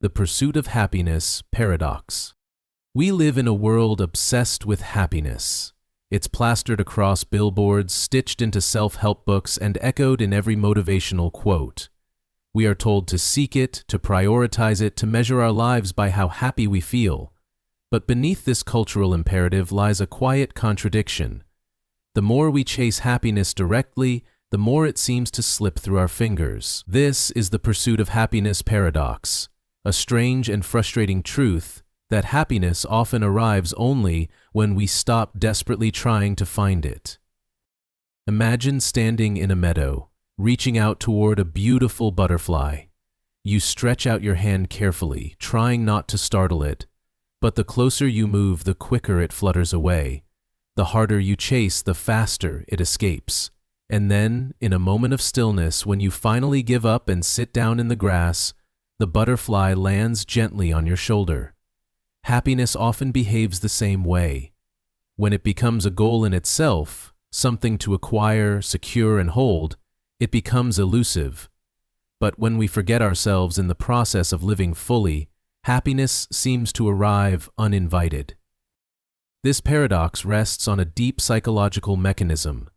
The pursuit of happiness paradox. We live in a world obsessed with happiness. It's plastered across billboards, stitched into self-help books, and echoed in every motivational quote. We are told to seek it, to prioritize it, to measure our lives by how happy we feel. But beneath this cultural imperative lies a quiet contradiction. The more we chase happiness directly, the more it seems to slip through our fingers. This is the pursuit of happiness paradox, a strange and frustrating truth that happiness often arrives only when we stop desperately trying to find it. Imagine standing in a meadow, reaching out toward a beautiful butterfly. You stretch out your hand carefully, trying not to startle it, but the closer you move, the quicker it flutters away. The harder you chase, the faster it escapes. And then, in a moment of stillness, when you finally give up and sit down in the grass, the butterfly lands gently on your shoulder. Happiness often behaves the same way. When it becomes a goal in itself, something to acquire, secure, and hold, it becomes elusive. But when we forget ourselves in the process of living fully, happiness seems to arrive uninvited. This paradox rests on a deep psychological mechanism.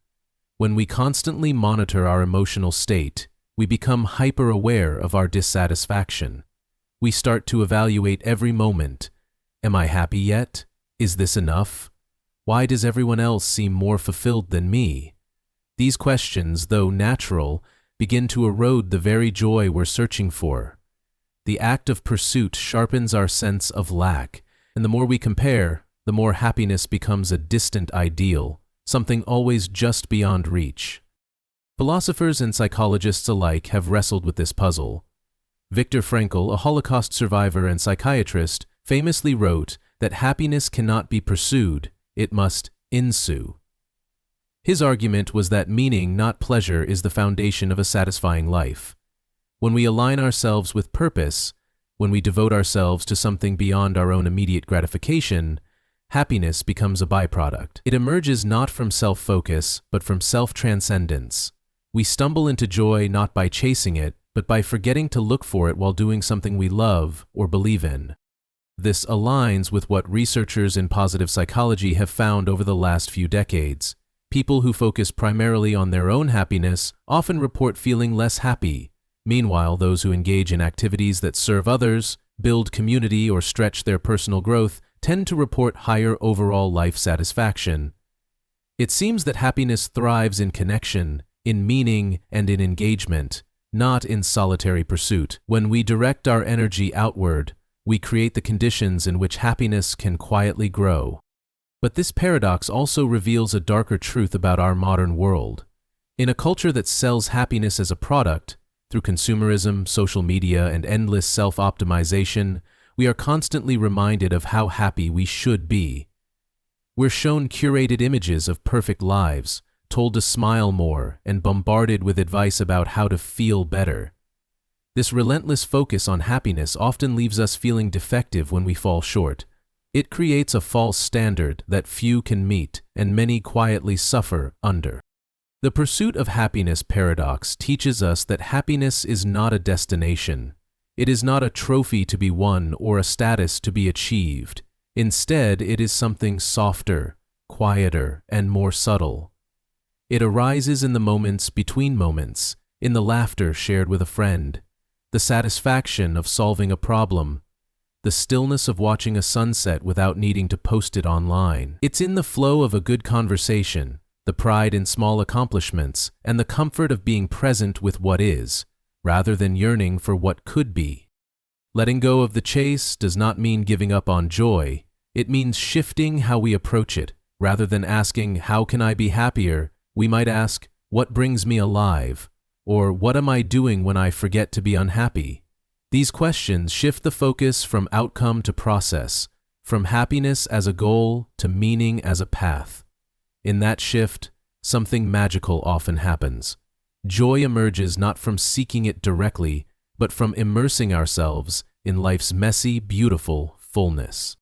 When we constantly monitor our emotional state, we become hyper-aware of our dissatisfaction. We start to evaluate every moment. Am I happy yet? Is this enough? Why does everyone else seem more fulfilled than me? These questions, though natural, begin to erode the very joy we're searching for. The act of pursuit sharpens our sense of lack, and the more we compare, the more happiness becomes a distant ideal, something always just beyond reach. Philosophers and psychologists alike have wrestled with this puzzle. Viktor Frankl, a Holocaust survivor and psychiatrist, famously wrote that happiness cannot be pursued, it must ensue. His argument was that meaning, not pleasure, is the foundation of a satisfying life. When we align ourselves with purpose, when we devote ourselves to something beyond our own immediate gratification, happiness becomes a byproduct. It emerges not from self-focus, but from self-transcendence. We stumble into joy not by chasing it, but by forgetting to look for it while doing something we love or believe in. This aligns with what researchers in positive psychology have found over the last few decades. People who focus primarily on their own happiness often report feeling less happy. Meanwhile, those who engage in activities that serve others, build community, or stretch their personal growth tend to report higher overall life satisfaction. It seems that happiness thrives in connection, in meaning, and in engagement, not in solitary pursuit. When we direct our energy outward, we create the conditions in which happiness can quietly grow. But this paradox also reveals a darker truth about our modern world. In a culture that sells happiness as a product, through consumerism, social media, and endless self-optimization, we are constantly reminded of how happy we should be. We're shown curated images of perfect lives, told to smile more, and bombarded with advice about how to feel better. This relentless focus on happiness often leaves us feeling defective when we fall short. It creates a false standard that few can meet and many quietly suffer under. The pursuit of happiness paradox teaches us that happiness is not a destination. It is not a trophy to be won or a status to be achieved. Instead, it is something softer, quieter, and more subtle. It arises in the moments between moments, in the laughter shared with a friend, the satisfaction of solving a problem, the stillness of watching a sunset without needing to post it online. It's in the flow of a good conversation, the pride in small accomplishments, and the comfort of being present with what is, rather than yearning for what could be. Letting go of the chase does not mean giving up on joy. It means shifting how we approach it. Rather than asking, "How can I be happier?" we might ask, "What brings me alive?" Or, "What am I doing when I forget to be unhappy?" These questions shift the focus from outcome to process, from happiness as a goal to meaning as a path. In that shift, something magical often happens. Joy emerges not from seeking it directly, but from immersing ourselves in life's messy, beautiful fullness.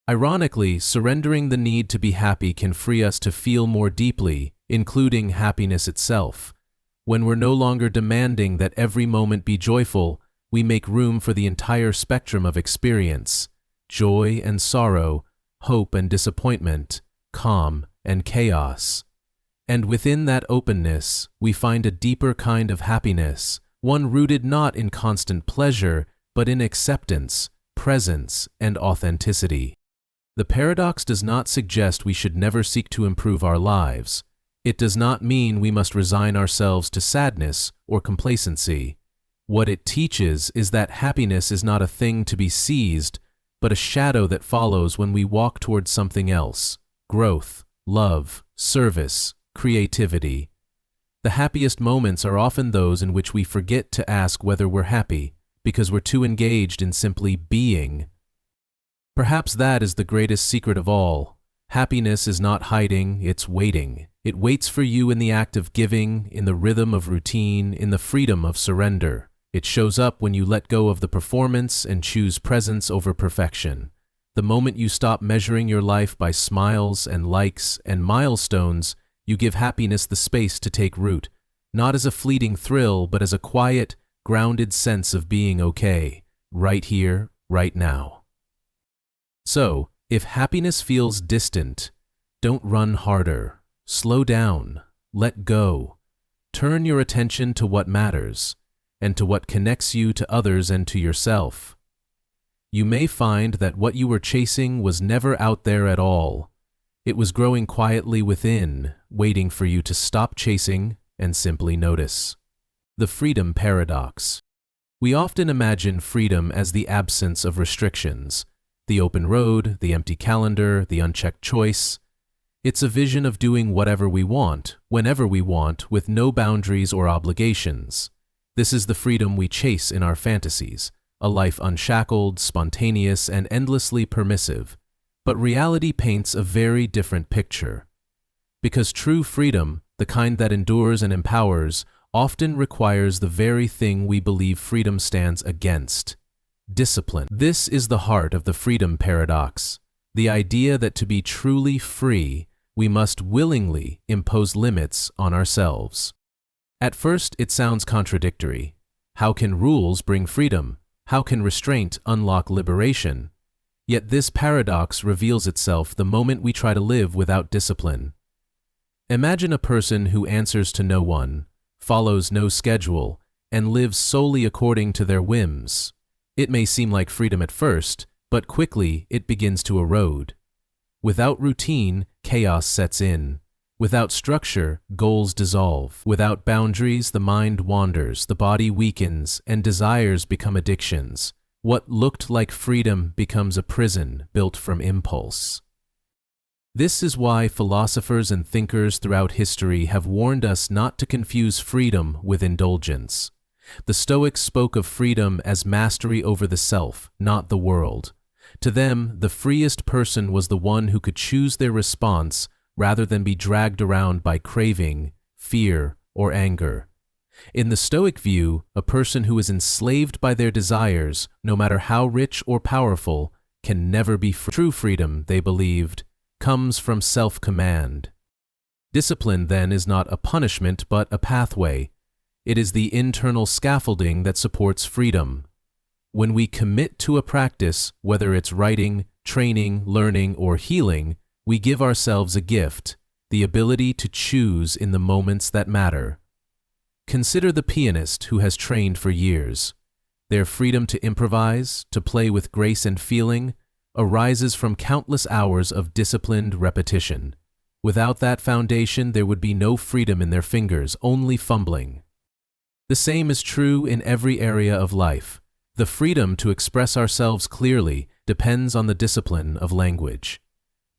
Ironically, surrendering the need to be happy can free us to feel more deeply, including happiness itself. When we're no longer demanding that every moment be joyful, we make room for the entire spectrum of experience: joy and sorrow, hope and disappointment, calm and chaos. And within that openness, we find a deeper kind of happiness, one rooted not in constant pleasure, but in acceptance, presence, and authenticity. The paradox does not suggest we should never seek to improve our lives. It does not mean we must resign ourselves to sadness or complacency. What it teaches is that happiness is not a thing to be seized, but a shadow that follows when we walk towards something else: growth, love, service, creativity. The happiest moments are often those in which we forget to ask whether we're happy, because we're too engaged in simply being. Perhaps that is the greatest secret of all. Happiness is not hiding, it's waiting. It waits for you in the act of giving, in the rhythm of routine, in the freedom of surrender. It shows up when you let go of the performance and choose presence over perfection. The moment you stop measuring your life by smiles and likes and milestones, you give happiness the space to take root, not as a fleeting thrill, but as a quiet, grounded sense of being okay, right here, right now. So, if happiness feels distant, don't run harder. Slow down, let go. Turn your attention to what matters, and to what connects you to others and to yourself. You may find that what you were chasing was never out there at all. It was growing quietly within, waiting for you to stop chasing and simply notice. The freedom paradox. We often imagine freedom as the absence of restrictions: the open road, the empty calendar, the unchecked choice. It's a vision of doing whatever we want, whenever we want, with no boundaries or obligations. This is the freedom we chase in our fantasies, a life unshackled, spontaneous, and endlessly permissive. But reality paints a very different picture. Because true freedom, the kind that endures and empowers, often requires the very thing we believe freedom stands against: discipline. This is the heart of the freedom paradox, the idea that to be truly free, we must willingly impose limits on ourselves. At first, it sounds contradictory. How can rules bring freedom? How can restraint unlock liberation? Yet this paradox reveals itself the moment we try to live without discipline. Imagine a person who answers to no one, follows no schedule, and lives solely according to their whims. It may seem like freedom at first, but quickly it begins to erode. Without routine, chaos sets in. Without structure, goals dissolve. Without boundaries, the mind wanders, the body weakens, and desires become addictions. What looked like freedom becomes a prison built from impulse. This is why philosophers and thinkers throughout history have warned us not to confuse freedom with indulgence. The Stoics spoke of freedom as mastery over the self, not the world. To them, the freest person was the one who could choose their response rather than be dragged around by craving, fear, or anger. In the Stoic view, a person who is enslaved by their desires, no matter how rich or powerful, can never be free. True freedom, they believed, comes from self-command. Discipline, then, is not a punishment but a pathway. It is the internal scaffolding that supports freedom. When we commit to a practice, whether it's writing, training, learning, or healing, we give ourselves a gift, the ability to choose in the moments that matter. Consider the pianist who has trained for years. Their freedom to improvise, to play with grace and feeling, arises from countless hours of disciplined repetition. Without that foundation, there would be no freedom in their fingers, only fumbling. The same is true in every area of life. The freedom to express ourselves clearly depends on the discipline of language.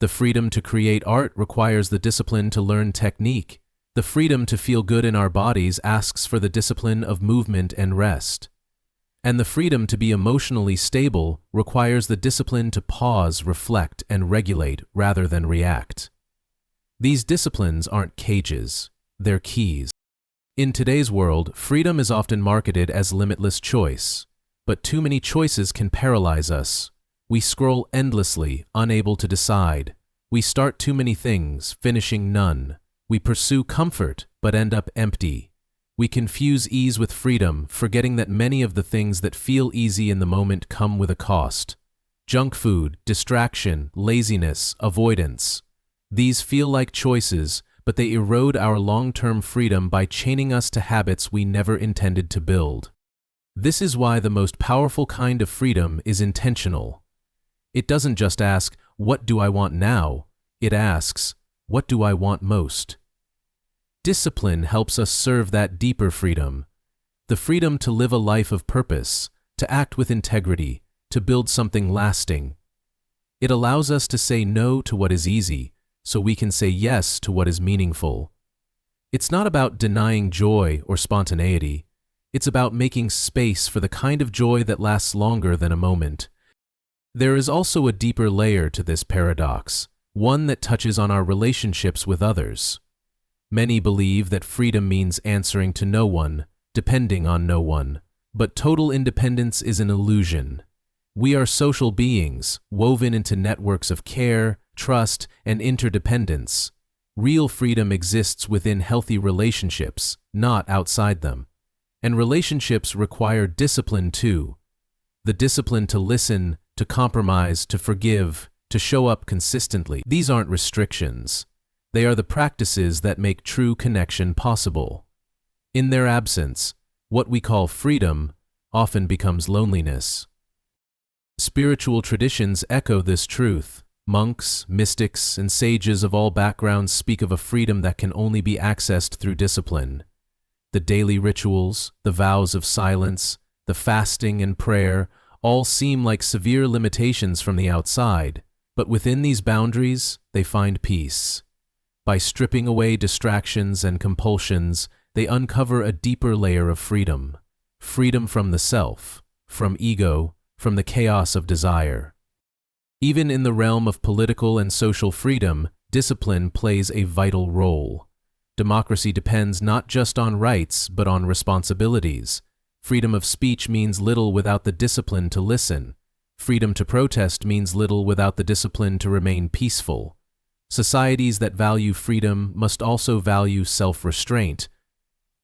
The freedom to create art requires the discipline to learn technique. The freedom to feel good in our bodies asks for the discipline of movement and rest. And the freedom to be emotionally stable requires the discipline to pause, reflect, and regulate rather than react. These disciplines aren't cages, they're keys. In today's world, freedom is often marketed as limitless choice. But too many choices can paralyze us. We scroll endlessly, unable to decide. We start too many things, finishing none. We pursue comfort, but end up empty. We confuse ease with freedom, forgetting that many of the things that feel easy in the moment come with a cost. Junk food, distraction, laziness, avoidance. These feel like choices, but they erode our long-term freedom by chaining us to habits we never intended to build. This is why the most powerful kind of freedom is intentional. It doesn't just ask, "What do I want now?" It asks, "What do I want most?" Discipline helps us serve that deeper freedom, the freedom to live a life of purpose, to act with integrity, to build something lasting. It allows us to say no to what is easy, so we can say yes to what is meaningful. It's not about denying joy or spontaneity. It's about making space for the kind of joy that lasts longer than a moment. There is also a deeper layer to this paradox, one that touches on our relationships with others. Many believe that freedom means answering to no one, depending on no one, but total independence is an illusion. We are social beings, woven into networks of care, trust, and interdependence. Real freedom exists within healthy relationships, not outside them. And relationships require discipline too. The discipline to listen, to compromise, to forgive, to show up consistently. These aren't restrictions. They are the practices that make true connection possible. In their absence, what we call freedom often becomes loneliness. Spiritual traditions echo this truth. Monks, mystics, and sages of all backgrounds speak of a freedom that can only be accessed through discipline. The daily rituals, the vows of silence, the fasting and prayer all seem like severe limitations from the outside, but within these boundaries, they find peace. By stripping away distractions and compulsions, they uncover a deeper layer of freedom. Freedom from the self, from ego, from the chaos of desire. Even in the realm of political and social freedom, discipline plays a vital role. Democracy depends not just on rights, but on responsibilities. Freedom of speech means little without the discipline to listen. Freedom to protest means little without the discipline to remain peaceful. Societies that value freedom must also value self-restraint,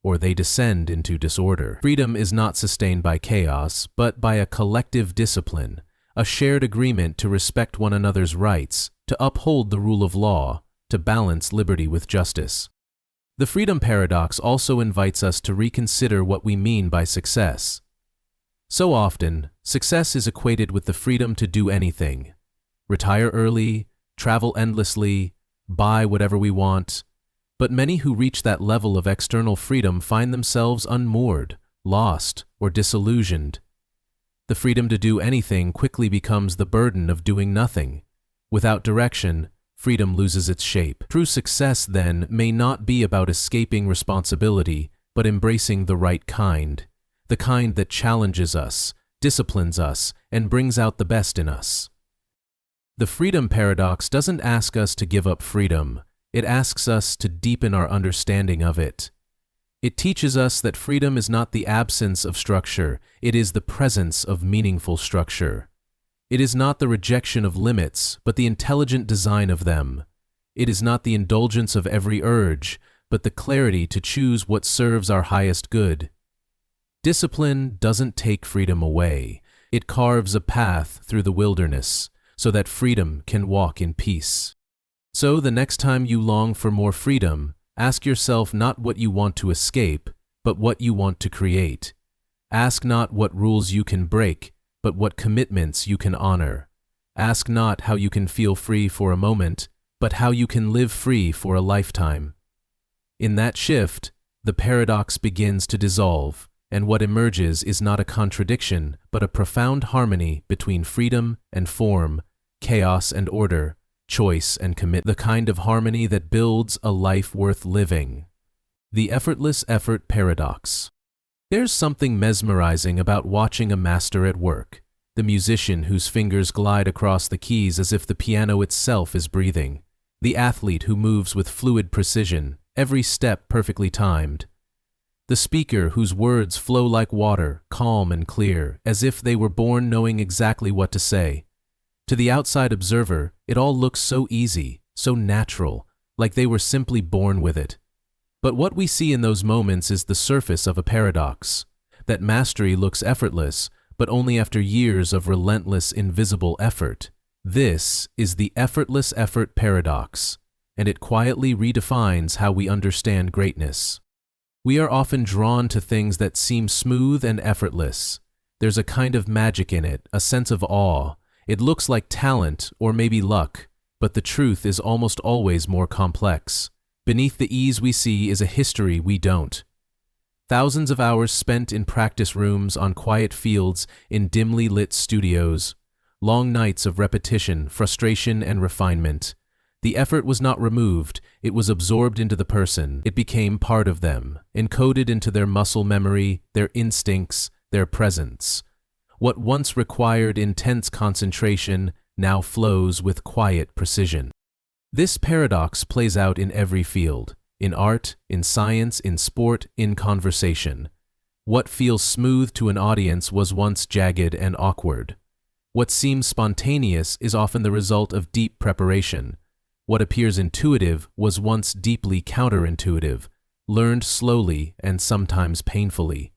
or they descend into disorder. Freedom is not sustained by chaos, but by a collective discipline, a shared agreement to respect one another's rights, to uphold the rule of law, to balance liberty with justice. The freedom paradox also invites us to reconsider what we mean by success. So often, success is equated with the freedom to do anything. Retire early, travel endlessly, buy whatever we want. But many who reach that level of external freedom find themselves unmoored, lost, or disillusioned. The freedom to do anything quickly becomes the burden of doing nothing. Without direction, freedom loses its shape. True success, then, may not be about escaping responsibility, but embracing the right kind. The kind that challenges us, disciplines us, and brings out the best in us. The freedom paradox doesn't ask us to give up freedom. It asks us to deepen our understanding of it. It teaches us that freedom is not the absence of structure, it is the presence of meaningful structure. It is not the rejection of limits, but the intelligent design of them. It is not the indulgence of every urge, but the clarity to choose what serves our highest good. Discipline doesn't take freedom away. It carves a path through the wilderness, so that freedom can walk in peace. So the next time you long for more freedom, ask yourself not what you want to escape, but what you want to create. Ask not what rules you can break, but what commitments you can honor. Ask not how you can feel free for a moment, but how you can live free for a lifetime. In that shift, the paradox begins to dissolve, and what emerges is not a contradiction, but a profound harmony between freedom and form, chaos and order, choice and commit, the kind of harmony that builds a life worth living. The effortless effort paradox. There's something mesmerizing about watching a master at work, the musician whose fingers glide across the keys as if the piano itself is breathing, the athlete who moves with fluid precision, every step perfectly timed, the speaker whose words flow like water, calm and clear, as if they were born knowing exactly what to say. To the outside observer, it all looks so easy, so natural, like they were simply born with it. But what we see in those moments is the surface of a paradox. That mastery looks effortless, but only after years of relentless, invisible effort. This is the effortless effort paradox, and it quietly redefines how we understand greatness. We are often drawn to things that seem smooth and effortless. There's a kind of magic in it, a sense of awe. It looks like talent or maybe luck, but the truth is almost always more complex. Beneath the ease we see is a history we don't. Thousands of hours spent in practice rooms, on quiet fields, in dimly lit studios. Long nights of repetition, frustration, and refinement. The effort was not removed, it was absorbed into the person. It became part of them, encoded into their muscle memory, their instincts, their presence. What once required intense concentration now flows with quiet precision. This paradox plays out in every field, in art, in science, in sport, in conversation. What feels smooth to an audience was once jagged and awkward. What seems spontaneous is often the result of deep preparation. What appears intuitive was once deeply counterintuitive, learned slowly and sometimes painfully.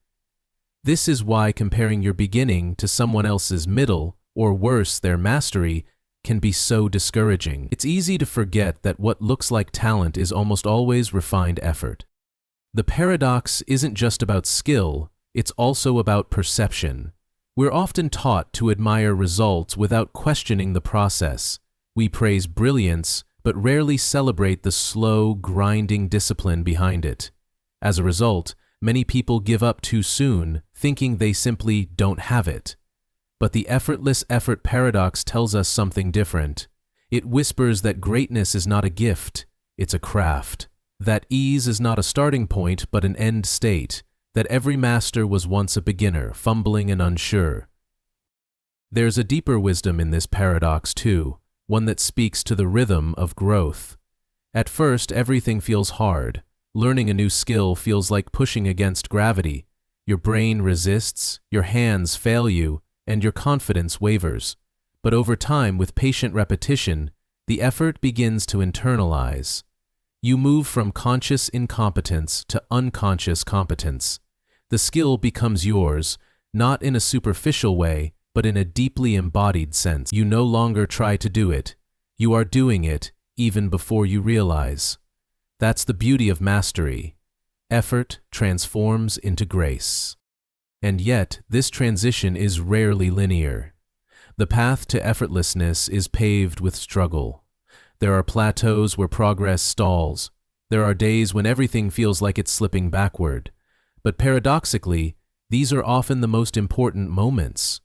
This is why comparing your beginning to someone else's middle, or worse, their mastery, can be so discouraging. It's easy to forget that what looks like talent is almost always refined effort. The paradox isn't just about skill, it's also about perception. We're often taught to admire results without questioning the process. We praise brilliance, but rarely celebrate the slow, grinding discipline behind it. As a result, many people give up too soon, thinking they simply don't have it. But the effortless effort paradox tells us something different. It whispers that greatness is not a gift, it's a craft. That ease is not a starting point, but an end state. That every master was once a beginner, fumbling and unsure. There's a deeper wisdom in this paradox too, one that speaks to the rhythm of growth. At first, everything feels hard. Learning a new skill feels like pushing against gravity. Your brain resists, your hands fail you, and your confidence wavers. But over time, with patient repetition, the effort begins to internalize. You move from conscious incompetence to unconscious competence. The skill becomes yours, not in a superficial way, but in a deeply embodied sense. You no longer try to do it. You are doing it, even before you realize. That's the beauty of mastery. Effort transforms into grace. And yet, this transition is rarely linear. The path to effortlessness is paved with struggle. There are plateaus where progress stalls. There are days when everything feels like it's slipping backward. But paradoxically, these are often the most important moments.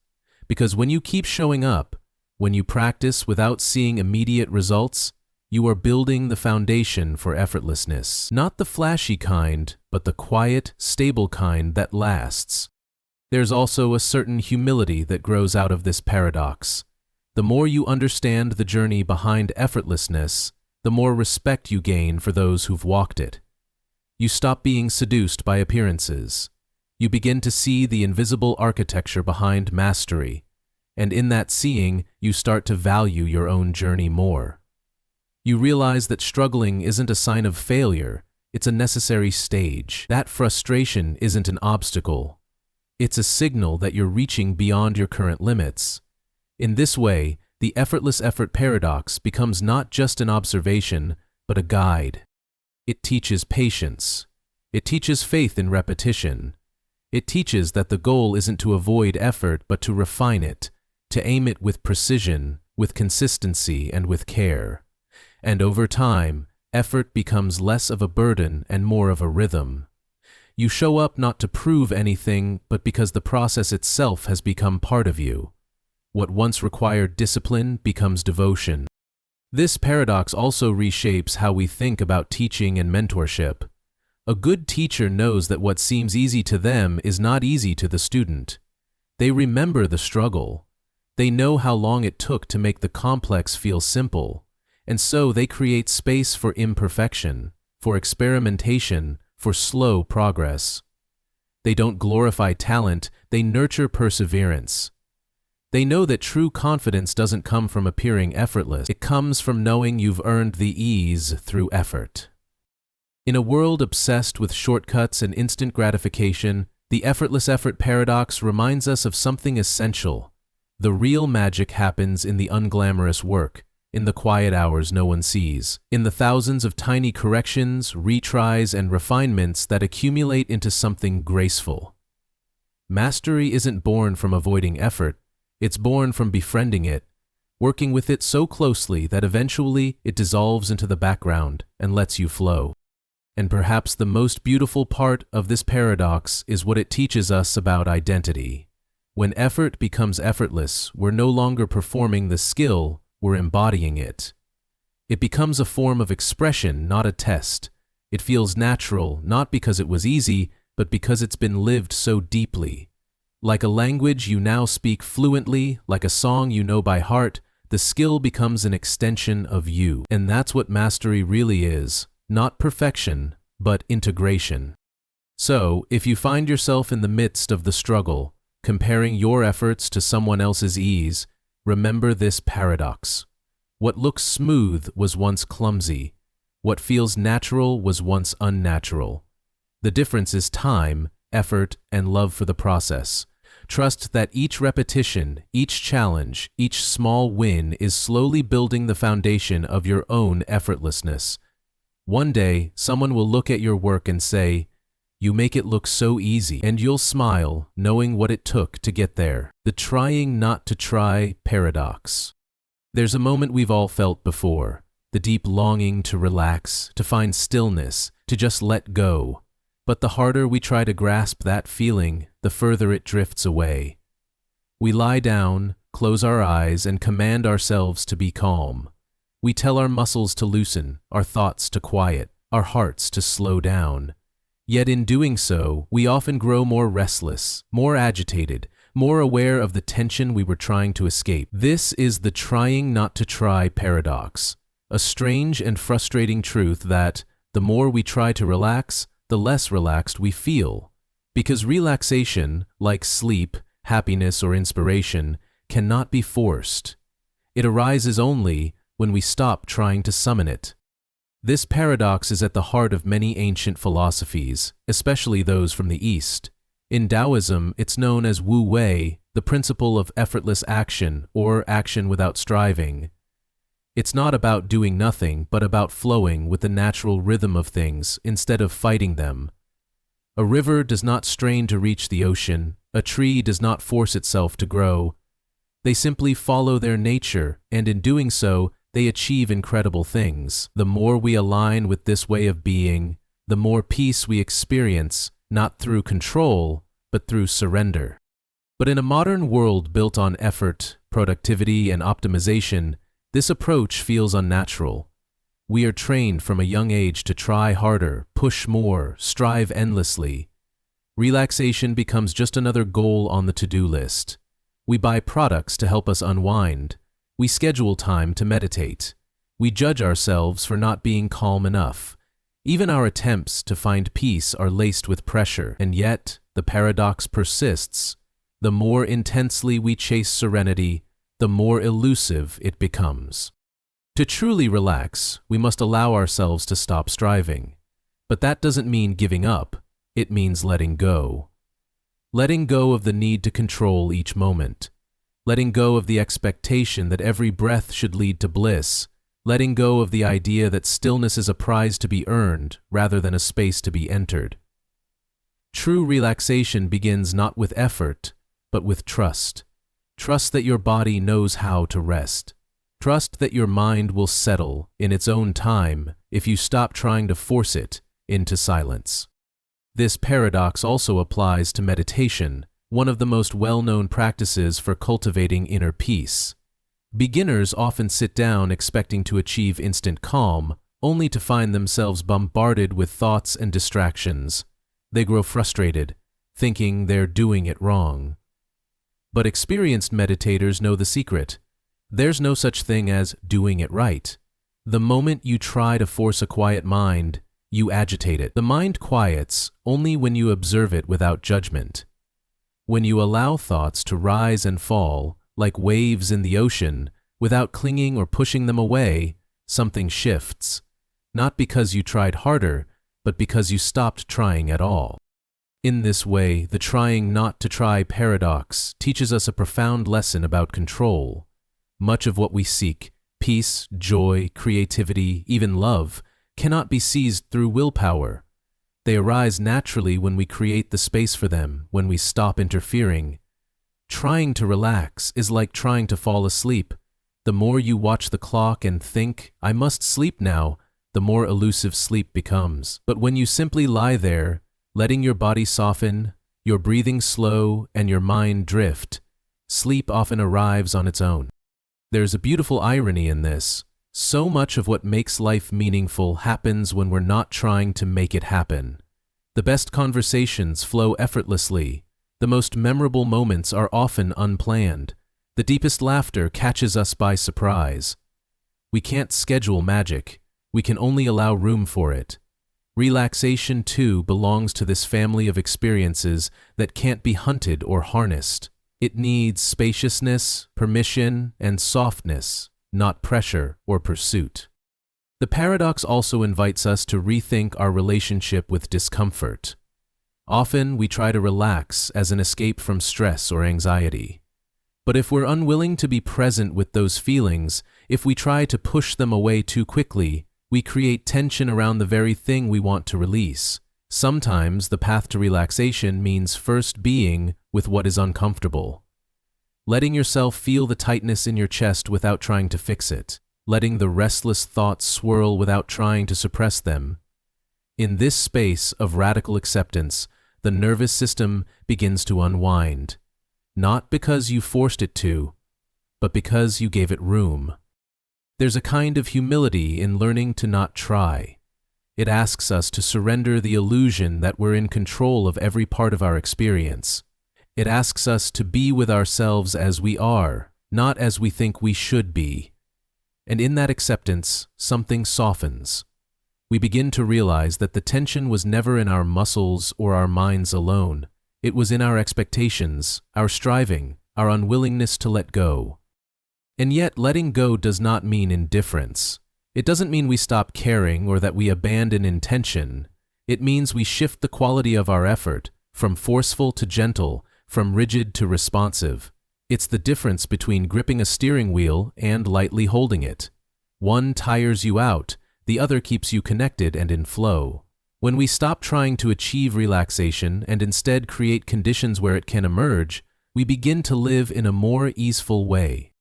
Because when you keep showing up, when you practice without seeing immediate results, you are building the foundation for effortlessness. Not the flashy kind, but the quiet, stable kind that lasts. There's also a certain humility that grows out of this paradox. The more you understand the journey behind effortlessness, the more respect you gain for those who've walked it. You stop being seduced by appearances. You begin to see the invisible architecture behind mastery, and in that seeing, you start to value your own journey more. You realize that struggling isn't a sign of failure, it's a necessary stage. That frustration isn't an obstacle. It's a signal that you're reaching beyond your current limits. In this way, the effortless effort paradox becomes not just an observation, but a guide. It teaches patience. It teaches faith in repetition. It teaches that the goal isn't to avoid effort, but to refine it, to aim it with precision, with consistency, and with care. And over time, effort becomes less of a burden and more of a rhythm. You show up not to prove anything, but because the process itself has become part of you. What once required discipline becomes devotion. This paradox also reshapes how we think about teaching and mentorship. A good teacher knows that what seems easy to them is not easy to the student. They remember the struggle. They know how long it took to make the complex feel simple, and so they create space for imperfection, for experimentation, for slow progress. They don't glorify talent, they nurture perseverance. They know that true confidence doesn't come from appearing effortless. It comes from knowing you've earned the ease through effort. In a world obsessed with shortcuts and instant gratification, the effortless effort paradox reminds us of something essential. The real magic happens in the unglamorous work, in the quiet hours no one sees, in the thousands of tiny corrections, retries, and refinements that accumulate into something graceful. Mastery isn't born from avoiding effort, it's born from befriending it, working with it so closely that eventually it dissolves into the background and lets you flow. And perhaps the most beautiful part of this paradox is what it teaches us about identity. When effort becomes effortless, we're no longer performing the skill, we're embodying it. It becomes a form of expression, not a test. It feels natural, not because it was easy, but because it's been lived so deeply. Like a language you now speak fluently, like a song you know by heart, the skill becomes an extension of you. And that's what mastery really is, not perfection, but integration. So, if you find yourself in the midst of the struggle, comparing your efforts to someone else's ease, remember this paradox. What looks smooth was once clumsy. What feels natural was once unnatural. The difference is time, effort, and love for the process. Trust that each repetition, each challenge, each small win is slowly building the foundation of your own effortlessness. One day, someone will look at your work and say, "You make it look so easy," and you'll smile, knowing what it took to get there. The trying not to try paradox. There's a moment we've all felt before, the deep longing to relax, to find stillness, to just let go. But the harder we try to grasp that feeling, the further it drifts away. We lie down, close our eyes, and command ourselves to be calm. We tell our muscles to loosen, our thoughts to quiet, our hearts to slow down. Yet in doing so, we often grow more restless, more agitated, more aware of the tension we were trying to escape. This is the trying not to try paradox, a strange and frustrating truth that, the more we try to relax, the less relaxed we feel. Because relaxation, like sleep, happiness, or inspiration, cannot be forced. It arises only when we stop trying to summon it. This paradox is at the heart of many ancient philosophies, especially those from the East. In Taoism, it's known as Wu Wei, the principle of effortless action, or action without striving. It's not about doing nothing, but about flowing with the natural rhythm of things instead of fighting them. A river does not strain to reach the ocean. A tree does not force itself to grow. They simply follow their nature, and in doing so, they achieve incredible things. The more we align with this way of being, the more peace we experience, not through control, but through surrender. But in a modern world built on effort, productivity, and optimization, this approach feels unnatural. We are trained from a young age to try harder, push more, strive endlessly. Relaxation becomes just another goal on the to-do list. We buy products to help us unwind. We schedule time to meditate. We judge ourselves for not being calm enough. Even our attempts to find peace are laced with pressure, and yet the paradox persists. The more intensely we chase serenity, the more elusive it becomes. To truly relax, we must allow ourselves to stop striving. But that doesn't mean giving up, it means letting go. Letting go of the need to control each moment. Letting go of the expectation that every breath should lead to bliss. Letting go of the idea that stillness is a prize to be earned rather than a space to be entered. True relaxation begins not with effort, but with trust. Trust that your body knows how to rest. Trust that your mind will settle in its own time if you stop trying to force it into silence. This paradox also applies to meditation, one of the most well-known practices for cultivating inner peace. Beginners often sit down expecting to achieve instant calm, only to find themselves bombarded with thoughts and distractions. They grow frustrated, thinking they're doing it wrong. But experienced meditators know the secret. There's no such thing as doing it right. The moment you try to force a quiet mind, you agitate it. The mind quiets only when you observe it without judgment. When you allow thoughts to rise and fall, like waves in the ocean, without clinging or pushing them away, something shifts. Not because you tried harder, but because you stopped trying at all. In this way, the trying not to try paradox teaches us a profound lesson about control. Much of what we seek, peace, joy, creativity, even love, cannot be seized through willpower. They arise naturally when we create the space for them, when we stop interfering. Trying to relax is like trying to fall asleep. The more you watch the clock and think, "I must sleep now," the more elusive sleep becomes. But when you simply lie there, letting your body soften, your breathing slow, and your mind drift, sleep often arrives on its own. There's a beautiful irony in this. So much of what makes life meaningful happens when we're not trying to make it happen. The best conversations flow effortlessly. The most memorable moments are often unplanned. The deepest laughter catches us by surprise. We can't schedule magic. We can only allow room for it. Relaxation, too, belongs to this family of experiences that can't be hunted or harnessed. It needs spaciousness, permission, and softness, not pressure or pursuit. The paradox also invites us to rethink our relationship with discomfort. Often we try to relax as an escape from stress or anxiety. But if we're unwilling to be present with those feelings, if we try to push them away too quickly, we create tension around the very thing we want to release. Sometimes the path to relaxation means first being with what is uncomfortable. Letting yourself feel the tightness in your chest without trying to fix it. Letting the restless thoughts swirl without trying to suppress them. In this space of radical acceptance, the nervous system begins to unwind. Not because you forced it to, but because you gave it room. There's a kind of humility in learning to not try. It asks us to surrender the illusion that we're in control of every part of our experience. It asks us to be with ourselves as we are, not as we think we should be. And in that acceptance, something softens. We begin to realize that the tension was never in our muscles or our minds alone. It was in our expectations, our striving, our unwillingness to let go. And yet, letting go does not mean indifference. It doesn't mean we stop caring or that we abandon intention. It means we shift the quality of our effort, from forceful to gentle, from rigid to responsive. It's the difference between gripping a steering wheel and lightly holding it. One tires you out, the other keeps you connected and in flow. When we stop trying to achieve relaxation and instead create conditions where it can emerge, we begin to live in a more easeful way.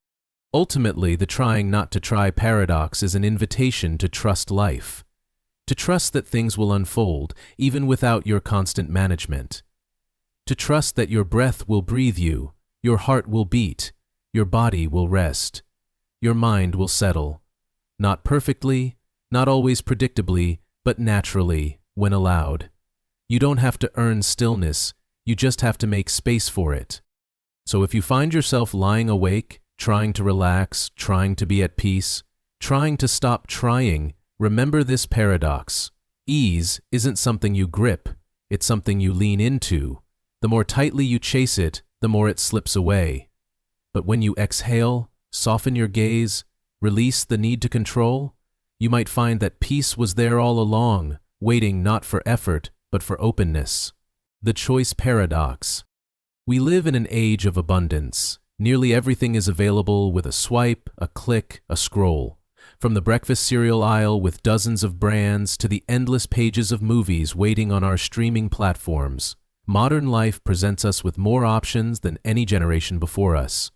Ultimately, the trying not to try paradox is an invitation to trust life. To trust that things will unfold, even without your constant management. To trust that your breath will breathe you, your heart will beat, your body will rest, your mind will settle. Not perfectly, not always predictably, but naturally, when allowed. You don't have to earn stillness, you just have to make space for it. So if you find yourself lying awake, trying to relax, trying to be at peace, trying to stop trying, remember this paradox. Ease isn't something you grip, it's something you lean into. The more tightly you chase it, the more it slips away. But when you exhale, soften your gaze, release the need to control, you might find that peace was there all along, waiting not for effort, but for openness. The choice paradox. We live in an age of abundance. Nearly everything is available with a swipe, a click, a scroll. From the breakfast cereal aisle with dozens of brands to the endless pages of movies waiting on our streaming platforms, modern life presents us with more options than any generation before us.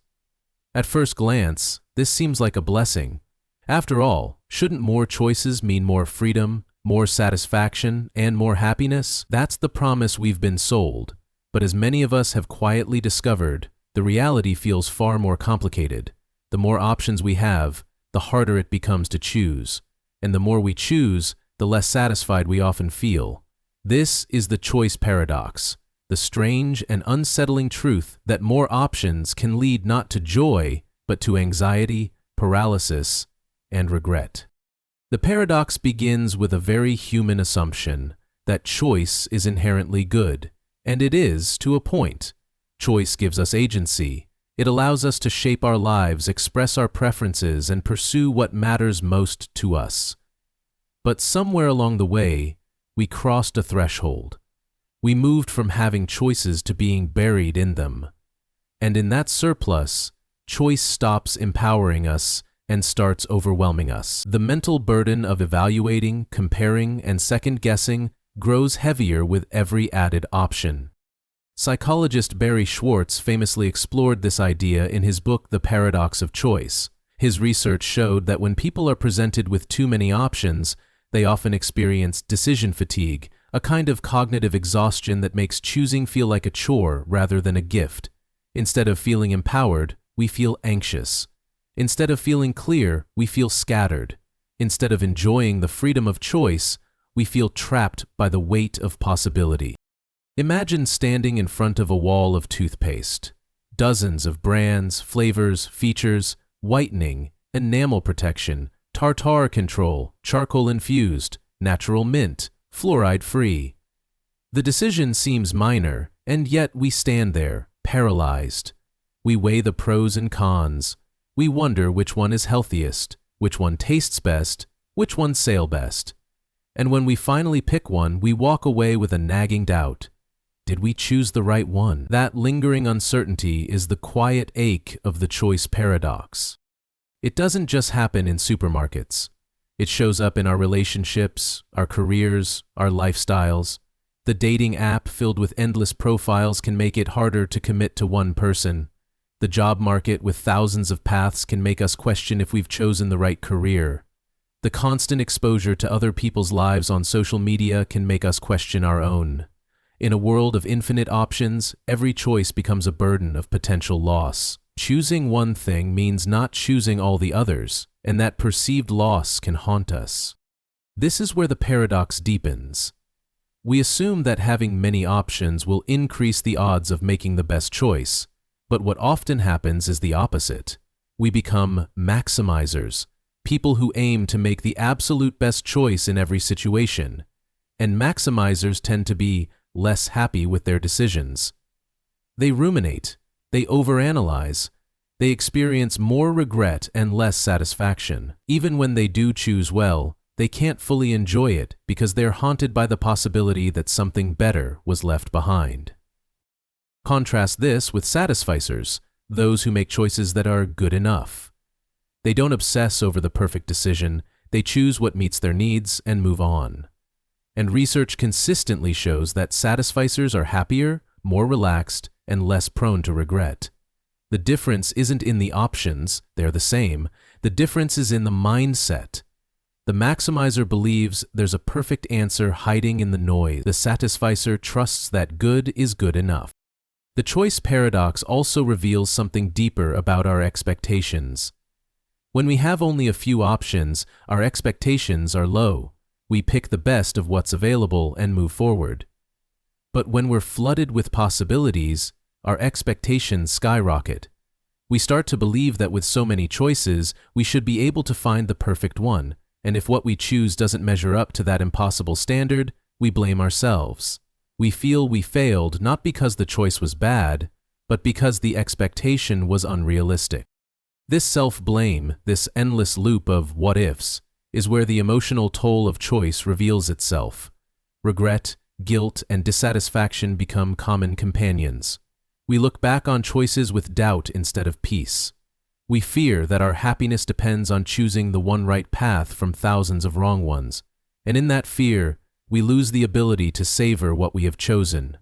At first glance, this seems like a blessing. After all, shouldn't more choices mean more freedom, more satisfaction, and more happiness? That's the promise we've been sold. But as many of us have quietly discovered, the reality feels far more complicated. The more options we have, the harder it becomes to choose. And the more we choose, the less satisfied we often feel. This is the choice paradox, the strange and unsettling truth that more options can lead not to joy, but to anxiety, paralysis, and regret. The paradox begins with a very human assumption that choice is inherently good, and it is to a point. Choice gives us agency. It allows us to shape our lives, express our preferences, and pursue what matters most to us. But somewhere along the way, we crossed a threshold. We moved from having choices to being buried in them. And in that surplus, choice stops empowering us and starts overwhelming us. The mental burden of evaluating, comparing, and second-guessing grows heavier with every added option. Psychologist Barry Schwartz famously explored this idea in his book The Paradox of Choice. His research showed that when people are presented with too many options, they often experience decision fatigue, a kind of cognitive exhaustion that makes choosing feel like a chore rather than a gift. Instead of feeling empowered, we feel anxious. Instead of feeling clear, we feel scattered. Instead of enjoying the freedom of choice, we feel trapped by the weight of possibility. Imagine standing in front of a wall of toothpaste. Dozens of brands, flavors, features, whitening, enamel protection, tartar control, charcoal infused, natural mint, fluoride-free. The decision seems minor, and yet we stand there, paralyzed. We weigh the pros and cons. We wonder which one is healthiest, which one tastes best, which one sale best. And when we finally pick one, we walk away with a nagging doubt. Did we choose the right one? That lingering uncertainty is the quiet ache of the choice paradox. It doesn't just happen in supermarkets. It shows up in our relationships, our careers, our lifestyles. The dating app filled with endless profiles can make it harder to commit to one person. The job market with thousands of paths can make us question if we've chosen the right career. The constant exposure to other people's lives on social media can make us question our own. In a world of infinite options, every choice becomes a burden of potential loss. Choosing one thing means not choosing all the others, and that perceived loss can haunt us. This is where the paradox deepens. We assume that having many options will increase the odds of making the best choice, but what often happens is the opposite. We become maximizers, people who aim to make the absolute best choice in every situation, and maximizers tend to be less happy with their decisions. They ruminate, they overanalyze, they experience more regret and less satisfaction. Even when they do choose well, they can't fully enjoy it because they're haunted by the possibility that something better was left behind. Contrast this with satisficers, those who make choices that are good enough. They don't obsess over the perfect decision, they choose what meets their needs and move on. And research consistently shows that satisficers are happier, more relaxed, and less prone to regret. The difference isn't in the options, they're the same. The difference is in the mindset. The maximizer believes there's a perfect answer hiding in the noise. The satisficer trusts that good is good enough. The choice paradox also reveals something deeper about our expectations. When we have only a few options, our expectations are low. We pick the best of what's available and move forward. But when we're flooded with possibilities, our expectations skyrocket. We start to believe that with so many choices, we should be able to find the perfect one, and if what we choose doesn't measure up to that impossible standard, we blame ourselves. We feel we failed not because the choice was bad, but because the expectation was unrealistic. This self-blame, this endless loop of what-ifs, is where the emotional toll of choice reveals itself. Regret, guilt, and dissatisfaction become common companions. We look back on choices with doubt instead of peace. We fear that our happiness depends on choosing the one right path from thousands of wrong ones, and in that fear, we lose the ability to savor what we have chosen.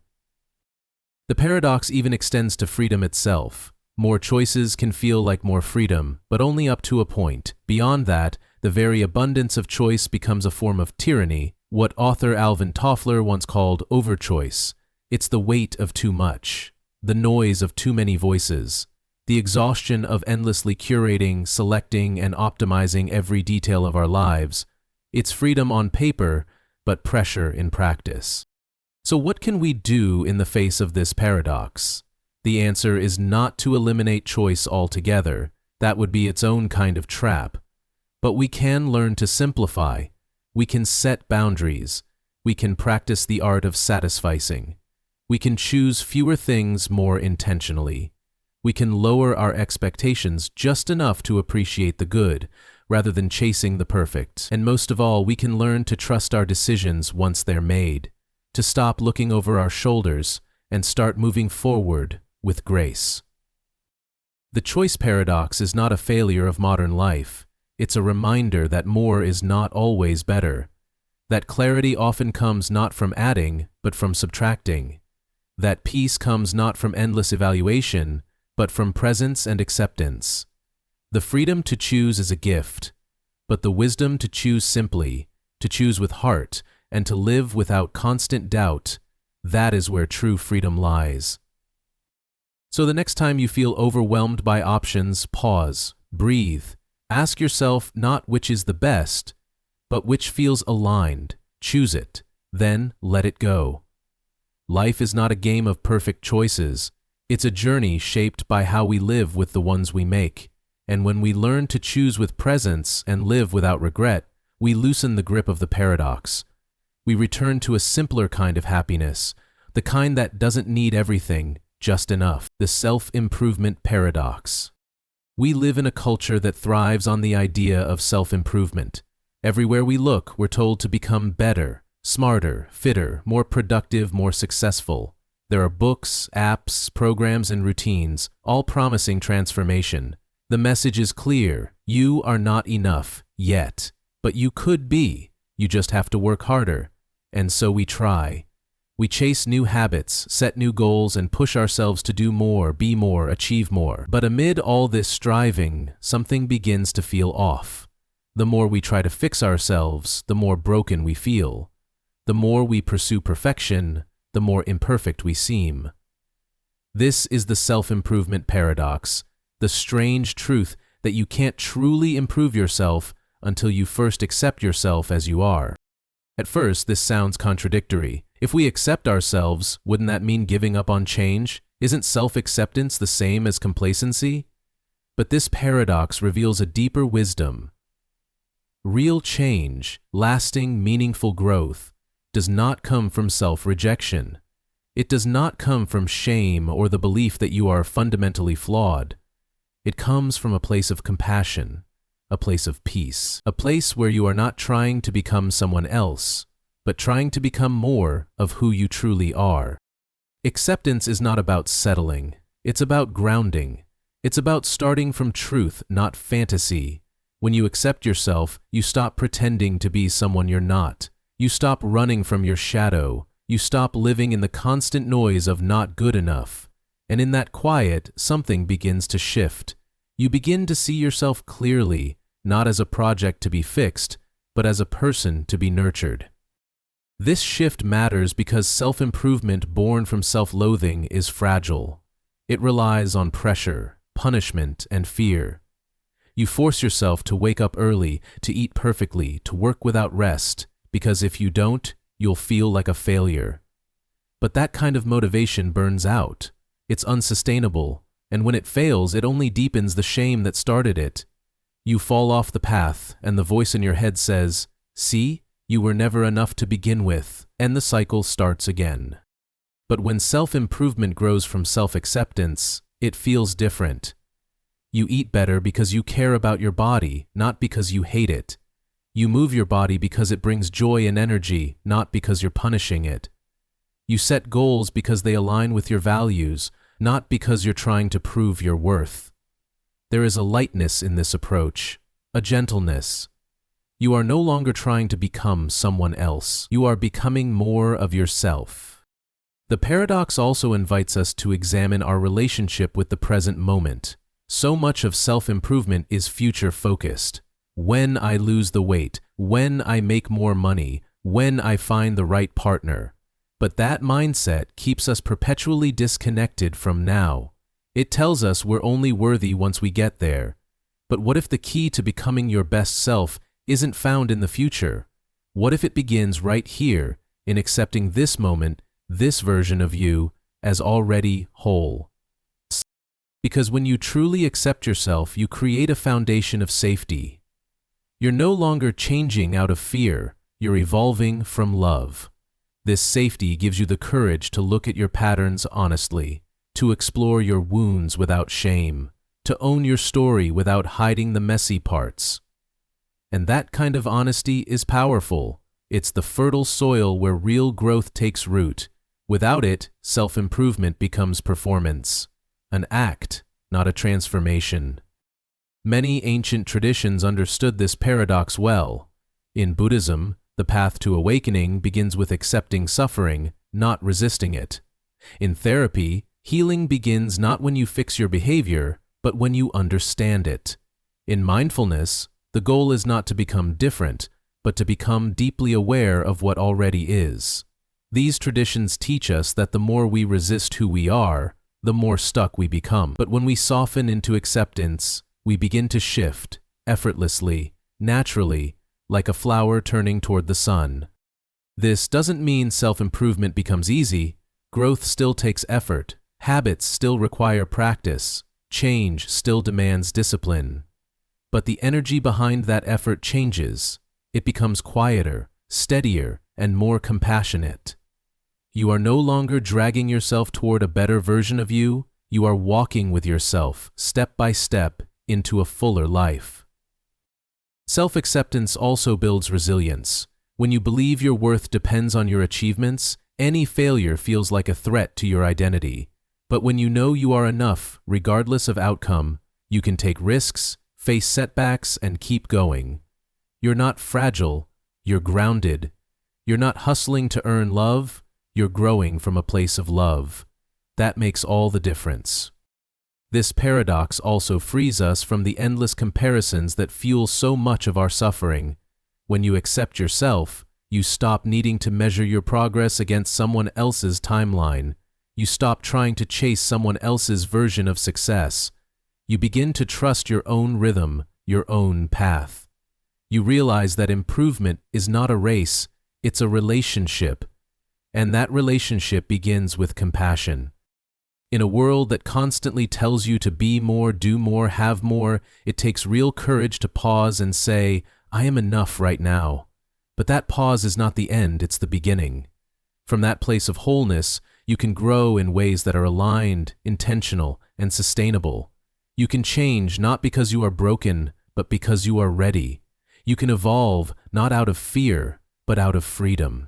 The paradox even extends to freedom itself. More choices can feel like more freedom, but only up to a point. Beyond that, the very abundance of choice becomes a form of tyranny, what author Alvin Toffler once called overchoice. It's the weight of too much, the noise of too many voices, the exhaustion of endlessly curating, selecting, and optimizing every detail of our lives. It's freedom on paper, but pressure in practice. So what can we do in the face of this paradox? The answer is not to eliminate choice altogether. That would be its own kind of trap. But we can learn to simplify. We can set boundaries. We can practice the art of satisficing. We can choose fewer things more intentionally. We can lower our expectations just enough to appreciate the good. rather than chasing the perfect. And most of all, we can learn to trust our decisions once they're made, to stop looking over our shoulders and start moving forward with grace. The choice paradox is not a failure of modern life. It's a reminder that more is not always better, that clarity often comes not from adding, but from subtracting, that peace comes not from endless evaluation, but from presence and acceptance. The freedom to choose is a gift, but the wisdom to choose simply, to choose with heart, and to live without constant doubt, that is where true freedom lies. So the next time you feel overwhelmed by options, pause, breathe, ask yourself not which is the best, but which feels aligned. Choose it, then let it go. Life is not a game of perfect choices. It's a journey shaped by how we live with the ones we make. And when we learn to choose with presence and live without regret, we loosen the grip of the paradox. We return to a simpler kind of happiness, the kind that doesn't need everything, just enough. The self-improvement paradox. We live in a culture that thrives on the idea of self-improvement. Everywhere we look, we're told to become better, smarter, fitter, more productive, more successful. There are books, apps, programs, and routines, all promising transformation. The message is clear: you are not enough yet, but you could be. You just have to work harder. And so we try. We chase new habits, set new goals, and push ourselves to do more, be more, achieve more. But amid all this striving, something begins to feel off. The more we try to fix ourselves, the more broken we feel. The more we pursue perfection, the more imperfect we seem. This is the self-improvement paradox, the strange truth that you can't truly improve yourself until you first accept yourself as you are. At first, this sounds contradictory. If we accept ourselves, wouldn't that mean giving up on change? Isn't self-acceptance the same as complacency? But this paradox reveals a deeper wisdom. Real change, lasting, meaningful growth, does not come from self-rejection. It does not come from shame or the belief that you are fundamentally flawed. It comes from a place of compassion, a place of peace, a place where you are not trying to become someone else, but trying to become more of who you truly are. Acceptance is not about settling. It's about grounding. It's about starting from truth, not fantasy. When you accept yourself, you stop pretending to be someone you're not. You stop running from your shadow. You stop living in the constant noise of not good enough. And in that quiet, something begins to shift. You begin to see yourself clearly, not as a project to be fixed, but as a person to be nurtured. This shift matters because self-improvement born from self-loathing is fragile. It relies on pressure, punishment, and fear. You force yourself to wake up early, to eat perfectly, to work without rest, because if you don't, you'll feel like a failure. But that kind of motivation burns out. It's unsustainable, and when it fails, it only deepens the shame that started it. You fall off the path, and the voice in your head says, "See? You were never enough to begin with," and the cycle starts again. But when self-improvement grows from self-acceptance, it feels different. You eat better because you care about your body, not because you hate it. You move your body because it brings joy and energy, not because you're punishing it. You set goals because they align with your values, not because you're trying to prove your worth. There is a lightness in this approach, a gentleness. You are no longer trying to become someone else. You are becoming more of yourself. The paradox also invites us to examine our relationship with the present moment. So much of self-improvement is future-focused. When I lose the weight, when I make more money, when I find the right partner. But that mindset keeps us perpetually disconnected from now. It tells us we're only worthy once we get there. But what if the key to becoming your best self isn't found in the future? What if it begins right here, in accepting this moment, this version of you, as already whole? Because when you truly accept yourself, you create a foundation of safety. You're no longer changing out of fear, you're evolving from love. This safety gives you the courage to look at your patterns honestly, to explore your wounds without shame, to own your story without hiding the messy parts. And that kind of honesty is powerful. It's the fertile soil where real growth takes root. Without it, self-improvement becomes performance, an act, not a transformation. Many ancient traditions understood this paradox well. In Buddhism, the path to awakening begins with accepting suffering, not resisting it. In therapy, healing begins not when you fix your behavior, but when you understand it. In mindfulness, the goal is not to become different, but to become deeply aware of what already is. These traditions teach us that the more we resist who we are, the more stuck we become. But when we soften into acceptance, we begin to shift, effortlessly, naturally, like a flower turning toward the sun. This doesn't mean self-improvement becomes easy. Growth still takes effort. Habits still require practice. Change still demands discipline. But the energy behind that effort changes. It becomes quieter, steadier, and more compassionate. You are no longer dragging yourself toward a better version of you. You are walking with yourself, step by step, into a fuller life. Self-acceptance also builds resilience. When you believe your worth depends on your achievements, any failure feels like a threat to your identity. But when you know you are enough, regardless of outcome, you can take risks, face setbacks, and keep going. You're not fragile, you're grounded. You're not hustling to earn love, you're growing from a place of love. That makes all the difference. This paradox also frees us from the endless comparisons that fuel so much of our suffering. When you accept yourself, you stop needing to measure your progress against someone else's timeline. You stop trying to chase someone else's version of success. You begin to trust your own rhythm, your own path. You realize that improvement is not a race, it's a relationship. And that relationship begins with compassion. In a world that constantly tells you to be more, do more, have more, it takes real courage to pause and say, I am enough right now. But that pause is not the end, it's the beginning. From that place of wholeness, you can grow in ways that are aligned, intentional, and sustainable. You can change not because you are broken, but because you are ready. You can evolve not out of fear, but out of freedom.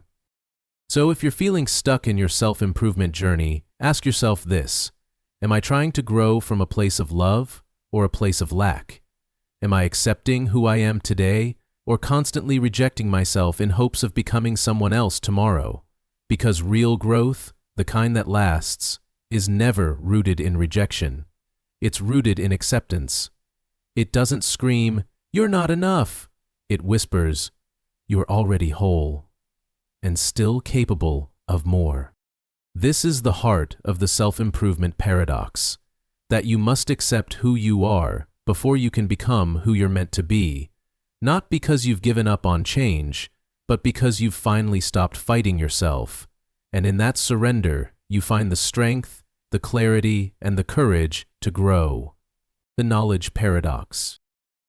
So if you're feeling stuck in your self-improvement journey, ask yourself this: am I trying to grow from a place of love or a place of lack? Am I accepting who I am today or constantly rejecting myself in hopes of becoming someone else tomorrow? Because real growth, the kind that lasts, is never rooted in rejection. It's rooted in acceptance. It doesn't scream, "You're not enough." It whispers, "You're already whole and still capable of more." This is the heart of the self-improvement paradox, that you must accept who you are before you can become who you're meant to be, not because you've given up on change, but because you've finally stopped fighting yourself. And in that surrender, you find the strength, the clarity, and the courage to grow. The knowledge paradox.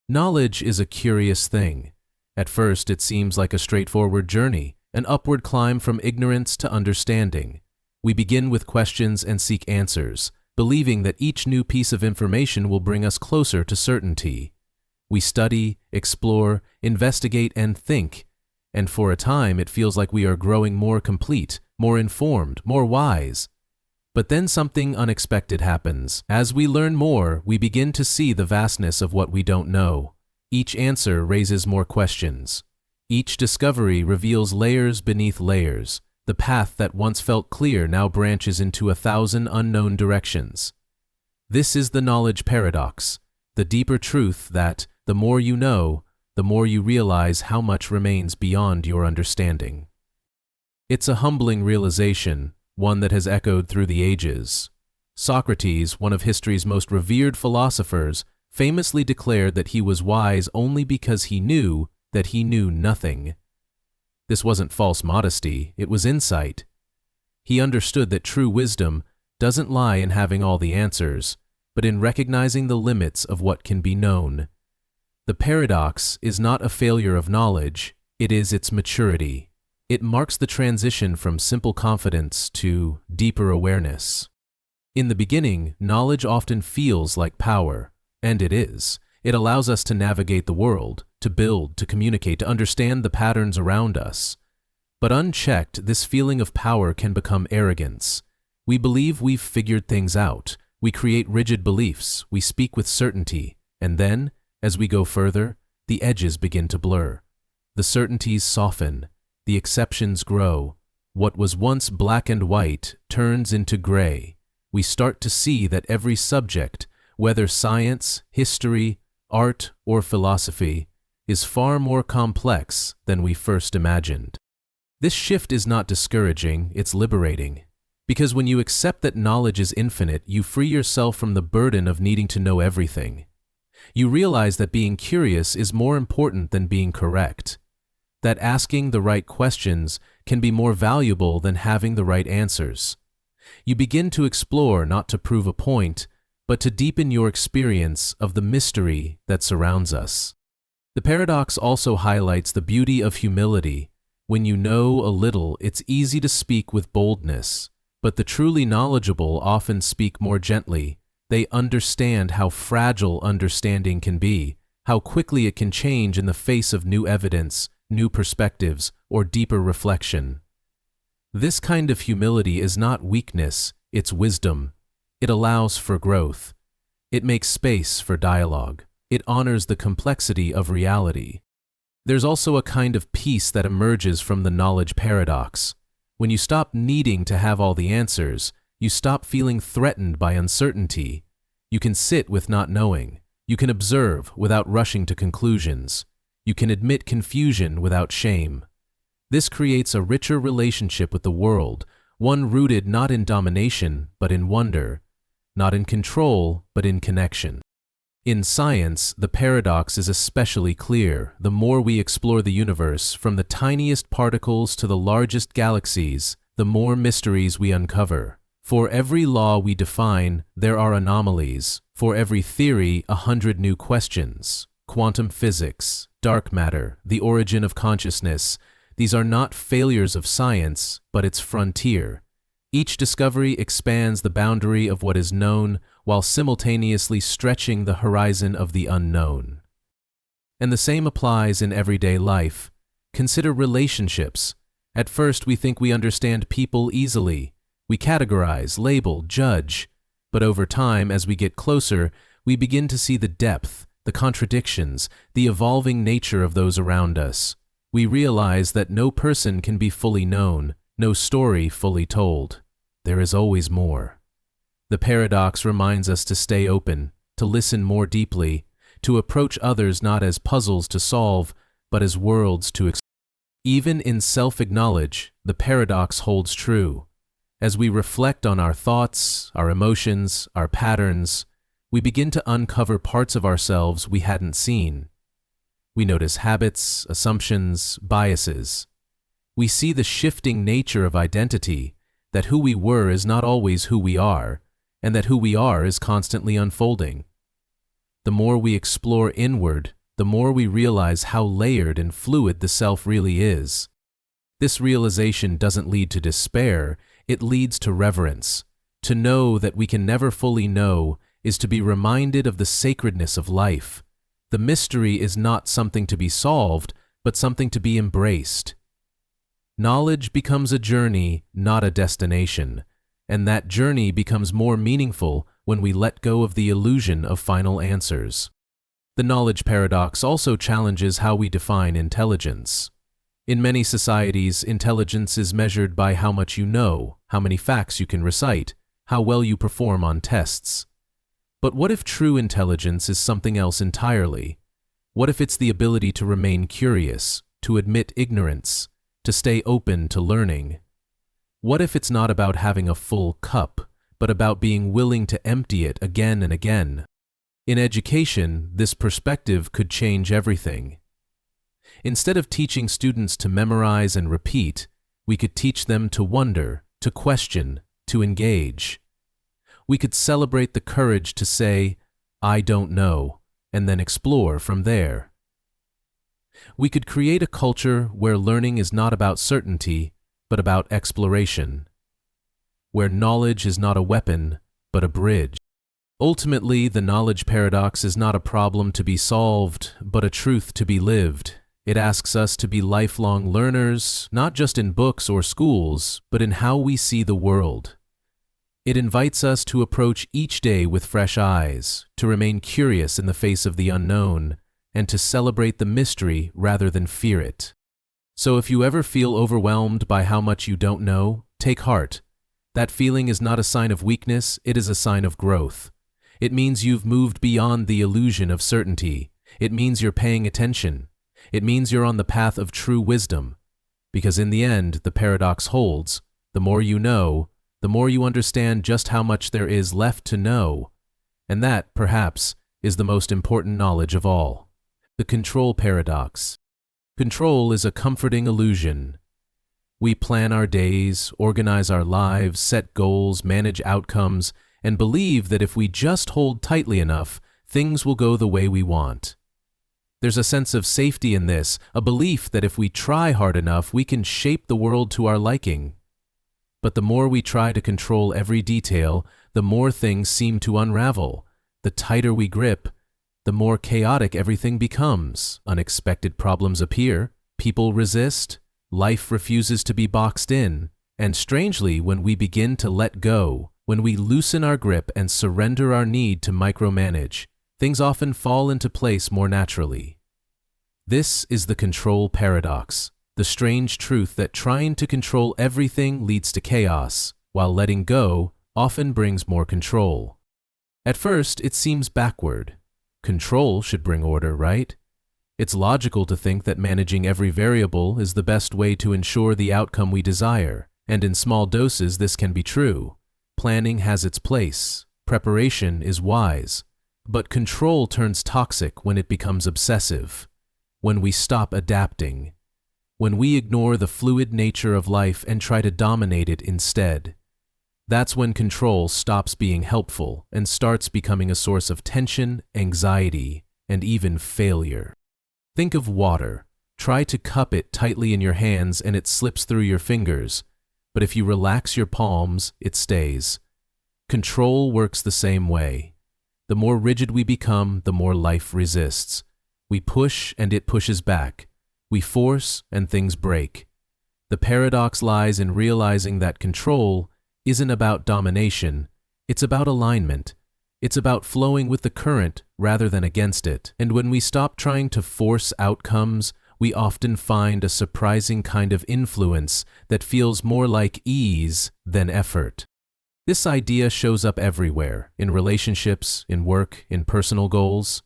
Knowledge is a curious thing. At first, it seems like a straightforward journey, an upward climb from ignorance to understanding. We begin with questions and seek answers, believing that each new piece of information will bring us closer to certainty. We study, explore, investigate, and think, and for a time it feels like we are growing more complete, more informed, more wise. But then something unexpected happens. As we learn more, we begin to see the vastness of what we don't know. Each answer raises more questions. Each discovery reveals layers beneath layers. The path that once felt clear now branches into 1,000 unknown directions. This is the knowledge paradox, the deeper truth that the more you know, the more you realize how much remains beyond your understanding. It's a humbling realization, one that has echoed through the ages. Socrates, one of history's most revered philosophers, famously declared that he was wise only because he knew that he knew nothing. This wasn't false modesty, it was insight. He understood that true wisdom doesn't lie in having all the answers, but in recognizing the limits of what can be known. The paradox is not a failure of knowledge, it is its maturity. It marks the transition from simple confidence to deeper awareness. In the beginning, knowledge often feels like power, and it is. It allows us to navigate the world, to build, to communicate, to understand the patterns around us. But unchecked, this feeling of power can become arrogance. We believe we've figured things out. We create rigid beliefs. We speak with certainty. And then, as we go further, the edges begin to blur. The certainties soften. The exceptions grow. What was once black and white turns into gray. We start to see that every subject, whether science, history, art, or philosophy, is far more complex than we first imagined. This shift is not discouraging, it's liberating. Because when you accept that knowledge is infinite, you free yourself from the burden of needing to know everything. You realize that being curious is more important than being correct. That asking the right questions can be more valuable than having the right answers. You begin to explore not to prove a point, but to deepen your experience of the mystery that surrounds us. The paradox also highlights the beauty of humility. When you know a little, it's easy to speak with boldness, but the truly knowledgeable often speak more gently. They understand how fragile understanding can be, how quickly it can change in the face of new evidence, new perspectives, or deeper reflection. This kind of humility is not weakness, it's wisdom. It allows for growth. It makes space for dialogue. It honors the complexity of reality. There's also a kind of peace that emerges from the knowledge paradox. When you stop needing to have all the answers, you stop feeling threatened by uncertainty. You can sit with not knowing. You can observe without rushing to conclusions. You can admit confusion without shame. This creates a richer relationship with the world, one rooted not in domination, but in wonder, not in control, but in connection. In science, the paradox is especially clear. The more we explore the universe, from the tiniest particles to the largest galaxies, the more mysteries we uncover. For every law we define, there are anomalies. For every theory, 100 new questions. Quantum physics, dark matter, the origin of consciousness. These are not failures of science, but its frontier. Each discovery expands the boundary of what is known while simultaneously stretching the horizon of the unknown. And the same applies in everyday life. Consider relationships. At first, we think we understand people easily. We categorize, label, judge. But over time, as we get closer, we begin to see the depth, the contradictions, the evolving nature of those around us. We realize that no person can be fully known, no story fully told. There is always more. The paradox reminds us to stay open, to listen more deeply, to approach others not as puzzles to solve, but as worlds to explore. Even in self-acknowledge, the paradox holds true. As we reflect on our thoughts, our emotions, our patterns, we begin to uncover parts of ourselves we hadn't seen. We notice habits, assumptions, biases. We see the shifting nature of identity, that who we were is not always who we are, and that who we are is constantly unfolding. The more we explore inward, the more we realize how layered and fluid the self really is. This realization doesn't lead to despair, it leads to reverence. To know that we can never fully know is to be reminded of the sacredness of life. The mystery is not something to be solved, but something to be embraced. Knowledge becomes a journey, not a destination, and that journey becomes more meaningful when we let go of the illusion of final answers. The knowledge paradox also challenges how we define intelligence. In many societies, intelligence is measured by how much you know, how many facts you can recite, how well you perform on tests. But what if true intelligence is something else entirely? What if it's the ability to remain curious, to admit ignorance, to stay open to learning? What if it's not about having a full cup, but about being willing to empty it again and again? In education, this perspective could change everything. Instead of teaching students to memorize and repeat, we could teach them to wonder, to question, to engage. We could celebrate the courage to say, "I don't know," and then explore from there. We could create a culture where learning is not about certainty, but about exploration, where knowledge is not a weapon, but a bridge. Ultimately, the knowledge paradox is not a problem to be solved, but a truth to be lived. It asks us to be lifelong learners, not just in books or schools, but in how we see the world. It invites us to approach each day with fresh eyes, to remain curious in the face of the unknown, and to celebrate the mystery rather than fear it. So if you ever feel overwhelmed by how much you don't know, take heart. That feeling is not a sign of weakness, it is a sign of growth. It means you've moved beyond the illusion of certainty. It means you're paying attention. It means you're on the path of true wisdom. Because in the end, the paradox holds. The more you know, the more you understand just how much there is left to know. And that, perhaps, is the most important knowledge of all. The control paradox. Control is a comforting illusion. We plan our days, organize our lives, set goals, manage outcomes, and believe that if we just hold tightly enough, things will go the way we want. There's a sense of safety in this, a belief that if we try hard enough, we can shape the world to our liking. But the more we try to control every detail, the more things seem to unravel. The tighter we grip, the more chaotic everything becomes. Unexpected problems appear, people resist, life refuses to be boxed in, and strangely, when we begin to let go, when we loosen our grip and surrender our need to micromanage, things often fall into place more naturally. This is the control paradox, the strange truth that trying to control everything leads to chaos, while letting go often brings more control. At first, it seems backward. Control should bring order, right? It's logical to think that managing every variable is the best way to ensure the outcome we desire, and in small doses this can be true. Planning has its place, preparation is wise, but control turns toxic when it becomes obsessive, when we stop adapting, when we ignore the fluid nature of life and try to dominate it instead. That's when control stops being helpful and starts becoming a source of tension, anxiety, and even failure. Think of water. Try to cup it tightly in your hands and it slips through your fingers, but if you relax your palms, it stays. Control works the same way. The more rigid we become, the more life resists. We push and it pushes back. We force and things break. The paradox lies in realizing that control isn't about domination, it's about alignment. It's about flowing with the current rather than against it. And when we stop trying to force outcomes, we often find a surprising kind of influence that feels more like ease than effort. This idea shows up everywhere, in relationships, in work, in personal goals.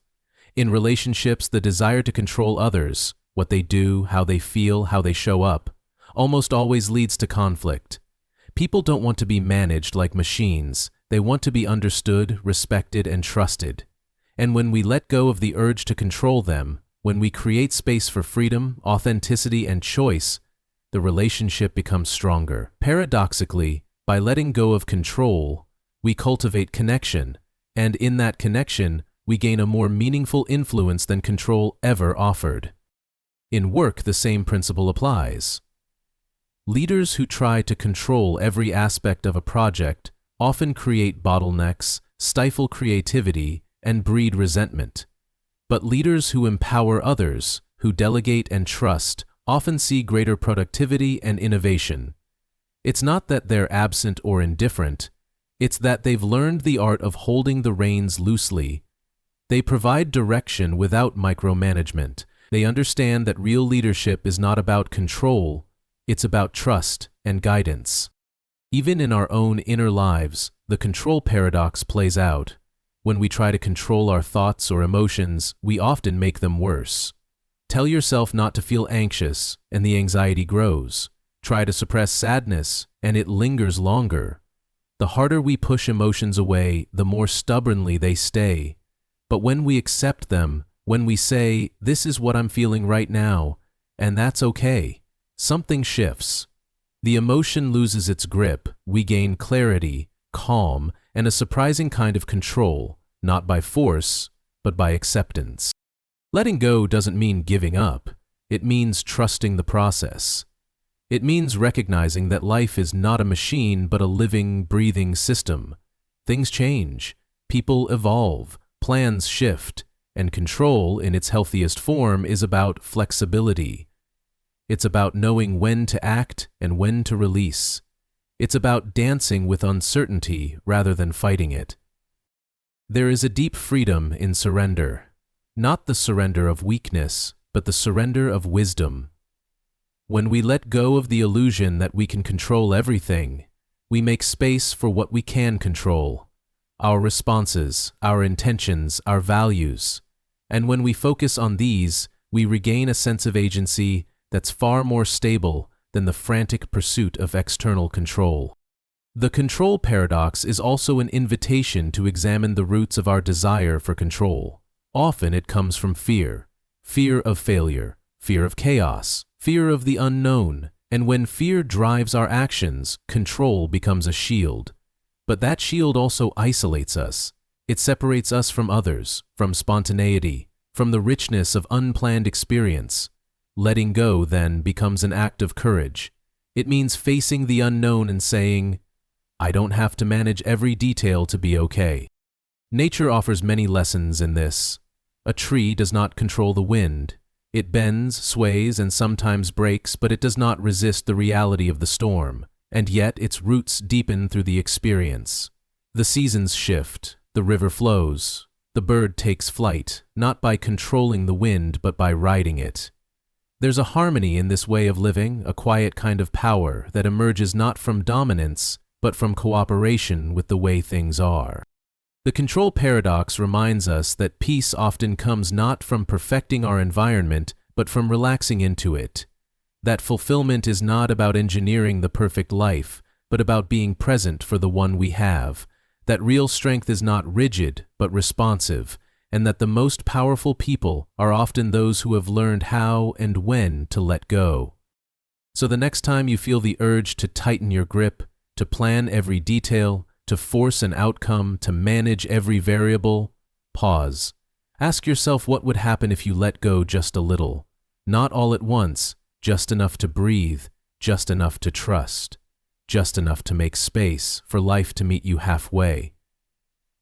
In relationships, the desire to control others, what they do, how they feel, how they show up, almost always leads to conflict. People don't want to be managed like machines. They want to be understood, respected, and trusted. And when we let go of the urge to control them, when we create space for freedom, authenticity, and choice, the relationship becomes stronger. Paradoxically, by letting go of control, we cultivate connection, and in that connection, we gain a more meaningful influence than control ever offered. In work, the same principle applies. Leaders who try to control every aspect of a project often create bottlenecks, stifle creativity, and breed resentment. But leaders who empower others, who delegate and trust, often see greater productivity and innovation. It's not that they're absent or indifferent, it's that they've learned the art of holding the reins loosely. They provide direction without micromanagement. They understand that real leadership is not about control, it's about trust and guidance. Even in our own inner lives, the control paradox plays out. When we try to control our thoughts or emotions, we often make them worse. Tell yourself not to feel anxious, and the anxiety grows. Try to suppress sadness, and it lingers longer. The harder we push emotions away, the more stubbornly they stay. But when we accept them, when we say, "This is what I'm feeling right now," and that's okay, something shifts. The emotion loses its grip, we gain clarity, calm, and a surprising kind of control, not by force, but by acceptance. Letting go doesn't mean giving up. It means trusting the process. It means recognizing that life is not a machine but a living, breathing system. Things change. People evolve, plans shift, and control in its healthiest form is about flexibility. It's about knowing when to act and when to release. It's about dancing with uncertainty rather than fighting it. There is a deep freedom in surrender, not the surrender of weakness, but the surrender of wisdom. When we let go of the illusion that we can control everything, we make space for what we can control, our responses, our intentions, our values. And when we focus on these, we regain a sense of agency that's far more stable than the frantic pursuit of external control. The control paradox is also an invitation to examine the roots of our desire for control. Often it comes from fear of failure, fear of chaos, fear of the unknown, and when fear drives our actions, control becomes a shield. But that shield also isolates us. It separates us from others, from spontaneity, from the richness of unplanned experience. Letting go, then, becomes an act of courage. It means facing the unknown and saying, I don't have to manage every detail to be okay. Nature offers many lessons in this. A tree does not control the wind. It bends, sways, and sometimes breaks, but it does not resist the reality of the storm, and yet its roots deepen through the experience. The seasons shift, the river flows, the bird takes flight, not by controlling the wind, but by riding it. There's a harmony in this way of living, a quiet kind of power that emerges not from dominance, but from cooperation with the way things are. The control paradox reminds us that peace often comes not from perfecting our environment, but from relaxing into it. That fulfillment is not about engineering the perfect life, but about being present for the one we have. That real strength is not rigid, but responsive, and that the most powerful people are often those who have learned how and when to let go. So the next time you feel the urge to tighten your grip, to plan every detail, to force an outcome, to manage every variable, pause. Ask yourself what would happen if you let go just a little. Not all at once, just enough to breathe, just enough to trust, just enough to make space for life to meet you halfway.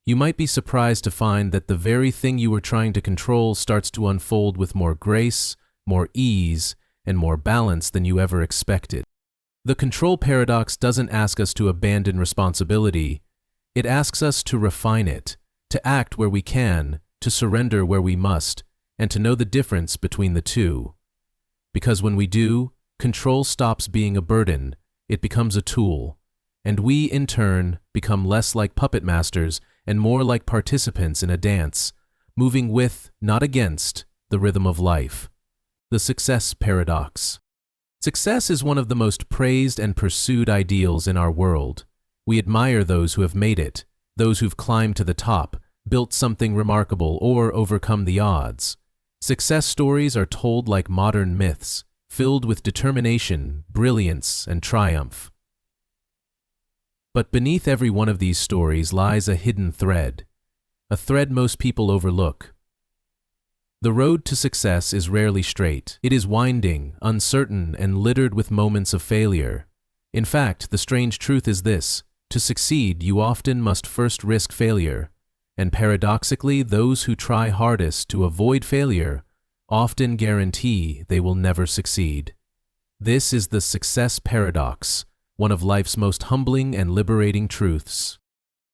You might be surprised to find that the very thing you were trying to control starts to unfold with more grace, more ease, and more balance than you ever expected. The control paradox doesn't ask us to abandon responsibility. It asks us to refine it, to act where we can, to surrender where we must, and to know the difference between the two. Because when we do, control stops being a burden, it becomes a tool, and we, in turn, become less like puppet masters and more like participants in a dance, moving with, not against, the rhythm of life. The success paradox. Success is one of the most praised and pursued ideals in our world. We admire those who have made it, those who've climbed to the top, built something remarkable, or overcome the odds. Success stories are told like modern myths, filled with determination, brilliance, and triumph. But beneath every one of these stories lies a hidden thread, a thread most people overlook. The road to success is rarely straight. It is winding, uncertain, and littered with moments of failure. In fact, the strange truth is this: to succeed, you often must first risk failure. And paradoxically, those who try hardest to avoid failure often guarantee they will never succeed. This is the success paradox, one of life's most humbling and liberating truths.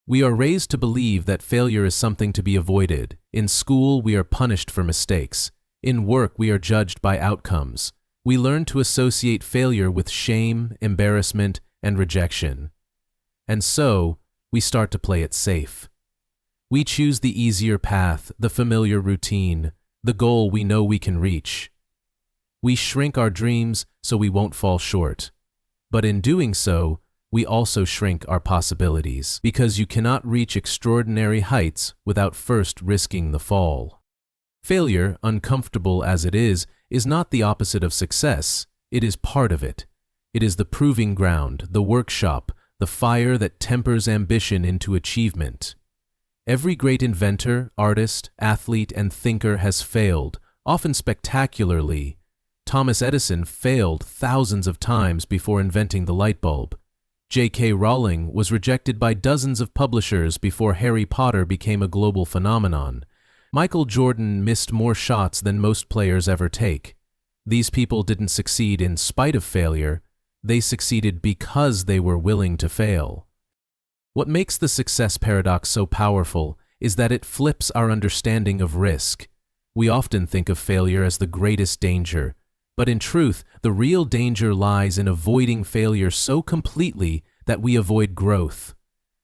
We are raised to believe that failure is something to be avoided. In school, we are punished for mistakes. In work, we are judged by outcomes. We learn to associate failure with shame, embarrassment, and rejection. And so, we start to play it safe. We choose the easier path, the familiar routine, the goal we know we can reach. We shrink our dreams so we won't fall short. But in doing so, we also shrink our possibilities, because you cannot reach extraordinary heights without first risking the fall. Failure, uncomfortable as it is not the opposite of success. It is part of it. It is the proving ground, the workshop, the fire that tempers ambition into achievement. Every great inventor, artist, athlete, and thinker has failed, often spectacularly. Thomas Edison failed thousands of times before inventing the light bulb. J.K. Rowling was rejected by dozens of publishers before Harry Potter became a global phenomenon. Michael Jordan missed more shots than most players ever take. These people didn't succeed in spite of failure, they succeeded because they were willing to fail. What makes the success paradox so powerful is that it flips our understanding of risk. We often think of failure as the greatest danger, but in truth, the real danger lies in avoiding failure so completely that we avoid growth.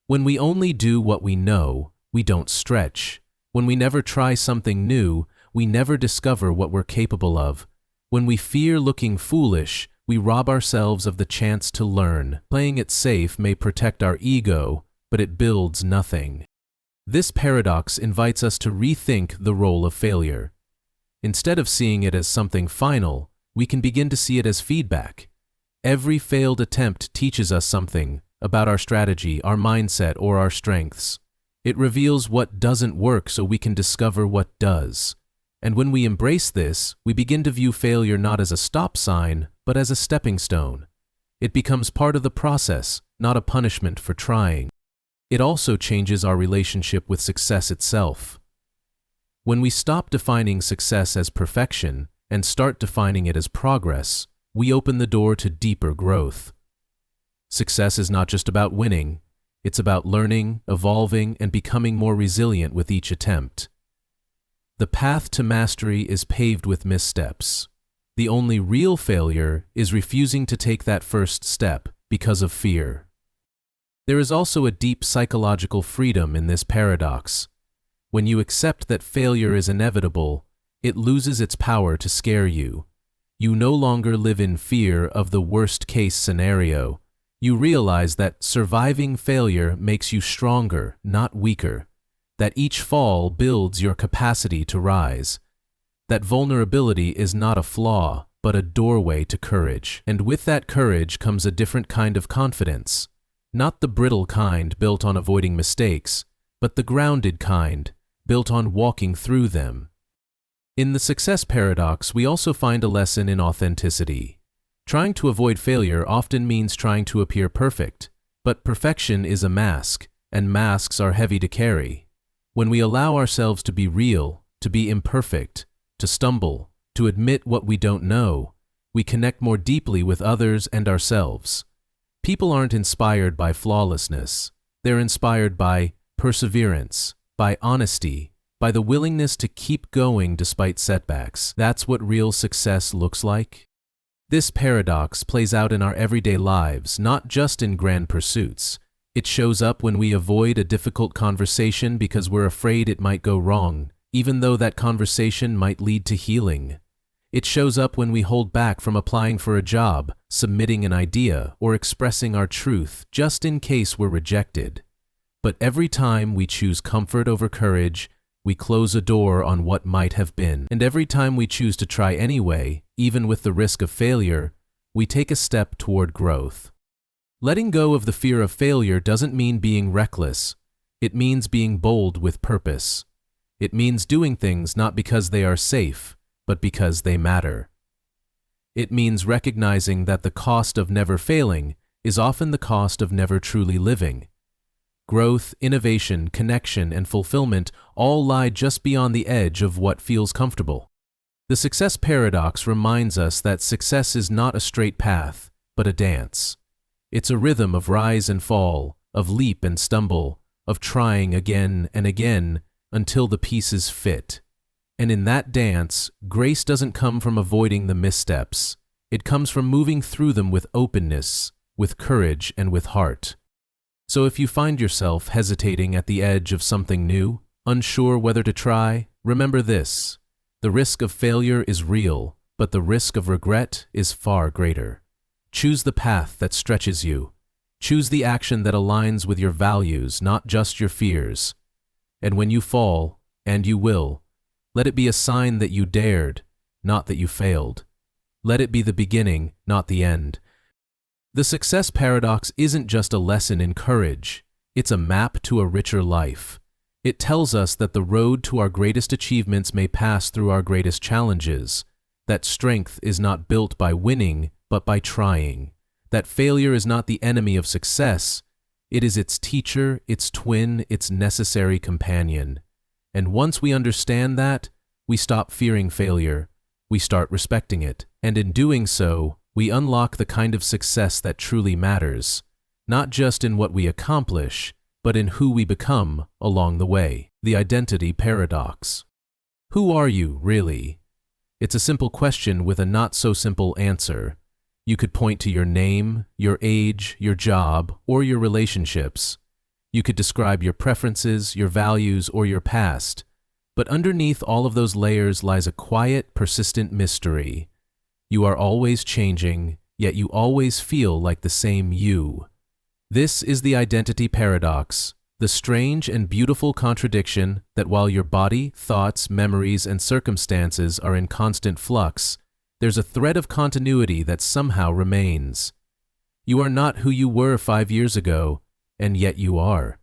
When we only do what we know, we don't stretch. When we never try something new, we never discover what we're capable of. When we fear looking foolish, we rob ourselves of the chance to learn. Playing it safe may protect our ego, but it builds nothing. This paradox invites us to rethink the role of failure. Instead of seeing it as something final, we can begin to see it as feedback. Every failed attempt teaches us something about our strategy, our mindset, or our strengths. It reveals what doesn't work so we can discover what does. And when we embrace this, we begin to view failure not as a stop sign, but as a stepping stone. It becomes part of the process, not a punishment for trying. It also changes our relationship with success itself. When we stop defining success as perfection and start defining it as progress, we open the door to deeper growth. Success is not just about winning, it's about learning, evolving, and becoming more resilient with each attempt. The path to mastery is paved with missteps. The only real failure is refusing to take that first step because of fear. There is also a deep psychological freedom in this paradox. When you accept that failure is inevitable, it loses its power to scare you. You no longer live in fear of the worst-case scenario. You realize that surviving failure makes you stronger, not weaker. That each fall builds your capacity to rise. That vulnerability is not a flaw, but a doorway to courage. And with that courage comes a different kind of confidence. Not the brittle kind built on avoiding mistakes, but the grounded kind, built on walking through them. In the success paradox, we also find a lesson in authenticity. Trying to avoid failure often means trying to appear perfect, but perfection is a mask, and masks are heavy to carry. When we allow ourselves to be real, to be imperfect, to stumble, to admit what we don't know, we connect more deeply with others and ourselves. People aren't inspired by flawlessness. They're inspired by perseverance, by honesty, by the willingness to keep going despite setbacks. That's what real success looks like. This paradox plays out in our everyday lives, not just in grand pursuits. It shows up when we avoid a difficult conversation because we're afraid it might go wrong, even though that conversation might lead to healing. It shows up when we hold back from applying for a job, submitting an idea, or expressing our truth just in case we're rejected. But every time we choose comfort over courage, we close a door on what might have been. And every time we choose to try anyway, even with the risk of failure, we take a step toward growth. Letting go of the fear of failure doesn't mean being reckless. It means being bold with purpose. It means doing things not because they are safe, but because they matter. It means recognizing that the cost of never failing is often the cost of never truly living. Growth, innovation, connection, and fulfillment all lie just beyond the edge of what feels comfortable. The success paradox reminds us that success is not a straight path, but a dance. It's a rhythm of rise and fall, of leap and stumble, of trying again and again until the pieces fit. And in that dance, grace doesn't come from avoiding the missteps. It comes from moving through them with openness, with courage, and with heart. So if you find yourself hesitating at the edge of something new, unsure whether to try, remember this: the risk of failure is real, but the risk of regret is far greater. Choose the path that stretches you. Choose the action that aligns with your values, not just your fears. And when you fall, and you will, let it be a sign that you dared, not that you failed. Let it be the beginning, not the end. The success paradox isn't just a lesson in courage. It's a map to a richer life. It tells us that the road to our greatest achievements may pass through our greatest challenges, that strength is not built by winning, but by trying, that failure is not the enemy of success, it is its teacher, its twin, its necessary companion. And once we understand that, we stop fearing failure, we start respecting it, and in doing so, we unlock the kind of success that truly matters, not just in what we accomplish, but in who we become along the way. The identity paradox. Who are you, really? It's a simple question with a not-so-simple answer. You could point to your name, your age, your job, or your relationships. You could describe your preferences, your values, or your past. But underneath all of those layers lies a quiet, persistent mystery. You are always changing, yet you always feel like the same you. This is the identity paradox, the strange and beautiful contradiction that while your body, thoughts, memories, and circumstances are in constant flux, there's a thread of continuity that somehow remains. You are not who you were 5 years ago, and yet you are.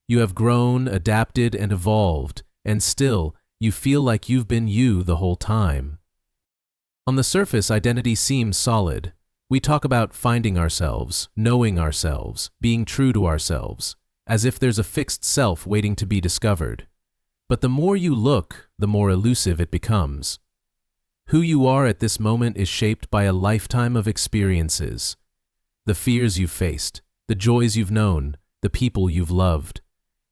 You have grown, adapted, and evolved, and still, you feel like you've been you the whole time. On the surface, identity seems solid. We talk about finding ourselves, knowing ourselves, being true to ourselves, as if there's a fixed self waiting to be discovered. But the more you look, the more elusive it becomes. Who you are at this moment is shaped by a lifetime of experiences. The fears you've faced, the joys you've known, the people you've loved.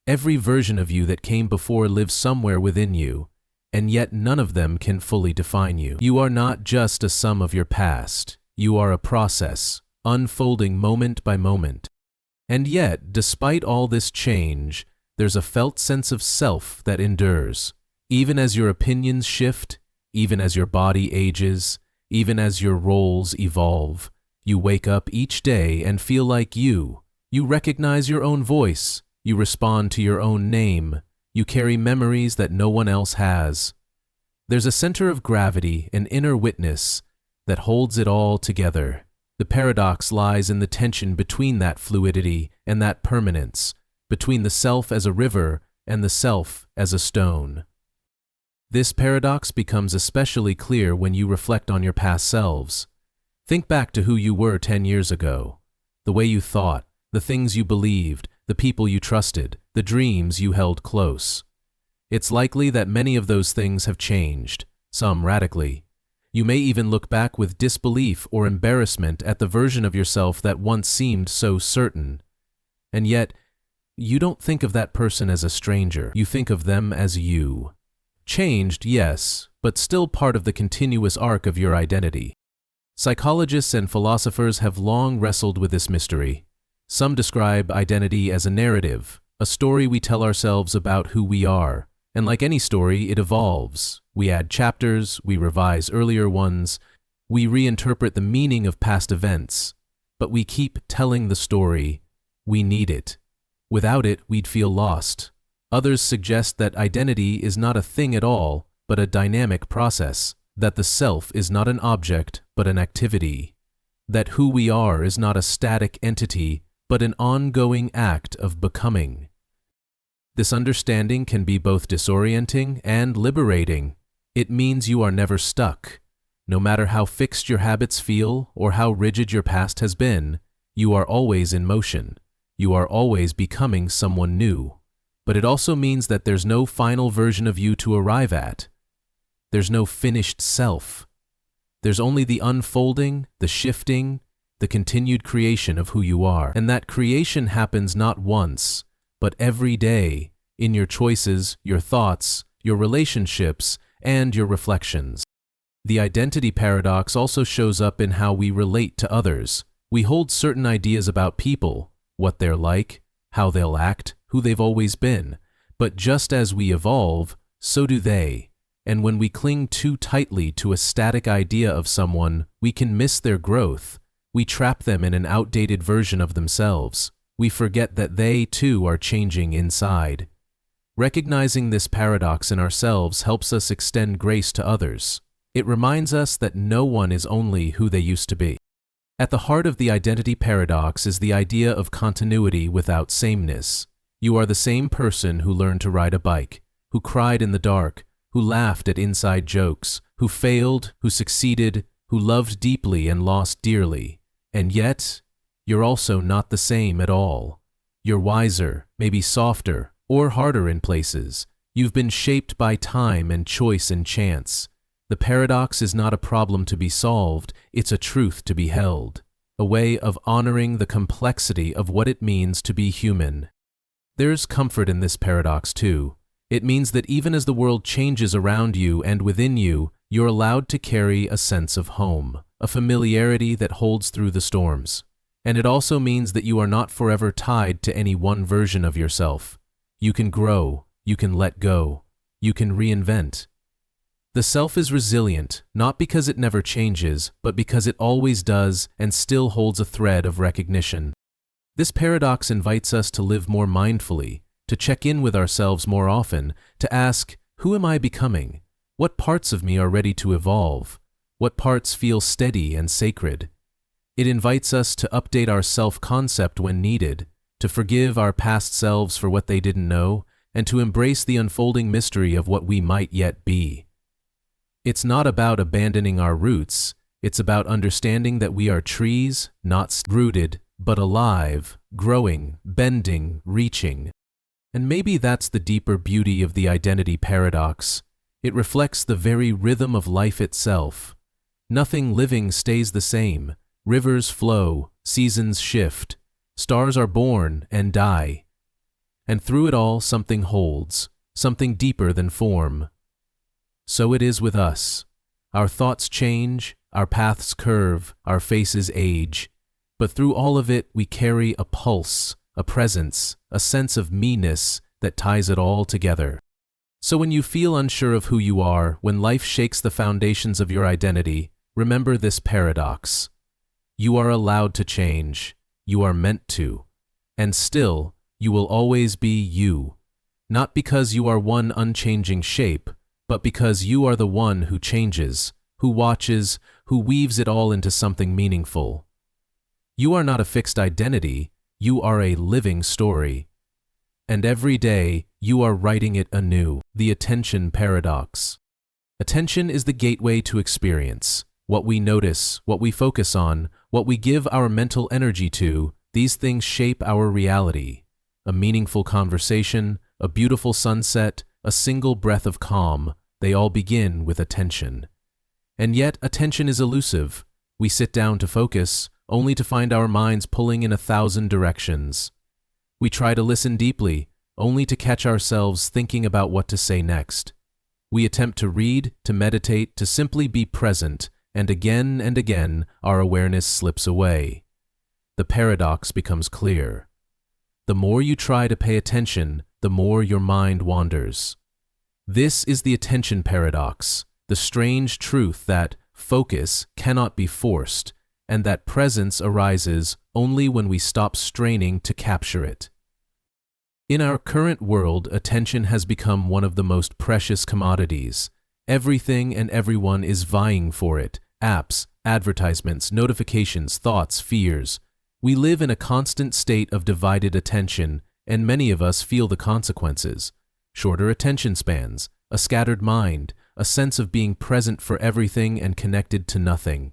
Every version of you that came before lives somewhere within you, and yet none of them can fully define you. You are not just a sum of your past. You are a process, unfolding moment by moment. And yet, despite all this change, there's a felt sense of self that endures. Even as your opinions shift, even as your body ages, even as your roles evolve, you wake up each day and feel like you. You recognize your own voice. You respond to your own name. You carry memories that no one else has. There's a center of gravity, an inner witness, that holds it all together. The paradox lies in the tension between that fluidity and that permanence, between the self as a river and the self as a stone. This paradox becomes especially clear when you reflect on your past selves. Think back to who you were 10 years ago, the way you thought, the things you believed, the people you trusted, the dreams you held close. It's likely that many of those things have changed, some radically. You may even look back with disbelief or embarrassment at the version of yourself that once seemed so certain. And yet, you don't think of that person as a stranger. You think of them as you. Changed, yes, but still part of the continuous arc of your identity. Psychologists and philosophers have long wrestled with this mystery. Some describe identity as a narrative, a story we tell ourselves about who we are. And like any story, it evolves. We add chapters, we revise earlier ones, we reinterpret the meaning of past events. But we keep telling the story. We need it. Without it, we'd feel lost. Others suggest that identity is not a thing at all, but a dynamic process, that the self is not an object, but an activity, that who we are is not a static entity, but an ongoing act of becoming. This understanding can be both disorienting and liberating. It means you are never stuck. No matter how fixed your habits feel or how rigid your past has been, you are always in motion. You are always becoming someone new. But it also means that there's no final version of you to arrive at. There's no finished self. There's only the unfolding, the shifting, the continued creation of who you are. And that creation happens not once, but every day, in your choices, your thoughts, your relationships, and your reflections. The identity paradox also shows up in how we relate to others. We hold certain ideas about people, what they're like, how they'll act, who they've always been. But just as we evolve, so do they. And when we cling too tightly to a static idea of someone, we can miss their growth. We trap them in an outdated version of themselves. We forget that they, too, are changing inside. Recognizing this paradox in ourselves helps us extend grace to others. It reminds us that no one is only who they used to be. At the heart of the identity paradox is the idea of continuity without sameness. You are the same person who learned to ride a bike, who cried in the dark, who laughed at inside jokes, who failed, who succeeded, who loved deeply and lost dearly. And yet, you're also not the same at all. You're wiser, maybe softer, or harder in places. You've been shaped by time and choice and chance. The paradox is not a problem to be solved, it's a truth to be held, a way of honoring the complexity of what it means to be human. There's comfort in this paradox too. It means that even as the world changes around you and within you, you're allowed to carry a sense of home, a familiarity that holds through the storms. And it also means that you are not forever tied to any one version of yourself. You can grow, you can let go, you can reinvent. The self is resilient, not because it never changes, but because it always does and still holds a thread of recognition. This paradox invites us to live more mindfully, to check in with ourselves more often, to ask, who am I becoming? What parts of me are ready to evolve? What parts feel steady and sacred? It invites us to update our self-concept when needed, to forgive our past selves for what they didn't know, and to embrace the unfolding mystery of what we might yet be. It's not about abandoning our roots, it's about understanding that we are trees, not rooted, but alive, growing, bending, reaching. And maybe that's the deeper beauty of the identity paradox. It reflects the very rhythm of life itself. Nothing living stays the same. Rivers flow, seasons shift, stars are born and die. And through it all, something holds, something deeper than form. So it is with us. Our thoughts change, our paths curve, our faces age. But through all of it, we carry a pulse, a presence, a sense of me-ness that ties it all together. So when you feel unsure of who you are, when life shakes the foundations of your identity, remember this paradox. You are allowed to change. You are meant to. And still, you will always be you. Not because you are one unchanging shape, but because you are the one who changes, who watches, who weaves it all into something meaningful. You are not a fixed identity, you are a living story. And every day, you are writing it anew. The attention paradox. Attention is the gateway to experience. What we notice, what we focus on, what we give our mental energy to, these things shape our reality. A meaningful conversation, a beautiful sunset, a single breath of calm, they all begin with attention. And yet, attention is elusive. We sit down to focus, only to find our minds pulling in 1,000 directions. We try to listen deeply, only to catch ourselves thinking about what to say next. We attempt to read, to meditate, to simply be present, and again, our awareness slips away. The paradox becomes clear. The more you try to pay attention, the more your mind wanders. This is the attention paradox, the strange truth that focus cannot be forced, and that presence arises only when we stop straining to capture it. In our current world, attention has become one of the most precious commodities. Everything and everyone is vying for it. Apps, advertisements, notifications, thoughts, fears. We live in a constant state of divided attention, and many of us feel the consequences. Shorter attention spans, a scattered mind, a sense of being present for everything and connected to nothing.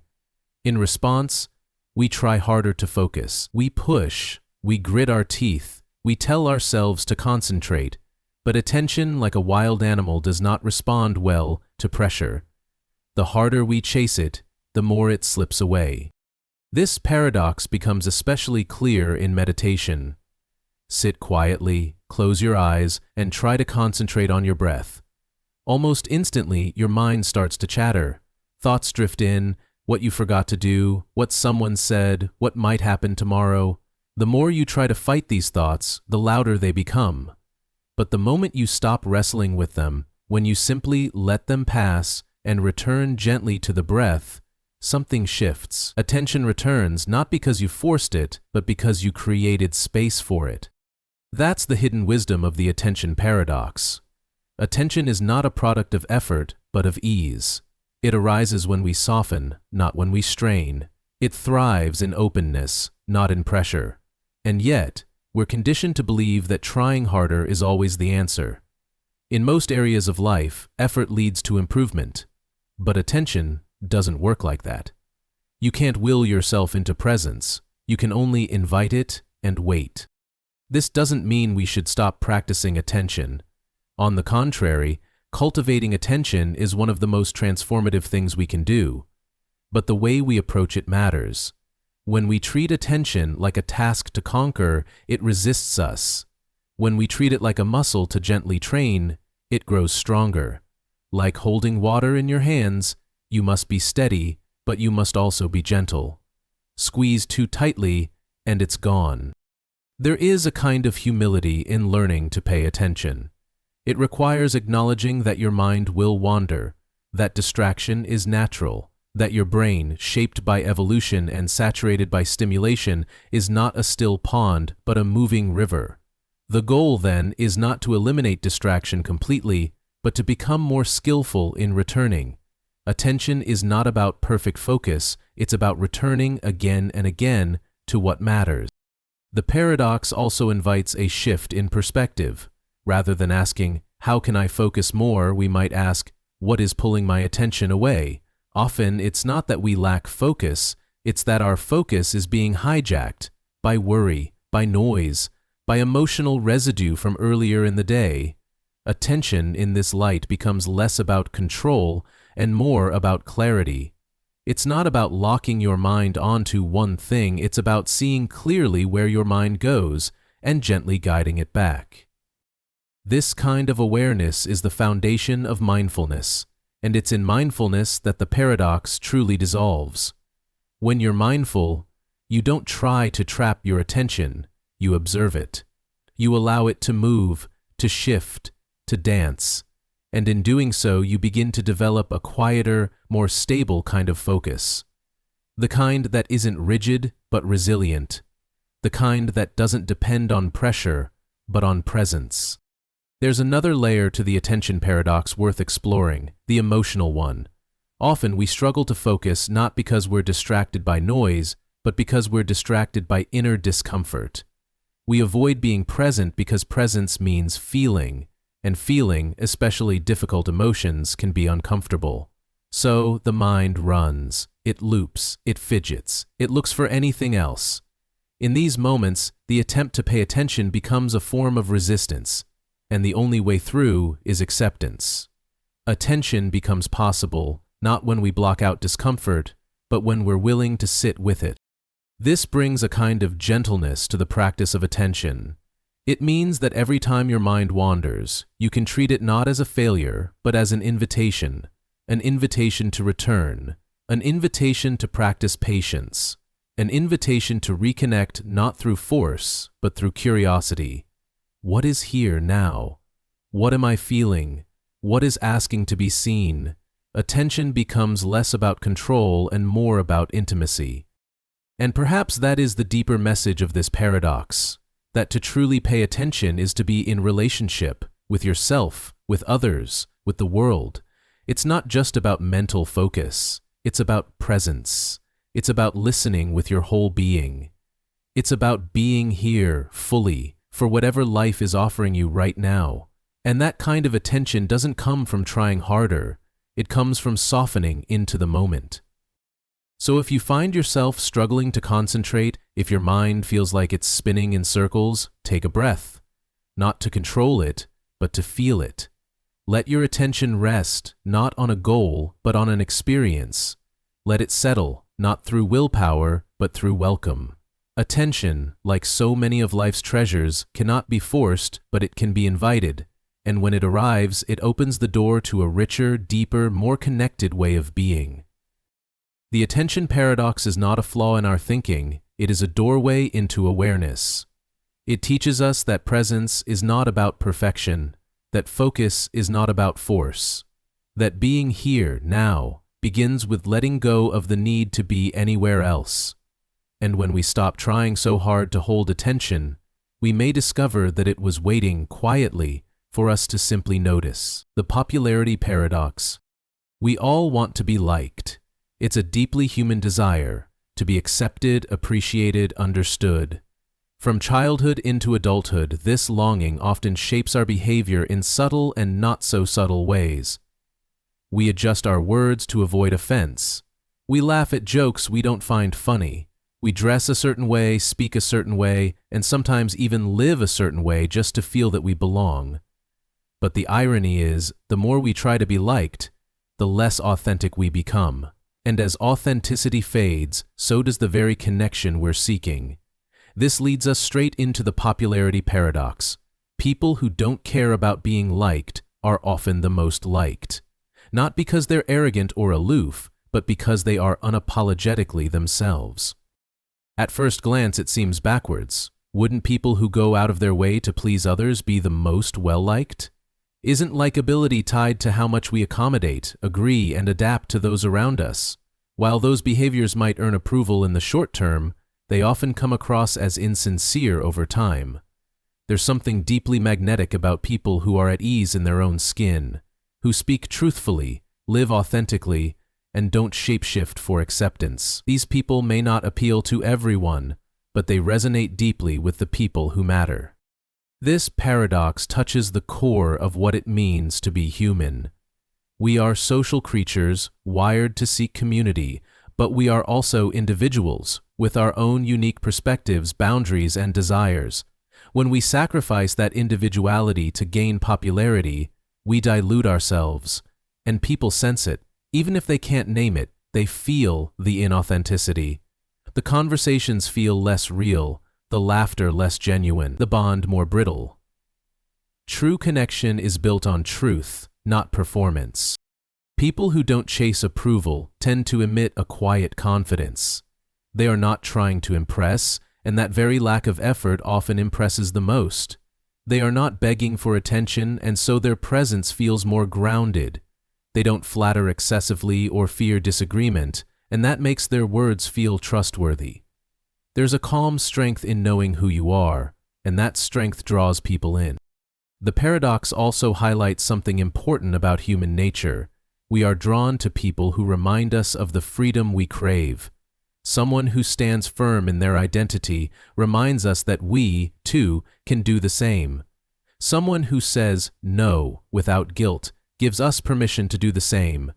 In response, we try harder to focus. We push, we grit our teeth, we tell ourselves to concentrate, but attention, like a wild animal, does not respond well to pressure. The harder we chase it, the more it slips away. This paradox becomes especially clear in meditation. Sit quietly, close your eyes, and try to concentrate on your breath. Almost instantly, your mind starts to chatter. Thoughts drift in, what you forgot to do, what someone said, what might happen tomorrow. The more you try to fight these thoughts, the louder they become. But the moment you stop wrestling with them, when you simply let them pass and return gently to the breath, something shifts. Attention returns not because you forced it, but because you created space for it. That's the hidden wisdom of the attention paradox. Attention is not a product of effort, but of ease. It arises when we soften, not when we strain. It thrives in openness, not in pressure. And yet, we're conditioned to believe that trying harder is always the answer. In most areas of life, effort leads to improvement. But attention doesn't work like that. You can't will yourself into presence. You can only invite it and wait. This doesn't mean we should stop practicing attention. On the contrary, cultivating attention is one of the most transformative things we can do. But the way we approach it matters. When we treat attention like a task to conquer, it resists us. When we treat it like a muscle to gently train, it grows stronger. Like holding water in your hands, you must be steady, but you must also be gentle. Squeeze too tightly, and it's gone. There is a kind of humility in learning to pay attention. It requires acknowledging that your mind will wander, that distraction is natural, that your brain, shaped by evolution and saturated by stimulation, is not a still pond, but a moving river. The goal, then, is not to eliminate distraction completely, but to become more skillful in returning. Attention is not about perfect focus, it's about returning again and again to what matters. The paradox also invites a shift in perspective. Rather than asking, "How can I focus more?" we might ask, "What is pulling my attention away?" Often, it's not that we lack focus, it's that our focus is being hijacked by worry, by noise, by emotional residue from earlier in the day. Attention in this light becomes less about control and more about clarity. It's not about locking your mind onto one thing, it's about seeing clearly where your mind goes and gently guiding it back. This kind of awareness is the foundation of mindfulness, and it's in mindfulness that the paradox truly dissolves. When you're mindful, you don't try to trap your attention, you observe it. You allow it to move, to shift, to dance, and in doing so you begin to develop a quieter, more stable kind of focus. The kind that isn't rigid but resilient. The kind that doesn't depend on pressure but on presence. There's another layer to the attention paradox worth exploring, the emotional one. Often we struggle to focus not because we're distracted by noise, but because we're distracted by inner discomfort. We avoid being present because presence means feeling, and feeling, especially difficult emotions, can be uncomfortable. So the mind runs, it loops, it fidgets, it looks for anything else. In these moments, the attempt to pay attention becomes a form of resistance, and the only way through is acceptance. Attention becomes possible, not when we block out discomfort, but when we're willing to sit with it. This brings a kind of gentleness to the practice of attention. It means that every time your mind wanders, you can treat it not as a failure, but as an invitation to return, an invitation to practice patience, an invitation to reconnect not through force, but through curiosity. What is here now? What am I feeling? What is asking to be seen? Attention becomes less about control and more about intimacy. And perhaps that is the deeper message of this paradox, that to truly pay attention is to be in relationship with yourself, with others, with the world. It's not just about mental focus, it's about presence. It's about listening with your whole being. It's about being here fully for whatever life is offering you right now. And that kind of attention doesn't come from trying harder, it comes from softening into the moment. So if you find yourself struggling to concentrate, if your mind feels like it's spinning in circles, take a breath. Not to control it, but to feel it. Let your attention rest, not on a goal, but on an experience. Let it settle, not through willpower, but through welcome. Attention, like so many of life's treasures, cannot be forced, but it can be invited. And when it arrives, it opens the door to a richer, deeper, more connected way of being. The attention paradox is not a flaw in our thinking, it is a doorway into awareness. It teaches us that presence is not about perfection, that focus is not about force, that being here, now, begins with letting go of the need to be anywhere else. And when we stop trying so hard to hold attention, we may discover that it was waiting quietly for us to simply notice. The popularity paradox. We all want to be liked. It's a deeply human desire to be accepted, appreciated, understood. From childhood into adulthood, this longing often shapes our behavior in subtle and not so subtle ways. We adjust our words to avoid offense. We laugh at jokes we don't find funny. We dress a certain way, speak a certain way, and sometimes even live a certain way just to feel that we belong. But the irony is, the more we try to be liked, the less authentic we become. And as authenticity fades, so does the very connection we're seeking. This leads us straight into the popularity paradox. People who don't care about being liked are often the most liked. Not because they're arrogant or aloof, but because they are unapologetically themselves. At first glance, it seems backwards. Wouldn't people who go out of their way to please others be the most well-liked? Isn't likability tied to how much we accommodate, agree, and adapt to those around us? While those behaviors might earn approval in the short term, they often come across as insincere over time. There's something deeply magnetic about people who are at ease in their own skin, who speak truthfully, live authentically, and don't shapeshift for acceptance. These people may not appeal to everyone, but they resonate deeply with the people who matter. This paradox touches the core of what it means to be human. We are social creatures wired to seek community, but we are also individuals with our own unique perspectives, boundaries, and desires. When we sacrifice that individuality to gain popularity, we dilute ourselves, and people sense it. Even if they can't name it, they feel the inauthenticity. The conversations feel less real, the laughter less genuine, the bond more brittle. True connection is built on truth, not performance. People who don't chase approval tend to emit a quiet confidence. They are not trying to impress, and that very lack of effort often impresses the most. They are not begging for attention, and so their presence feels more grounded. They don't flatter excessively or fear disagreement, and that makes their words feel trustworthy. There's a calm strength in knowing who you are, and that strength draws people in. The paradox also highlights something important about human nature. We are drawn to people who remind us of the freedom we crave. Someone who stands firm in their identity reminds us that we, too, can do the same. Someone who says no without guilt gives us permission to do the same.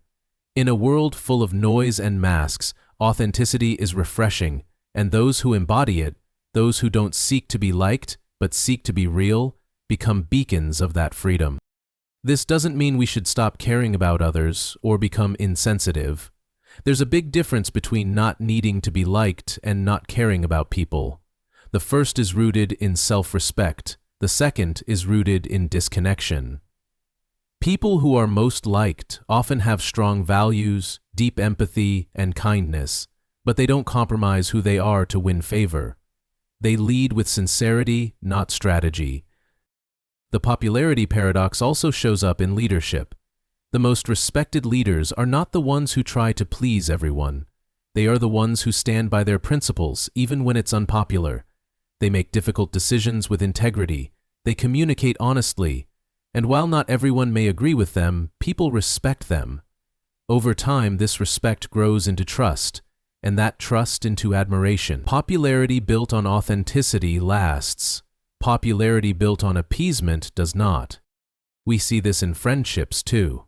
In a world full of noise and masks, authenticity is refreshing, and those who embody it, those who don't seek to be liked but seek to be real, become beacons of that freedom. This doesn't mean we should stop caring about others or become insensitive. There's a big difference between not needing to be liked and not caring about people. The first is rooted in self-respect. The second is rooted in disconnection. People who are most liked often have strong values, deep empathy, and kindness, but they don't compromise who they are to win favor. They lead with sincerity, not strategy. The popularity paradox also shows up in leadership. The most respected leaders are not the ones who try to please everyone. They are the ones who stand by their principles even when it's unpopular. They make difficult decisions with integrity. They communicate honestly. And while not everyone may agree with them, people respect them. Over time, this respect grows into trust, and that trust into admiration. Popularity built on authenticity lasts. Popularity built on appeasement does not. We see this in friendships too.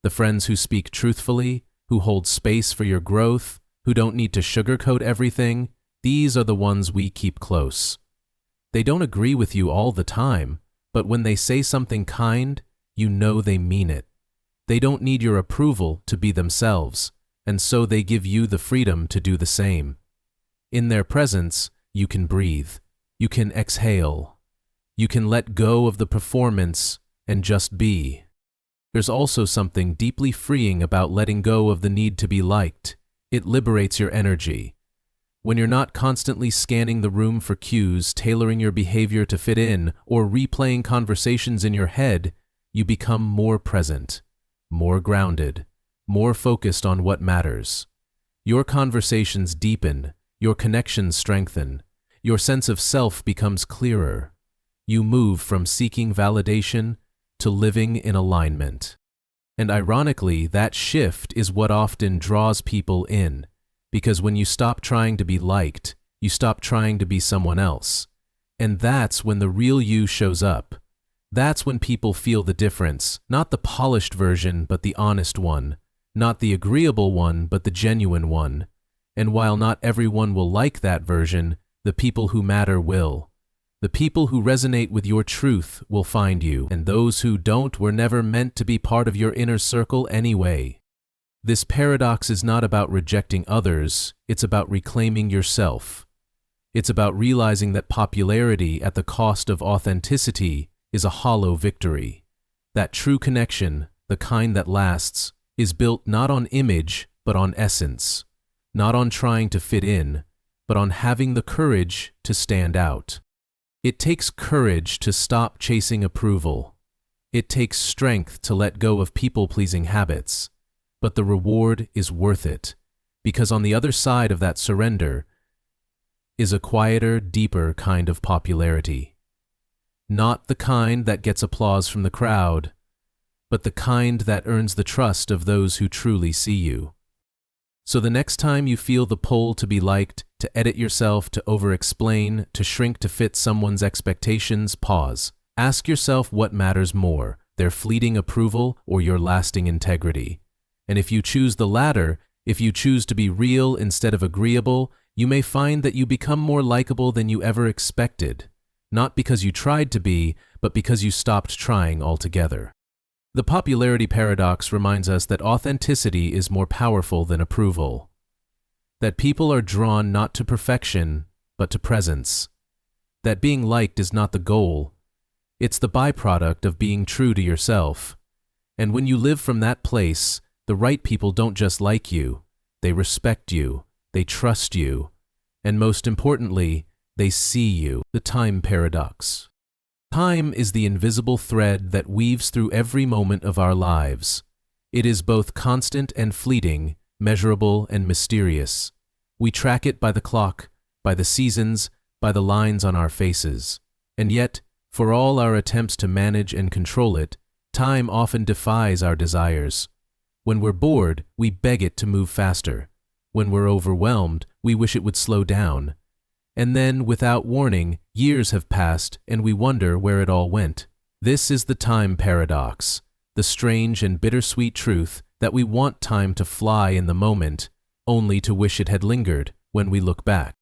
The friends who speak truthfully, who hold space for your growth, who don't need to sugarcoat everything, these are the ones we keep close. They don't agree with you all the time, but when they say something kind, you know they mean it. They don't need your approval to be themselves, and so they give you the freedom to do the same. In their presence, you can breathe. You can exhale. You can let go of the performance and just be. There's also something deeply freeing about letting go of the need to be liked. It liberates your energy. When you're not constantly scanning the room for cues, tailoring your behavior to fit in, or replaying conversations in your head, you become more present, more grounded, more focused on what matters. Your conversations deepen, your connections strengthen, your sense of self becomes clearer. You move from seeking validation to living in alignment. And ironically, that shift is what often draws people in. Because when you stop trying to be liked, you stop trying to be someone else. And that's when the real you shows up. That's when people feel the difference, not the polished version, but the honest one. Not the agreeable one, but the genuine one. And while not everyone will like that version, the people who matter will. The people who resonate with your truth will find you, and those who don't were never meant to be part of your inner circle anyway. This paradox is not about rejecting others, it's about reclaiming yourself. It's about realizing that popularity at the cost of authenticity is a hollow victory. That true connection, the kind that lasts, is built not on image, but on essence. Not on trying to fit in, but on having the courage to stand out. It takes courage to stop chasing approval. It takes strength to let go of people-pleasing habits. But the reward is worth it, because on the other side of that surrender is a quieter, deeper kind of popularity. Not the kind that gets applause from the crowd, but the kind that earns the trust of those who truly see you. So the next time you feel the pull to be liked, to edit yourself, to over-explain, to shrink to fit someone's expectations, pause. Ask yourself what matters more, their fleeting approval or your lasting integrity. And if you choose the latter, if you choose to be real instead of agreeable, you may find that you become more likable than you ever expected. Not because you tried to be, but because you stopped trying altogether. The popularity paradox reminds us that authenticity is more powerful than approval. That people are drawn not to perfection, but to presence. That being liked is not the goal. It's the byproduct of being true to yourself. And when you live from that place, the right people don't just like you, they respect you, they trust you, and most importantly, they see you. The time paradox. Time is the invisible thread that weaves through every moment of our lives. It is both constant and fleeting, measurable and mysterious. We track it by the clock, by the seasons, by the lines on our faces. And yet, for all our attempts to manage and control it, time often defies our desires. When we're bored, we beg it to move faster. When we're overwhelmed, we wish it would slow down. And then, without warning, years have passed and we wonder where it all went. This is the time paradox, the strange and bittersweet truth that we want time to fly in the moment, only to wish it had lingered when we look back.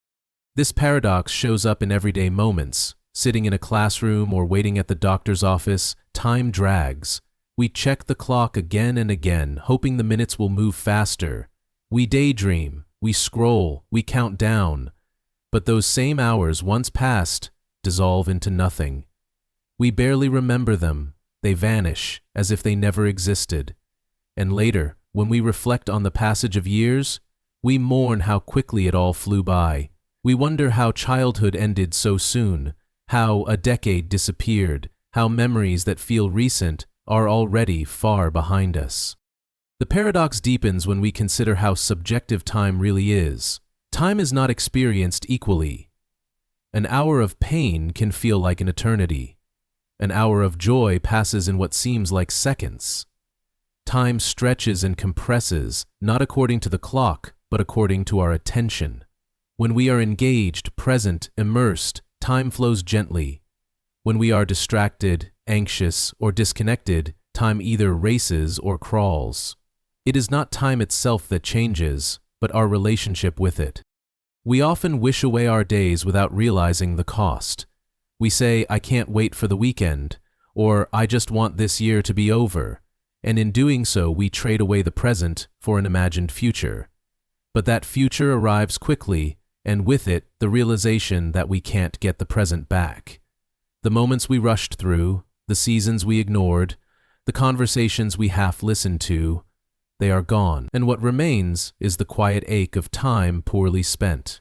This paradox shows up in everyday moments. Sitting in a classroom or waiting at the doctor's office, time drags. We check the clock again and again, hoping the minutes will move faster. We daydream, we scroll, we count down. But those same hours, once passed, dissolve into nothing. We barely remember them. They vanish, as if they never existed. And later, when we reflect on the passage of years, we mourn how quickly it all flew by. We wonder how childhood ended so soon, how a decade disappeared, how memories that feel recent are already far behind us. The paradox deepens when we consider how subjective time really is. Time is not experienced equally. An hour of pain can feel like an eternity. An hour of joy passes in what seems like seconds. Time stretches and compresses, not according to the clock, but according to our attention. When we are engaged, present, immersed, time flows gently. When we are distracted, anxious, or disconnected, time either races or crawls. It is not time itself that changes, but our relationship with it. We often wish away our days without realizing the cost. We say, "I can't wait for the weekend," or "I just want this year to be over," and in doing so we trade away the present for an imagined future. But that future arrives quickly, and with it, the realization that we can't get the present back. The moments we rushed through, the seasons we ignored, the conversations we half listened to, they are gone, and what remains is the quiet ache of time poorly spent.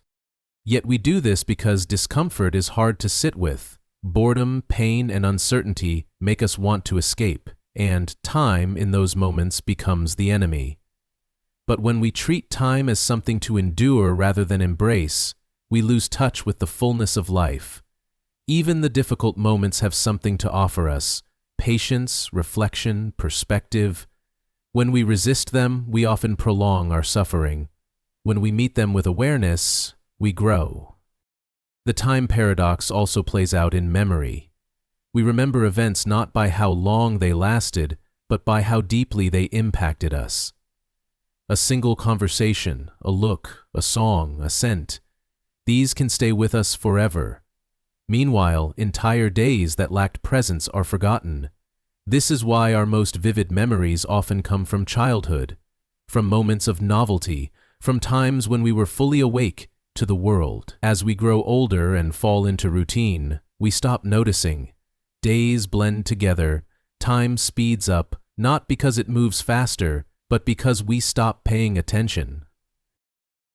Yet we do this because discomfort is hard to sit with. Boredom, pain, and uncertainty make us want to escape, and time in those moments becomes the enemy. But when we treat time as something to endure rather than embrace, we lose touch with the fullness of life. Even the difficult moments have something to offer us: patience, reflection, perspective. When we resist them, we often prolong our suffering. When we meet them with awareness, we grow. The time paradox also plays out in memory. We remember events not by how long they lasted, but by how deeply they impacted us. A single conversation, a look, a song, a scent. These can stay with us forever. Meanwhile, entire days that lacked presence are forgotten. This is why our most vivid memories often come from childhood, from moments of novelty, from times when we were fully awake to the world. As we grow older and fall into routine, we stop noticing. Days blend together, time speeds up, not because it moves faster, but because we stop paying attention.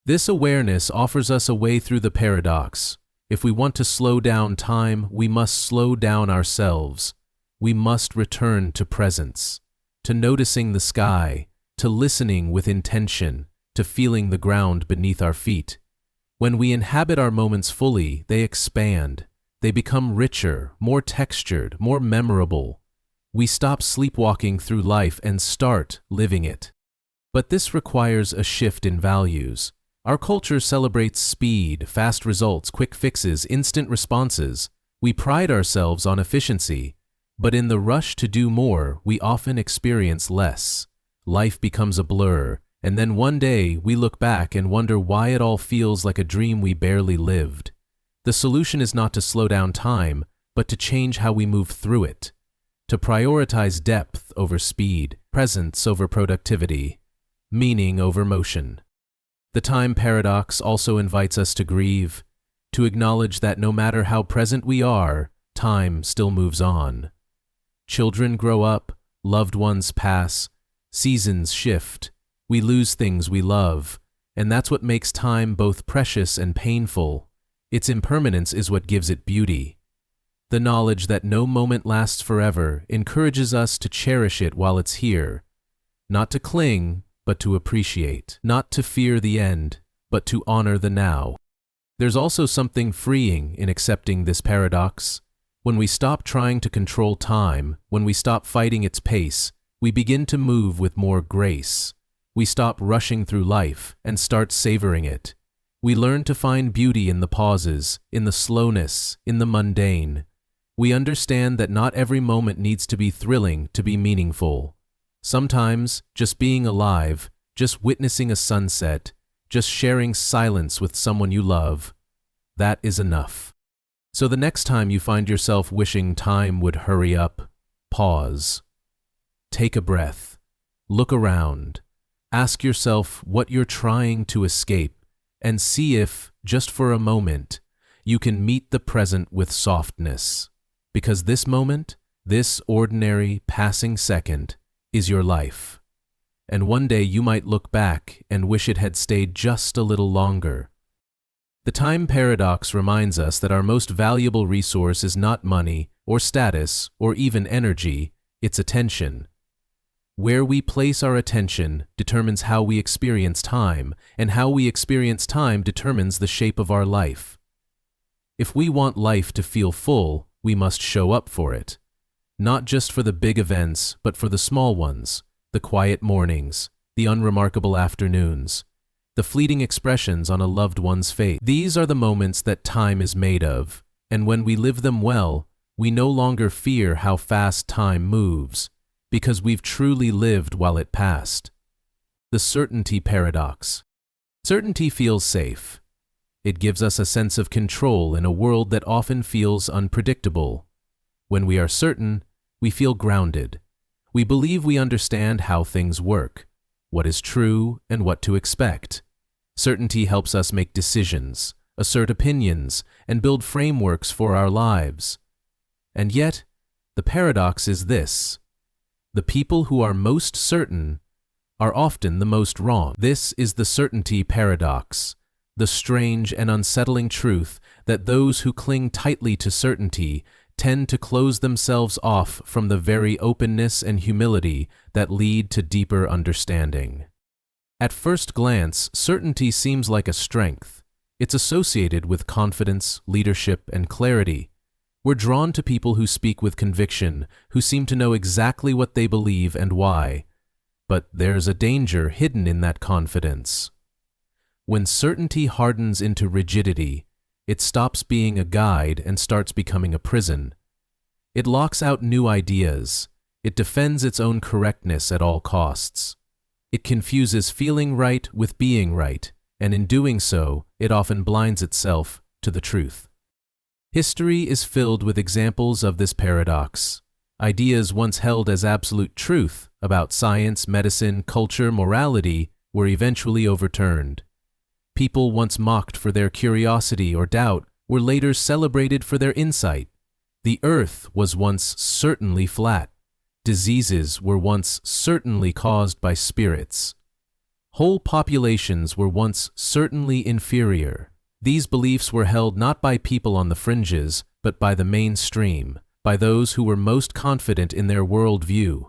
This awareness offers us a way through the paradox. If we want to slow down time, we must slow down ourselves. We must return to presence, to noticing the sky, to listening with intention, to feeling the ground beneath our feet. When we inhabit our moments fully, they expand. They become richer, more textured, more memorable. We stop sleepwalking through life and start living it. But this requires a shift in values. Our culture celebrates speed, fast results, quick fixes, instant responses. We pride ourselves on efficiency, but in the rush to do more, we often experience less. Life becomes a blur, and then one day we look back and wonder why it all feels like a dream we barely lived. The solution is not to slow down time, but to change how we move through it. To prioritize depth over speed, presence over productivity, meaning over motion. The time paradox also invites us to grieve, to acknowledge that no matter how present we are, time still moves on. Children grow up, loved ones pass, seasons shift, we lose things we love, and that's what makes time both precious and painful. Its impermanence is what gives it beauty. The knowledge that no moment lasts forever encourages us to cherish it while it's here, not to cling, but to appreciate, not to fear the end, but to honor the now. There's also something freeing in accepting this paradox. When we stop trying to control time, when we stop fighting its pace, we begin to move with more grace. We stop rushing through life and start savoring it. We learn to find beauty in the pauses, in the slowness, in the mundane. We understand that not every moment needs to be thrilling to be meaningful. Sometimes, just being alive, just witnessing a sunset, just sharing silence with someone you love, that is enough. So the next time you find yourself wishing time would hurry up, pause. Take a breath. Look around. Ask yourself what you're trying to escape, and see if, just for a moment, you can meet the present with softness. Because this moment, this ordinary passing second, is your life. And one day you might look back and wish it had stayed just a little longer. The time paradox reminds us that our most valuable resource is not money or status or even energy, it's attention. Where we place our attention determines how we experience time, and how we experience time determines the shape of our life. If we want life to feel full, we must show up for it. Not just for the big events, but for the small ones, the quiet mornings, the unremarkable afternoons, the fleeting expressions on a loved one's face. These are the moments that time is made of, and when we live them well, we no longer fear how fast time moves, because we've truly lived while it passed. The certainty paradox. Certainty feels safe. It gives us a sense of control in a world that often feels unpredictable. When we are certain, we feel grounded. We believe we understand how things work, what is true, and what to expect. Certainty helps us make decisions, assert opinions, and build frameworks for our lives. And yet, the paradox is this: the people who are most certain are often the most wrong. This is the certainty paradox, the strange and unsettling truth that those who cling tightly to certainty tend to close themselves off from the very openness and humility that lead to deeper understanding. At first glance, certainty seems like a strength. It's associated with confidence, leadership, and clarity. We're drawn to people who speak with conviction, who seem to know exactly what they believe and why. But there's a danger hidden in that confidence. When certainty hardens into rigidity, it stops being a guide and starts becoming a prison. It locks out new ideas. It defends its own correctness at all costs. It confuses feeling right with being right, and in doing so, it often blinds itself to the truth. History is filled with examples of this paradox. Ideas once held as absolute truth about science, medicine, culture, morality were eventually overturned. People once mocked for their curiosity or doubt were later celebrated for their insight. The earth was once certainly flat. Diseases were once certainly caused by spirits. Whole populations were once certainly inferior. These beliefs were held not by people on the fringes, but by the mainstream, by those who were most confident in their worldview.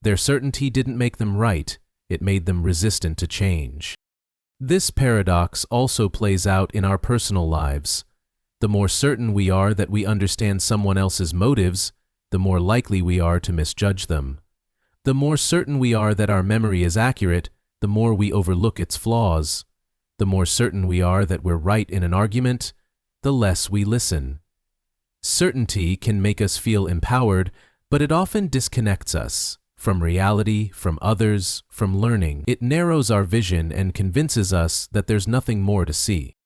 Their certainty didn't make them right, it made them resistant to change. This paradox also plays out in our personal lives. The more certain we are that we understand someone else's motives, the more likely we are to misjudge them. The more certain we are that our memory is accurate, the more we overlook its flaws. The more certain we are that we're right in an argument, the less we listen. Certainty can make us feel empowered, but it often disconnects us from reality, from others, from learning. It narrows our vision and convinces us that there's nothing more to see.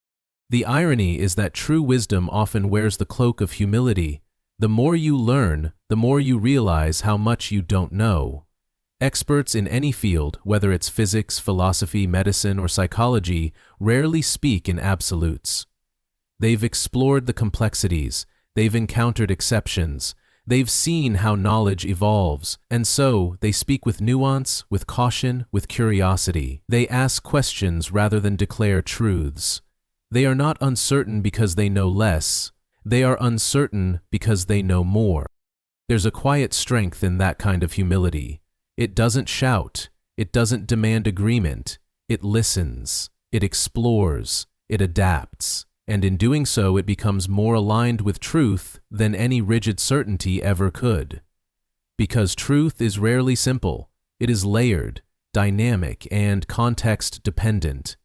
The irony is that true wisdom often wears the cloak of humility. The more you learn, the more you realize how much you don't know. Experts in any field, whether it's physics, philosophy, medicine, or psychology, rarely speak in absolutes. They've explored the complexities. They've encountered exceptions. They've seen how knowledge evolves, and so they speak with nuance, with caution, with curiosity. They ask questions rather than declare truths. They are not uncertain because they know less. They are uncertain because they know more. There's a quiet strength in that kind of humility. It doesn't shout. It doesn't demand agreement. It listens. It explores. It adapts. And in doing so, it becomes more aligned with truth than any rigid certainty ever could. Because truth is rarely simple, it is layered, dynamic, and context-dependent.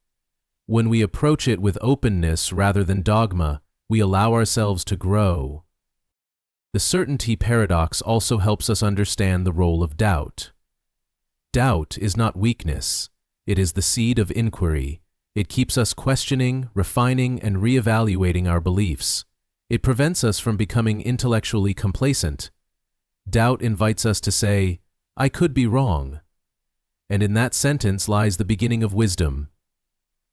When we approach it with openness rather than dogma, we allow ourselves to grow. The certainty paradox also helps us understand the role of doubt. Doubt is not weakness, it is the seed of inquiry. It keeps us questioning, refining, and reevaluating our beliefs. It prevents us from becoming intellectually complacent. Doubt invites us to say, "I could be wrong." And in that sentence lies the beginning of wisdom.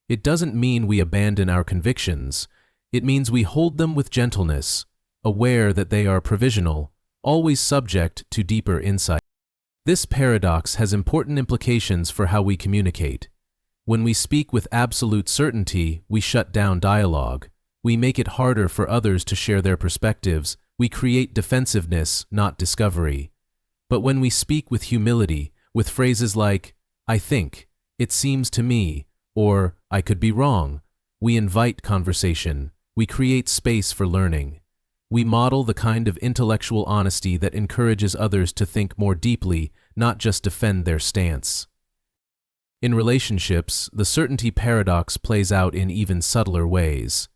It doesn't mean we abandon our convictions. It means we hold them with gentleness, aware that they are provisional, always subject to deeper insight. This paradox has important implications for how we communicate. When we speak with absolute certainty, we shut down dialogue. We make it harder for others to share their perspectives. We create defensiveness, not discovery. But when we speak with humility, with phrases like, "I think," "it seems to me," or "I could be wrong," we invite conversation. We create space for learning. We model the kind of intellectual honesty that encourages others to think more deeply, not just defend their stance. In relationships, the certainty paradox plays out in even subtler ways.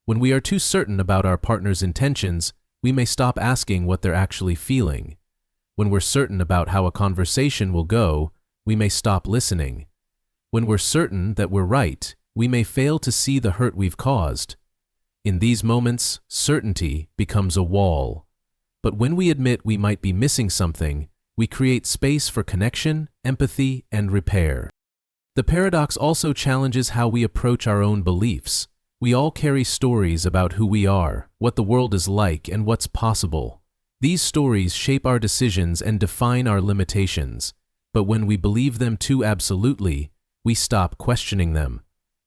When we are too certain about our partner's intentions, we may stop asking what they're actually feeling. When we're certain about how a conversation will go, we may stop listening. When we're certain that we're right, we may fail to see the hurt we've caused. In these moments, certainty becomes a wall. But when we admit we might be missing something, we create space for connection, empathy, and repair. The paradox also challenges how we approach our own beliefs. We all carry stories about who we are, what the world is like, and what's possible. These stories shape our decisions and define our limitations. But when we believe them too absolutely, we stop questioning them.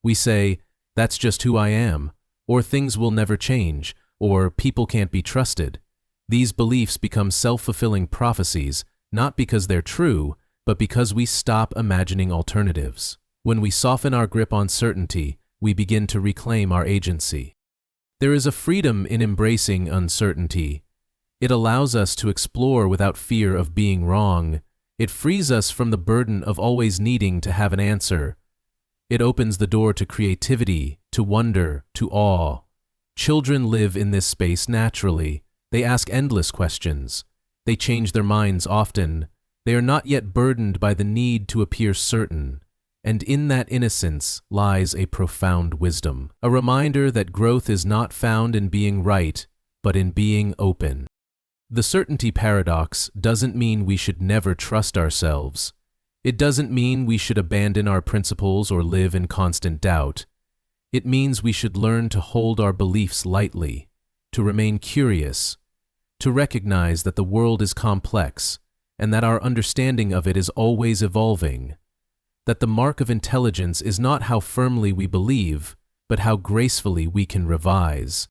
We say, "That's just who I am," or "things will never change," or "people can't be trusted." These beliefs become self-fulfilling prophecies, not because they're true, but because we stop imagining alternatives. When we soften our grip on certainty, we begin to reclaim our agency. There is a freedom in embracing uncertainty. It allows us to explore without fear of being wrong. It frees us from the burden of always needing to have an answer. It opens the door to creativity, to wonder, to awe. Children live in this space naturally. They ask endless questions. They change their minds often. They are not yet burdened by the need to appear certain, and in that innocence lies a profound wisdom, a reminder that growth is not found in being right, but in being open. The certainty paradox doesn't mean we should never trust ourselves. It doesn't mean we should abandon our principles or live in constant doubt. It means we should learn to hold our beliefs lightly, to remain curious, to recognize that the world is complex and that our understanding of it is always evolving, that the mark of intelligence is not how firmly we believe, but how gracefully we can revise.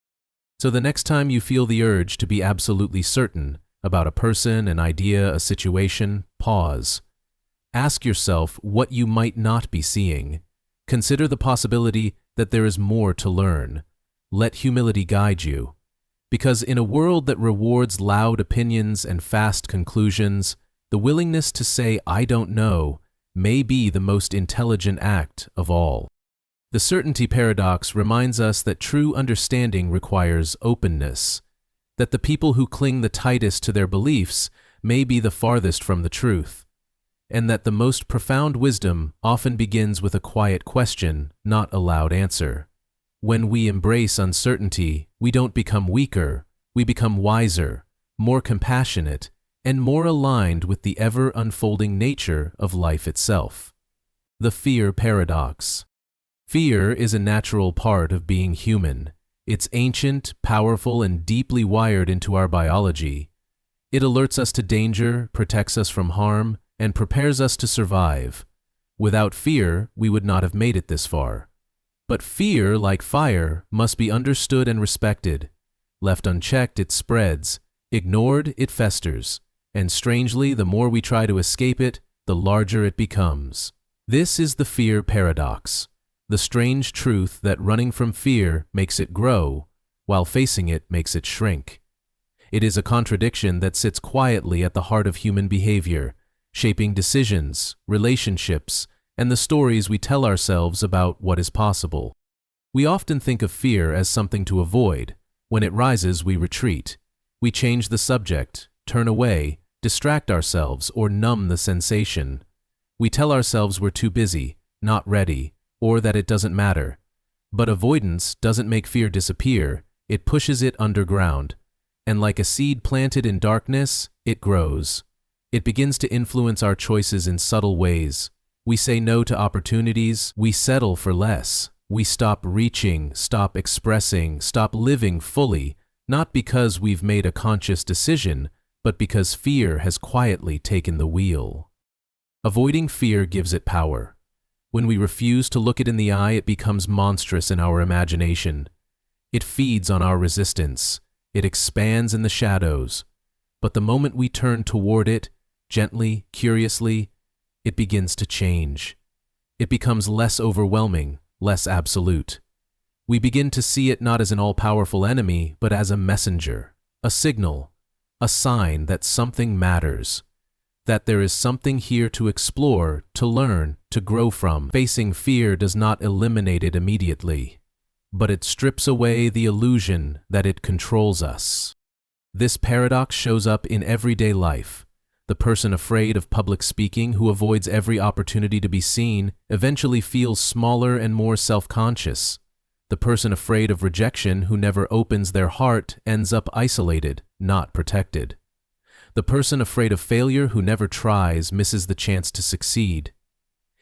So the next time you feel the urge to be absolutely certain about a person, an idea, a situation, pause. Ask yourself what you might not be seeing. Consider the possibility that there is more to learn. Let humility guide you. Because in a world that rewards loud opinions and fast conclusions, the willingness to say, "I don't know," may be the most intelligent act of all. The certainty paradox reminds us that true understanding requires openness, that the people who cling the tightest to their beliefs may be the farthest from the truth, and that the most profound wisdom often begins with a quiet question, not a loud answer. When we embrace uncertainty, we don't become weaker, we become wiser, more compassionate, and more aligned with the ever-unfolding nature of life itself. The fear paradox. Fear is a natural part of being human. It's ancient, powerful, and deeply wired into our biology. It alerts us to danger, protects us from harm, and prepares us to survive. Without fear, we would not have made it this far. But fear, like fire, must be understood and respected. Left unchecked, it spreads. Ignored, it festers. And strangely, the more we try to escape it, the larger it becomes. This is the fear paradox. The strange truth that running from fear makes it grow, while facing it makes it shrink. It is a contradiction that sits quietly at the heart of human behavior, shaping decisions, relationships, and the stories we tell ourselves about what is possible. We often think of fear as something to avoid. When it rises, we retreat. We change the subject, turn away, distract ourselves, or numb the sensation. We tell ourselves we're too busy, not ready, or that it doesn't matter. But avoidance doesn't make fear disappear, it pushes it underground. And like a seed planted in darkness, it grows. It begins to influence our choices in subtle ways. We say no to opportunities, we settle for less. We stop reaching, stop expressing, stop living fully, not because we've made a conscious decision, but because fear has quietly taken the wheel. Avoiding fear gives it power. When we refuse to look it in the eye, it becomes monstrous in our imagination. It feeds on our resistance. It expands in the shadows. But the moment we turn toward it, gently, curiously, it begins to change. It becomes less overwhelming, less absolute. We begin to see it not as an all-powerful enemy, but as a messenger, a signal, a sign that something matters, that there is something here to explore, to learn, to grow from. Facing fear does not eliminate it immediately, but it strips away the illusion that it controls us. This paradox shows up in everyday life. The person afraid of public speaking, who avoids every opportunity to be seen, eventually feels smaller and more self-conscious. The person afraid of rejection, who never opens their heart, ends up isolated, not protected. The person afraid of failure, who never tries, misses the chance to succeed.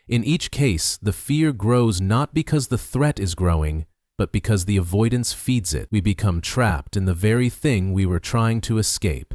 In each case, the fear grows not because the threat is growing, but because the avoidance feeds it. We become trapped in the very thing we were trying to escape.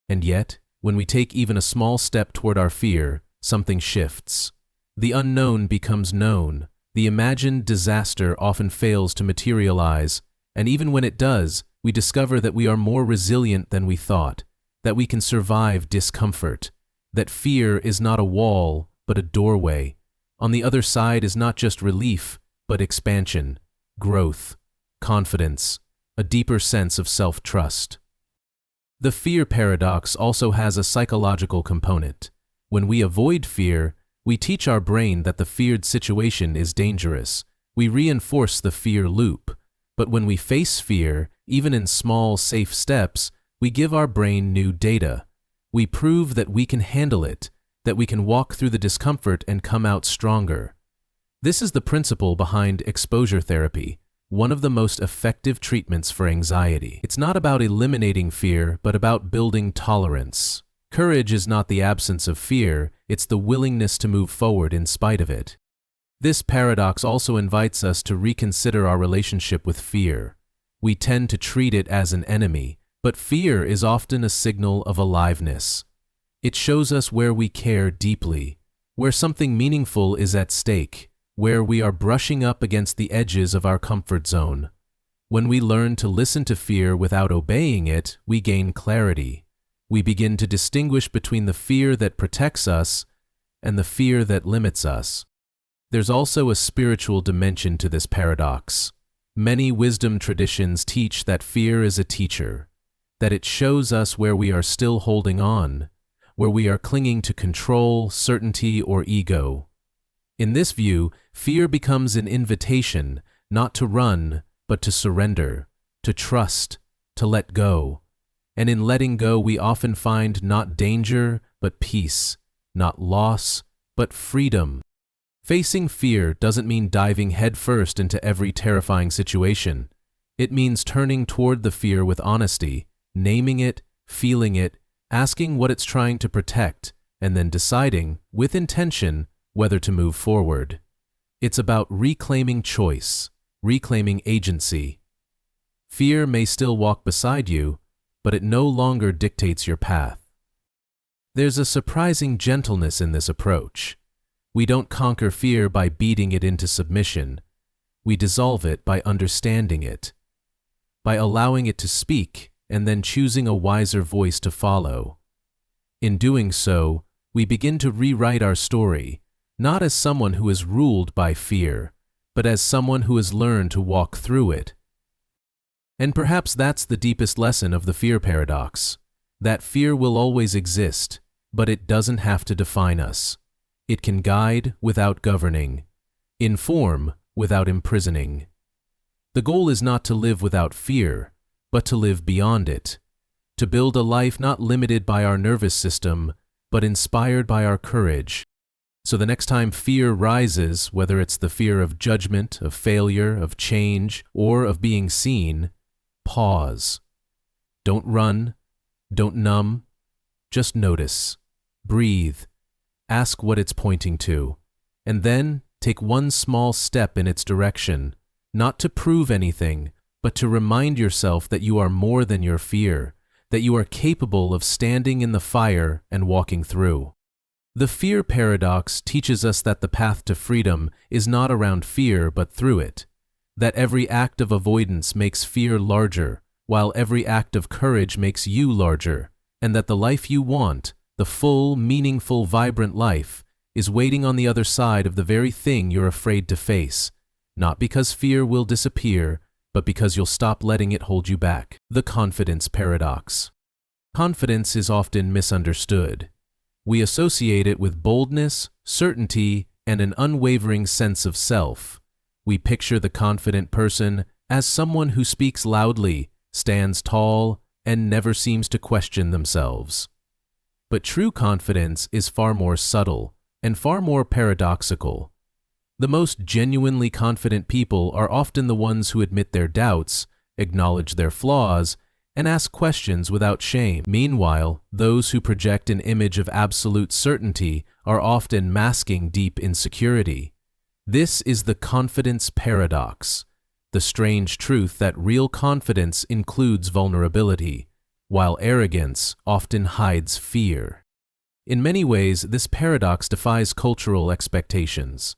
And yet, when we take even a small step toward our fear, something shifts. The unknown becomes known. The imagined disaster often fails to materialize, and even when it does, we discover that we are more resilient than we thought, that we can survive discomfort, that fear is not a wall, but a doorway. On the other side is not just relief, but expansion, growth, confidence, a deeper sense of self-trust. The fear paradox also has a psychological component. When we avoid fear, we teach our brain that the feared situation is dangerous. We reinforce the fear loop. But when we face fear, even in small, safe steps, we give our brain new data. We prove that we can handle it, that we can walk through the discomfort and come out stronger. This is the principle behind exposure therapy, one of the most effective treatments for anxiety. It's not about eliminating fear, but about building tolerance. Courage is not the absence of fear, it's the willingness to move forward in spite of it. This paradox also invites us to reconsider our relationship with fear. We tend to treat it as an enemy, but fear is often a signal of aliveness. It shows us where we care deeply, where something meaningful is at stake, where we are brushing up against the edges of our comfort zone. When we learn to listen to fear without obeying it, we gain clarity. We begin to distinguish between the fear that protects us and the fear that limits us. There's also a spiritual dimension to this paradox. Many wisdom traditions teach that fear is a teacher, that it shows us where we are still holding on, where we are clinging to control, certainty, or ego. In this view, fear becomes an invitation not to run, but to surrender, to trust, to let go. And in letting go, we often find not danger, but peace, not loss, but freedom. Facing fear doesn't mean diving headfirst into every terrifying situation. It means turning toward the fear with honesty, naming it, feeling it, asking what it's trying to protect, and then deciding, with intention, whether to move forward. It's about reclaiming choice, reclaiming agency. Fear may still walk beside you, but it no longer dictates your path. There's a surprising gentleness in this approach. We don't conquer fear by beating it into submission. We dissolve it by understanding it, by allowing it to speak and then choosing a wiser voice to follow. In doing so, we begin to rewrite our story, not as someone who is ruled by fear, but as someone who has learned to walk through it. And perhaps that's the deepest lesson of the fear paradox, that fear will always exist, but it doesn't have to define us. It can guide without governing, inform without imprisoning. The goal is not to live without fear, but to live beyond it, to build a life not limited by our nervous system, but inspired by our courage. So the next time fear rises, whether it's the fear of judgment, of failure, of change, or of being seen, pause. Don't run, don't numb, just notice, breathe, ask what it's pointing to, and then take one small step in its direction, not to prove anything, but to remind yourself that you are more than your fear, that you are capable of standing in the fire and walking through. The fear paradox teaches us that the path to freedom is not around fear but through it, that every act of avoidance makes fear larger, while every act of courage makes you larger, and that the life you want, the full, meaningful, vibrant life, is waiting on the other side of the very thing you're afraid to face, not because fear will disappear, but because you'll stop letting it hold you back. The confidence paradox. Confidence is often misunderstood. We associate it with boldness, certainty, and an unwavering sense of self. We picture the confident person as someone who speaks loudly, stands tall, and never seems to question themselves. But true confidence is far more subtle and far more paradoxical. The most genuinely confident people are often the ones who admit their doubts, acknowledge their flaws, and ask questions without shame. Meanwhile, those who project an image of absolute certainty are often masking deep insecurity. This is the confidence paradox, the strange truth that real confidence includes vulnerability, while arrogance often hides fear. In many ways, this paradox defies cultural expectations.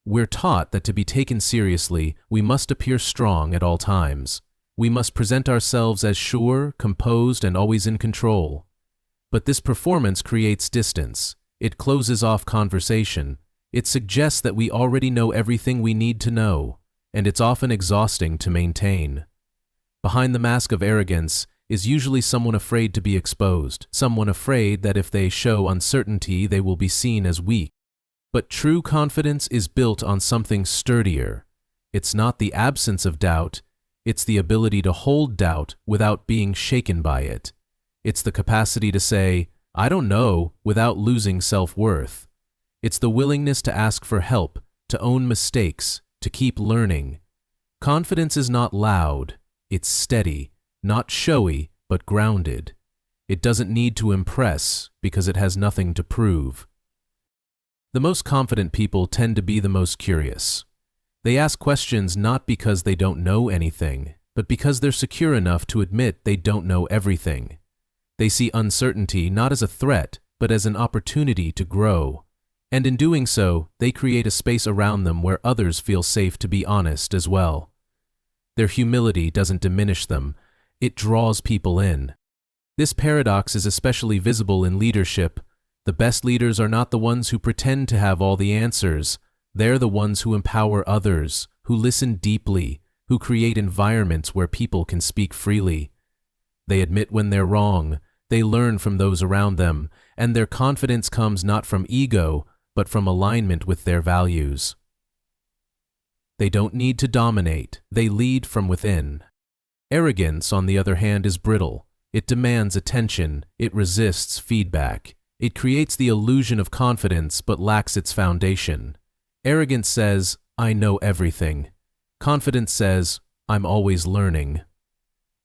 We're taught that to be taken seriously, we must appear strong at all times. We must present ourselves as sure, composed, and always in control. But this performance creates distance. It closes off conversation. It suggests that we already know everything we need to know, and it's often exhausting to maintain. Behind the mask of arrogance is usually someone afraid to be exposed, someone afraid that if they show uncertainty, they will be seen as weak. But true confidence is built on something sturdier. It's not the absence of doubt, it's the ability to hold doubt without being shaken by it. It's the capacity to say, "I don't know," without losing self-worth. It's the willingness to ask for help, to own mistakes, to keep learning. Confidence is not loud, it's steady, not showy, but grounded. It doesn't need to impress because it has nothing to prove. The most confident people tend to be the most curious. They ask questions not because they don't know anything, but because they're secure enough to admit they don't know everything. They see uncertainty not as a threat, but as an opportunity to grow. And in doing so, they create a space around them where others feel safe to be honest as well. Their humility doesn't diminish them, it draws people in. This paradox is especially visible in leadership. The best leaders are not the ones who pretend to have all the answers. They're the ones who empower others, who listen deeply, who create environments where people can speak freely. They admit when they're wrong, they learn from those around them, and their confidence comes not from ego, but from alignment with their values. They don't need to dominate, they lead from within. Arrogance, on the other hand, is brittle. It demands attention, it resists feedback. It creates the illusion of confidence but lacks its foundation. Arrogance says, "I know everything." Confidence says, "I'm always learning."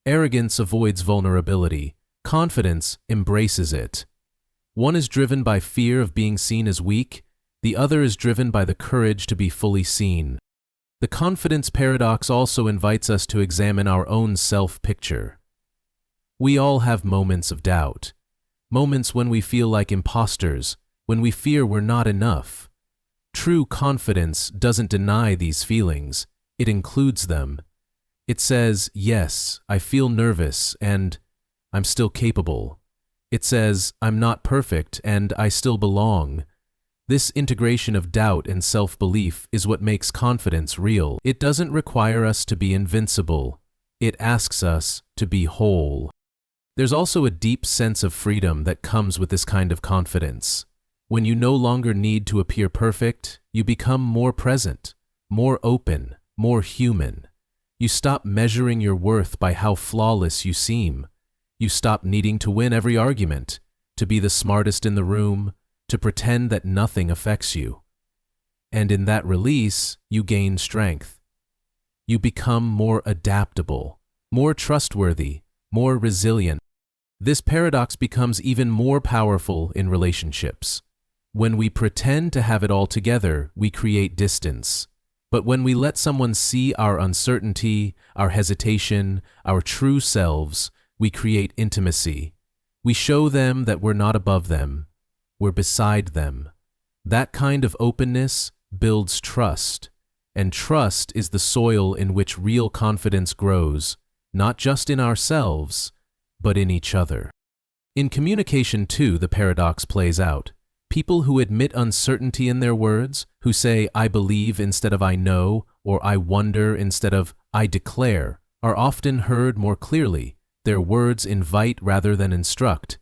Arrogance avoids vulnerability. Confidence embraces it. One is driven by fear of being seen as weak, the other is driven by the courage to be fully seen. The confidence paradox also invites us to examine our own self-picture. We all have moments of doubt, moments when we feel like imposters, when we fear we're not enough. True confidence doesn't deny these feelings, it includes them. It says, yes, I feel nervous and I'm still capable. It says, I'm not perfect and I still belong. This integration of doubt and self-belief is what makes confidence real. It doesn't require us to be invincible. It asks us to be whole. There's also a deep sense of freedom that comes with this kind of confidence. When you no longer need to appear perfect, you become more present, more open, more human. You stop measuring your worth by how flawless you seem. You stop needing to win every argument, to be the smartest in the room, to pretend that nothing affects you. And in that release, you gain strength. You become more adaptable, more trustworthy, more resilient. This paradox becomes even more powerful in relationships. When we pretend to have it all together, we create distance. But when we let someone see our uncertainty, our hesitation, our true selves, we create intimacy. We show them that we're not above them. We're beside them. That kind of openness builds trust, and trust is the soil in which real confidence grows, not just in ourselves, but in each other. In communication too, the paradox plays out. People who admit uncertainty in their words, who say, I believe instead of I know, or I wonder instead of I declare, are often heard more clearly. Their words invite rather than instruct.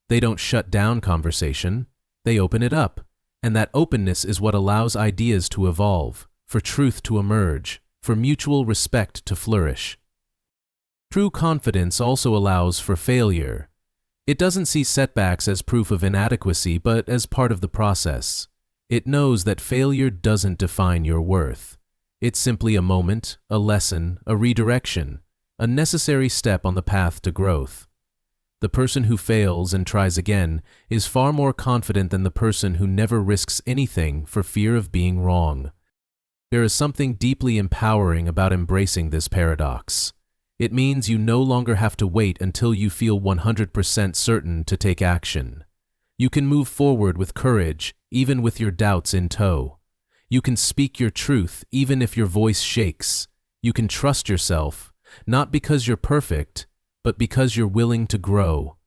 They don't shut down conversation, they open it up. And that openness is what allows ideas to evolve, for truth to emerge, for mutual respect to flourish. True confidence also allows for failure. It doesn't see setbacks as proof of inadequacy, but as part of the process. It knows that failure doesn't define your worth. It's simply a moment, a lesson, a redirection, a necessary step on the path to growth. The person who fails and tries again is far more confident than the person who never risks anything for fear of being wrong. There is something deeply empowering about embracing this paradox. It means you no longer have to wait until you feel 100% certain to take action. You can move forward with courage, even with your doubts in tow. You can speak your truth, even if your voice shakes. You can trust yourself, not because you're perfect, but because you're willing to grow.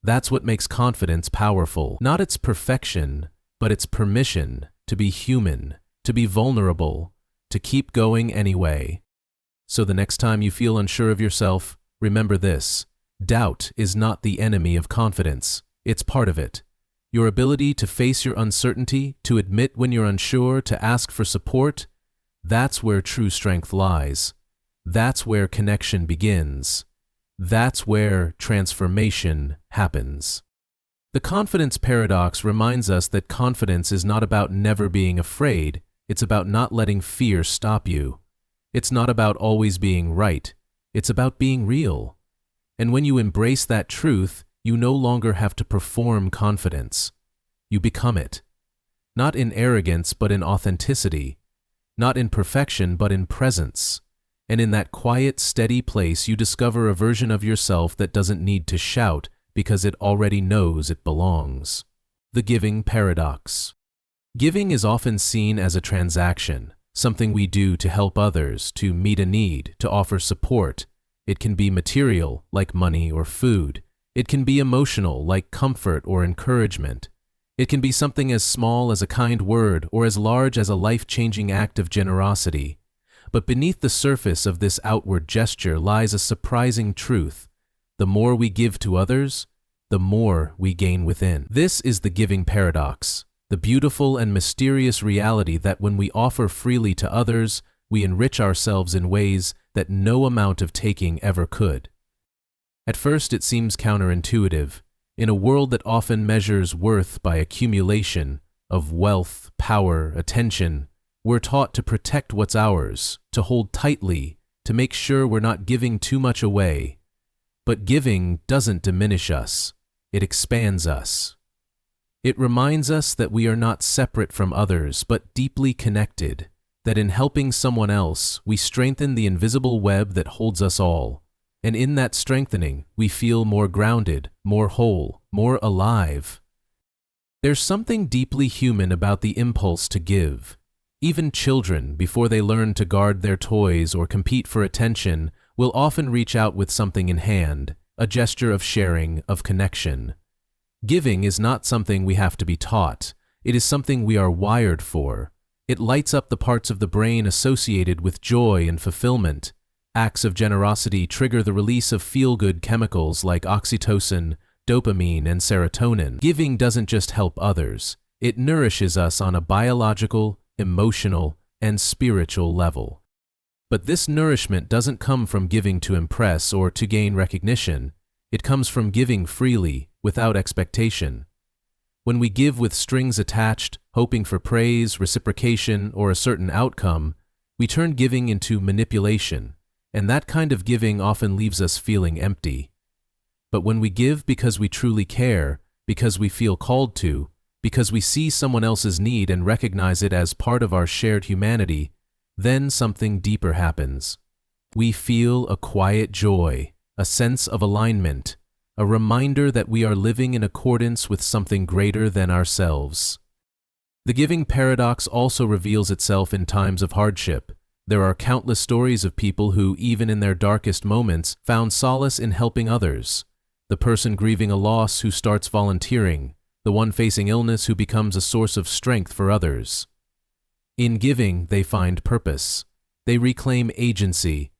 That's what makes confidence powerful. Not its perfection, but its permission to be human, to be vulnerable, to keep going anyway. So the next time you feel unsure of yourself, remember this: doubt is not the enemy of confidence, it's part of it. Your ability to face your uncertainty, to admit when you're unsure, to ask for support, that's where true strength lies. That's where connection begins. That's where transformation happens. The confidence paradox reminds us that confidence is not about never being afraid, it's about not letting fear stop you. It's not about always being right, it's about being real. And when you embrace that truth, you no longer have to perform confidence. You become it. Not in arrogance, but in authenticity. Not in perfection, but in presence. And in that quiet, steady place, you discover a version of yourself that doesn't need to shout because it already knows it belongs. The giving paradox. Giving is often seen as a transaction, something we do to help others, to meet a need, to offer support. It can be material, like money or food. It can be emotional, like comfort or encouragement. It can be something as small as a kind word or as large as a life-changing act of generosity. But beneath the surface of this outward gesture lies a surprising truth. The more we give to others, the more we gain within. This is the giving paradox, the beautiful and mysterious reality that when we offer freely to others, we enrich ourselves in ways that no amount of taking ever could. At first, it seems counterintuitive. In a world that often measures worth by accumulation of wealth, power, attention, we're taught to protect what's ours, to hold tightly, to make sure we're not giving too much away. But giving doesn't diminish us, it expands us. It reminds us that we are not separate from others, but deeply connected, that in helping someone else, we strengthen the invisible web that holds us all. And in that strengthening, we feel more grounded, more whole, more alive. There's something deeply human about the impulse to give. Even children, before they learn to guard their toys or compete for attention, will often reach out with something in hand, a gesture of sharing, of connection. Giving is not something we have to be taught. It is something we are wired for. It lights up the parts of the brain associated with joy and fulfillment. Acts of generosity trigger the release of feel-good chemicals like oxytocin, dopamine, and serotonin. Giving doesn't just help others. It nourishes us on a biological, emotional, and spiritual level. But this nourishment doesn't come from giving to impress or to gain recognition. It comes from giving freely, without expectation. When we give with strings attached, hoping for praise, reciprocation, or a certain outcome, we turn giving into manipulation. And that kind of giving often leaves us feeling empty. But when we give because we truly care, because we feel called to, because we see someone else's need and recognize it as part of our shared humanity, then something deeper happens. We feel a quiet joy, a sense of alignment, a reminder that we are living in accordance with something greater than ourselves. The giving paradox also reveals itself in times of hardship. There are countless stories of people who, even in their darkest moments, found solace in helping others. The person grieving a loss who starts volunteering, the one facing illness who becomes a source of strength for others. In giving, they find purpose. They reclaim agency.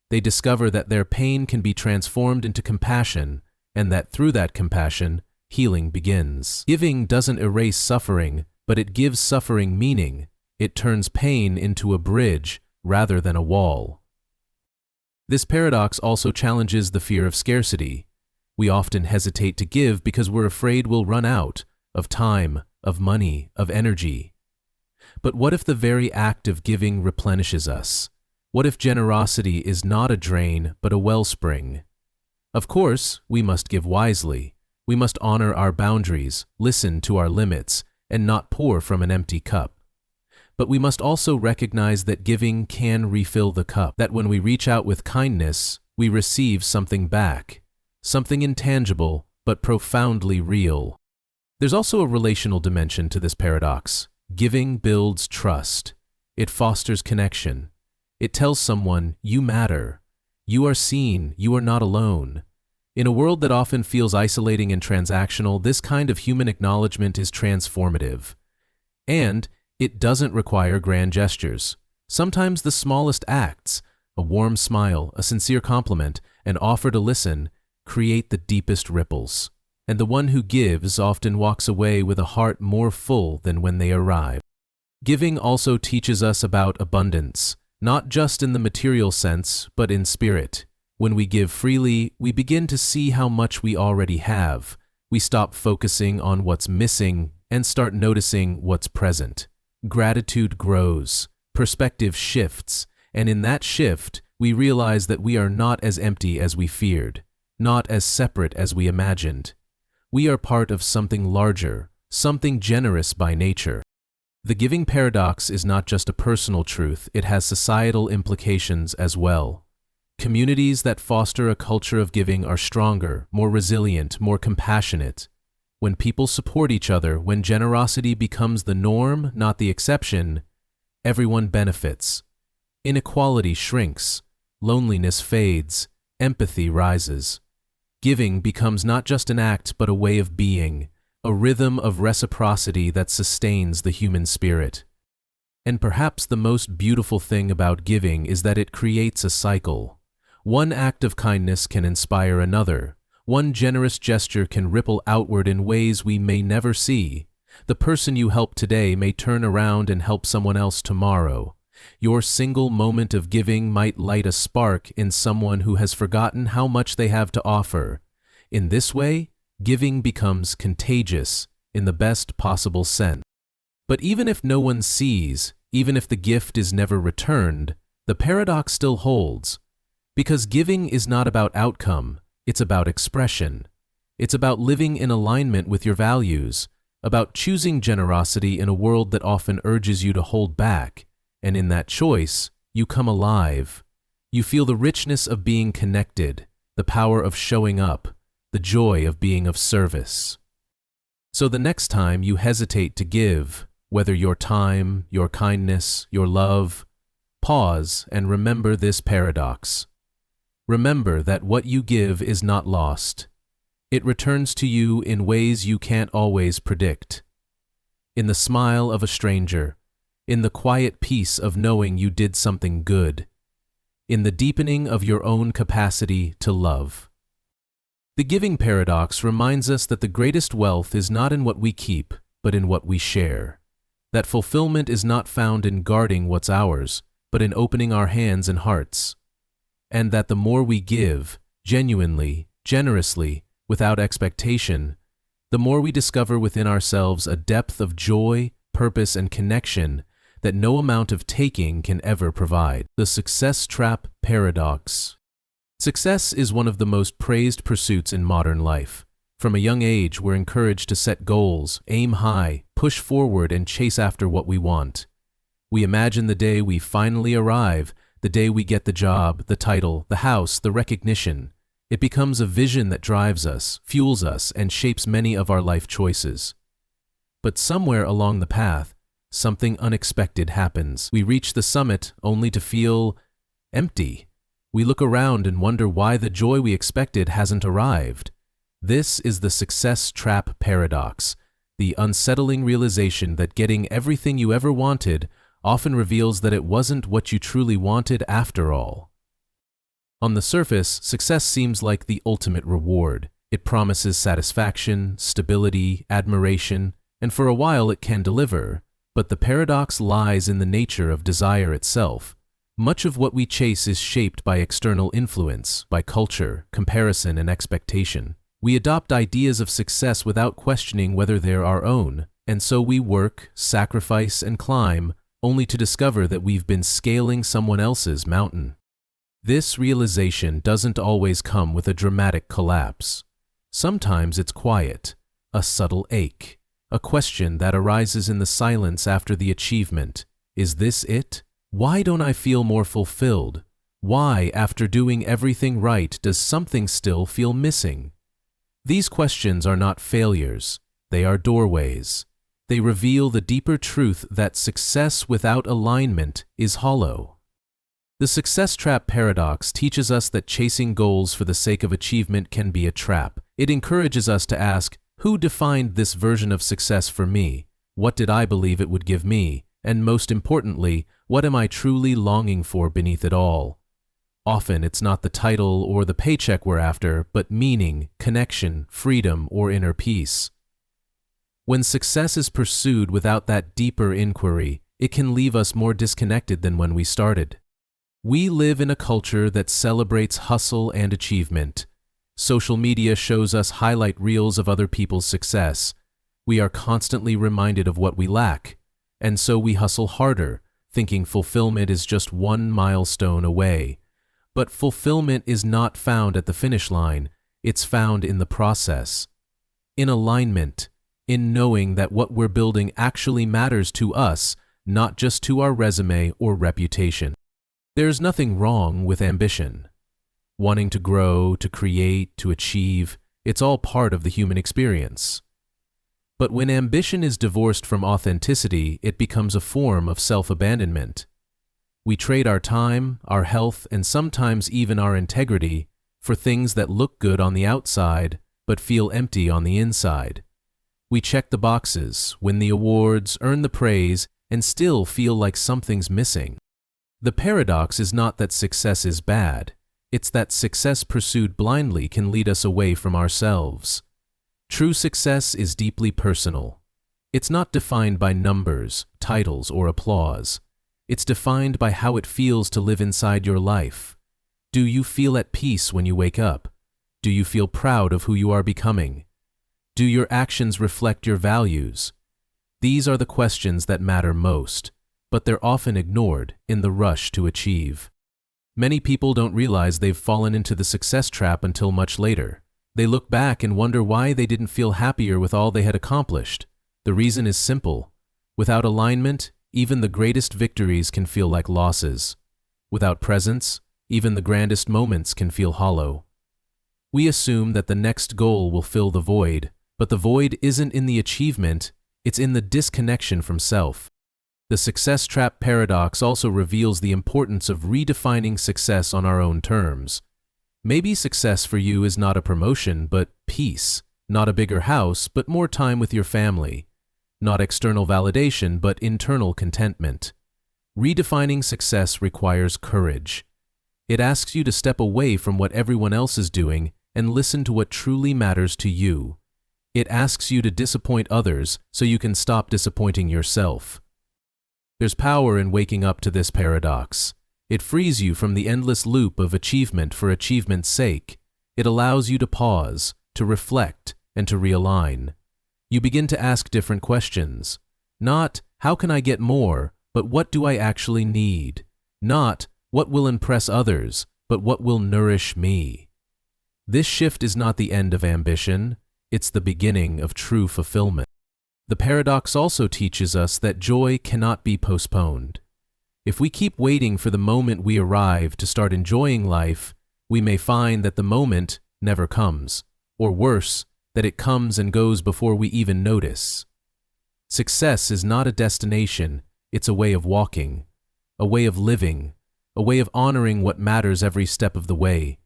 They discover that their pain can be transformed into compassion, and that through that compassion, healing begins. Giving doesn't erase suffering, but it gives suffering meaning. It turns pain into a bridge, rather than a wall. This paradox also challenges the fear of scarcity. We often hesitate to give because we're afraid we'll run out of time, of money, of energy. But what if the very act of giving replenishes us? What if generosity is not a drain, but a wellspring? Of course, we must give wisely. We must honor our boundaries, listen to our limits, and not pour from an empty cup. But we must also recognize that giving can refill the cup, that when we reach out with kindness, we receive something back, something intangible but profoundly real. There's also a relational dimension to this paradox. Giving builds trust. It fosters connection. It tells someone, you matter. You are seen. You are not alone. In a world that often feels isolating and transactional, this kind of human acknowledgement is transformative. And it doesn't require grand gestures. Sometimes the smallest acts, a warm smile, a sincere compliment, an offer to listen, create the deepest ripples. And the one who gives often walks away with a heart more full than when they arrive. Giving also teaches us about abundance, not just in the material sense, but in spirit. When we give freely, we begin to see how much we already have. We stop focusing on what's missing and start noticing what's present. Gratitude grows, perspective shifts, and in that shift, we realize that we are not as empty as we feared, not as separate as we imagined. We are part of something larger, something generous by nature. The giving paradox is not just a personal truth, it has societal implications as well. Communities that foster a culture of giving are stronger, more resilient, more compassionate. When people support each other, when generosity becomes the norm, not the exception, everyone benefits. Inequality shrinks, loneliness fades, empathy rises. Giving becomes not just an act but a way of being, a rhythm of reciprocity that sustains the human spirit. And perhaps the most beautiful thing about giving is that it creates a cycle. One act of kindness can inspire another. One generous gesture can ripple outward in ways we may never see. The person you help today may turn around and help someone else tomorrow. Your single moment of giving might light a spark in someone who has forgotten how much they have to offer. In this way, giving becomes contagious in the best possible sense. But even if no one sees, even if the gift is never returned, the paradox still holds. Because giving is not about outcome, it's about expression. It's about living in alignment with your values, about choosing generosity in a world that often urges you to hold back, and in that choice, you come alive. You feel the richness of being connected, the power of showing up, the joy of being of service. So the next time you hesitate to give, whether your time, your kindness, your love, pause and remember this paradox. Remember that what you give is not lost. It returns to you in ways you can't always predict. In the smile of a stranger, in the quiet peace of knowing you did something good, in the deepening of your own capacity to love. The giving paradox reminds us that the greatest wealth is not in what we keep, but in what we share. That fulfillment is not found in guarding what's ours, but in opening our hands and hearts. And that the more we give, genuinely, generously, without expectation, the more we discover within ourselves a depth of joy, purpose, and connection that no amount of taking can ever provide. The success trap paradox. Success is one of the most praised pursuits in modern life. From a young age, we're encouraged to set goals, aim high, push forward, and chase after what we want. We imagine the day we finally arrive, the day we get the job, the title, the house, the recognition. It becomes a vision that drives us, fuels us, and shapes many of our life choices. But somewhere along the path, something unexpected happens. We reach the summit only to feel empty. We look around and wonder why the joy we expected hasn't arrived. This is the success trap paradox, the unsettling realization that getting everything you ever wanted often reveals that it wasn't what you truly wanted after all. On the surface, success seems like the ultimate reward. It promises satisfaction, stability, admiration, and for a while it can deliver. But the paradox lies in the nature of desire itself. Much of what we chase is shaped by external influence, by culture, comparison, and expectation. We adopt ideas of success without questioning whether they're our own, and so we work, sacrifice, and climb, only to discover that we've been scaling someone else's mountain. This realization doesn't always come with a dramatic collapse. Sometimes it's quiet, a subtle ache, a question that arises in the silence after the achievement. Is this it? Why don't I feel more fulfilled? Why, after doing everything right, does something still feel missing? These questions are not failures, they are doorways. They reveal the deeper truth that success without alignment is hollow. The success trap paradox teaches us that chasing goals for the sake of achievement can be a trap. It encourages us to ask, who defined this version of success for me? What did I believe it would give me? And most importantly, what am I truly longing for beneath it all? Often it's not the title or the paycheck we're after, but meaning, connection, freedom, or inner peace. When success is pursued without that deeper inquiry, it can leave us more disconnected than when we started. We live in a culture that celebrates hustle and achievement. Social media shows us highlight reels of other people's success. We are constantly reminded of what we lack, and so we hustle harder, thinking fulfillment is just one milestone away. But fulfillment is not found at the finish line, it's found in the process. In alignment, in knowing that what we're building actually matters to us, not just to our resume or reputation. There's nothing wrong with ambition. Wanting to grow, to create, to achieve, it's all part of the human experience. But when ambition is divorced from authenticity, it becomes a form of self-abandonment. We trade our time, our health, and sometimes even our integrity for things that look good on the outside but feel empty on the inside. We check the boxes, win the awards, earn the praise, and still feel like something's missing. The paradox is not that success is bad, it's that success pursued blindly can lead us away from ourselves. True success is deeply personal. It's not defined by numbers, titles, or applause. It's defined by how it feels to live inside your life. Do you feel at peace when you wake up? Do you feel proud of who you are becoming? Do your actions reflect your values? These are the questions that matter most, but they're often ignored in the rush to achieve. Many people don't realize they've fallen into the success trap until much later. They look back and wonder why they didn't feel happier with all they had accomplished. The reason is simple. Without alignment, even the greatest victories can feel like losses. Without presence, even the grandest moments can feel hollow. We assume that the next goal will fill the void, but the void isn't in the achievement, it's in the disconnection from self. The success trap paradox also reveals the importance of redefining success on our own terms. Maybe success for you is not a promotion, but peace, not a bigger house, but more time with your family, not external validation, but internal contentment. Redefining success requires courage. It asks you to step away from what everyone else is doing and listen to what truly matters to you. It asks you to disappoint others so you can stop disappointing yourself. There's power in waking up to this paradox. It frees you from the endless loop of achievement for achievement's sake. It allows you to pause, to reflect, and to realign. You begin to ask different questions. Not, how can I get more, but what do I actually need? Not, what will impress others, but what will nourish me? This shift is not the end of ambition, it's the beginning of true fulfillment. The paradox also teaches us that joy cannot be postponed. If we keep waiting for the moment we arrive to start enjoying life, we may find that the moment never comes, or worse, that it comes and goes before we even notice. Success is not a destination, it's a way of walking, a way of living, a way of honoring what matters every step of the way.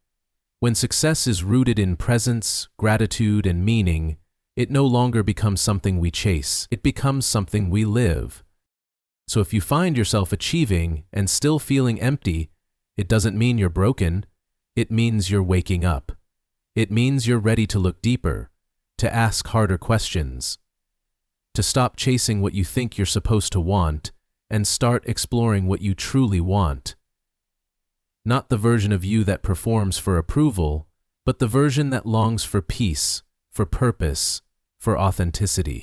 When success is rooted in presence, gratitude, and meaning, it no longer becomes something we chase, it becomes something we live. So if you find yourself achieving and still feeling empty, it doesn't mean you're broken, it means you're waking up. It means you're ready to look deeper, to ask harder questions, to stop chasing what you think you're supposed to want and start exploring what you truly want. Not the version of you that performs for approval, but the version that longs for peace, for purpose, for authenticity.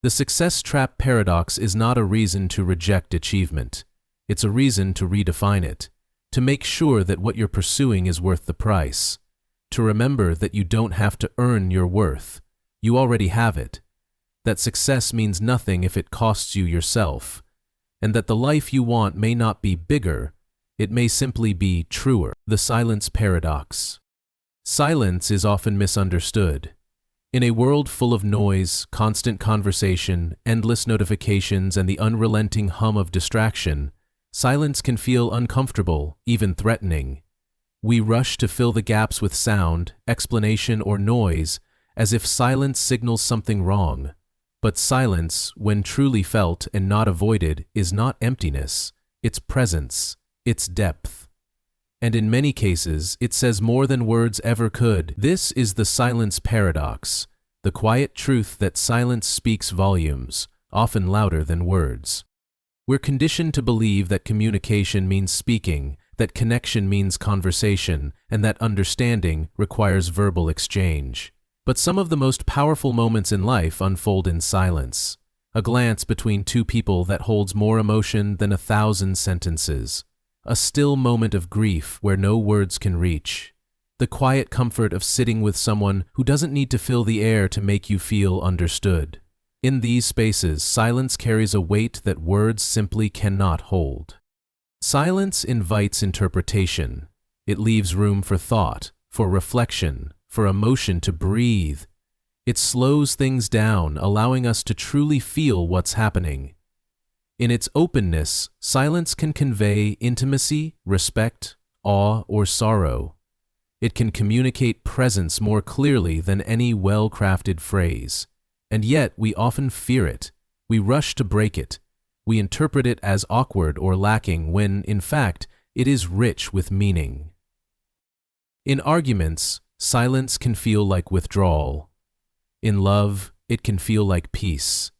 The success trap paradox is not a reason to reject achievement. It's a reason to redefine it, to make sure that what you're pursuing is worth the price, to remember that you don't have to earn your worth. You already have it, that success means nothing if it costs you yourself, and that the life you want may not be bigger, it may simply be truer. The silence paradox. Silence is often misunderstood. In a world full of noise, constant conversation, endless notifications, and the unrelenting hum of distraction, silence can feel uncomfortable, even threatening. We rush to fill the gaps with sound, explanation, or noise, as if silence signals something wrong. But silence, when truly felt and not avoided, is not emptiness, it's presence, it's depth. And in many cases, it says more than words ever could. This is the silence paradox, the quiet truth that silence speaks volumes, often louder than words. We're conditioned to believe that communication means speaking, that connection means conversation, and that understanding requires verbal exchange. But some of the most powerful moments in life unfold in silence. A glance between two people that holds more emotion than 1,000 sentences. A still moment of grief where no words can reach. The quiet comfort of sitting with someone who doesn't need to fill the air to make you feel understood. In these spaces, silence carries a weight that words simply cannot hold. Silence invites interpretation. It leaves room for thought, for reflection, for emotion to breathe. It slows things down, allowing us to truly feel what's happening. In its openness, silence can convey intimacy, respect, awe, or sorrow. It can communicate presence more clearly than any well-crafted phrase. And yet, we often fear it. We rush to break it. We interpret it as awkward or lacking when, in fact, it is rich with meaning. In arguments, silence can feel like withdrawal. In love, it can feel like peace.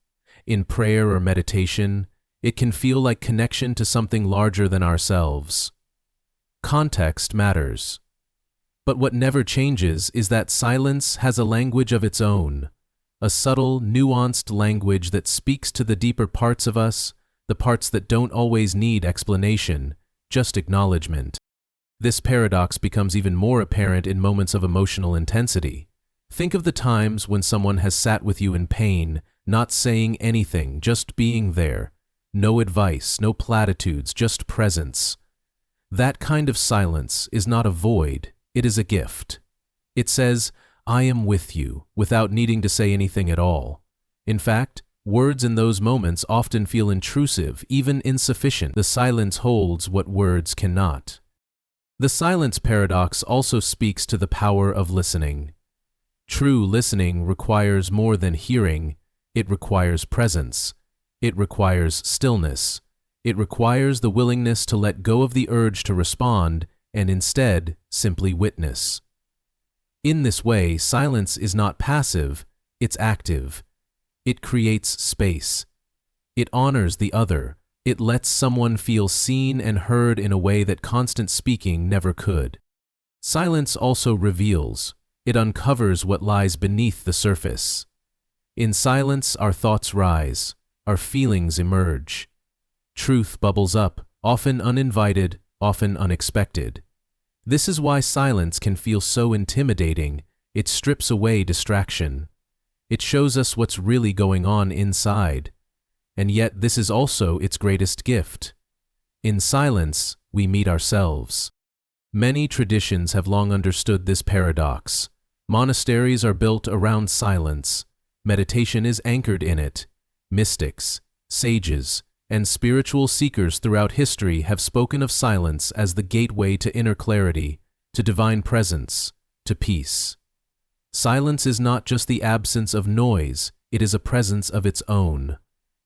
In prayer or meditation, it can feel like connection to something larger than ourselves. Context matters. But what never changes is that silence has a language of its own. A subtle, nuanced language that speaks to the deeper parts of us, the parts that don't always need explanation, just acknowledgement. This paradox becomes even more apparent in moments of emotional intensity. Think of the times when someone has sat with you in pain, not saying anything, just being there. No advice, no platitudes, just presence. That kind of silence is not a void, it is a gift. It says, "I am with you," without needing to say anything at all. In fact, words in those moments often feel intrusive, even insufficient. The silence holds what words cannot. The silence paradox also speaks to the power of listening. True listening requires more than hearing. It requires presence. It requires stillness. It requires the willingness to let go of the urge to respond and instead simply witness. In this way, silence is not passive, it's active. It creates space. It honors the other. It lets someone feel seen and heard in a way that constant speaking never could. Silence also reveals. It uncovers what lies beneath the surface. In silence, our thoughts rise, our feelings emerge. Truth bubbles up, often uninvited, often unexpected. This is why silence can feel so intimidating. It strips away distraction. It shows us what's really going on inside. And yet this is also its greatest gift. In silence, we meet ourselves. Many traditions have long understood this paradox. Monasteries are built around silence. Meditation is anchored in it. Mystics, sages, and spiritual seekers throughout history have spoken of silence as the gateway to inner clarity, to divine presence, to peace. Silence is not just the absence of noise, it is a presence of its own,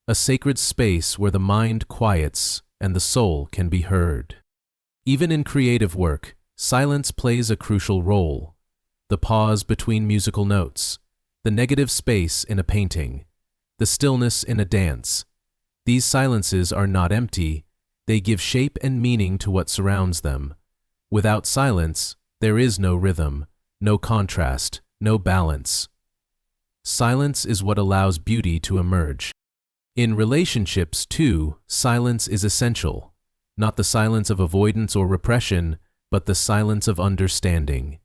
a sacred space where the mind quiets and the soul can be heard. Even in creative work, silence plays a crucial role. The pause between musical notes, the negative space in a painting, the stillness in a dance. These silences are not empty, they give shape and meaning to what surrounds them. Without silence, there is no rhythm, no contrast, no balance. Silence is what allows beauty to emerge. In relationships, too, silence is essential. Not the silence of avoidance or repression, but the silence of understanding.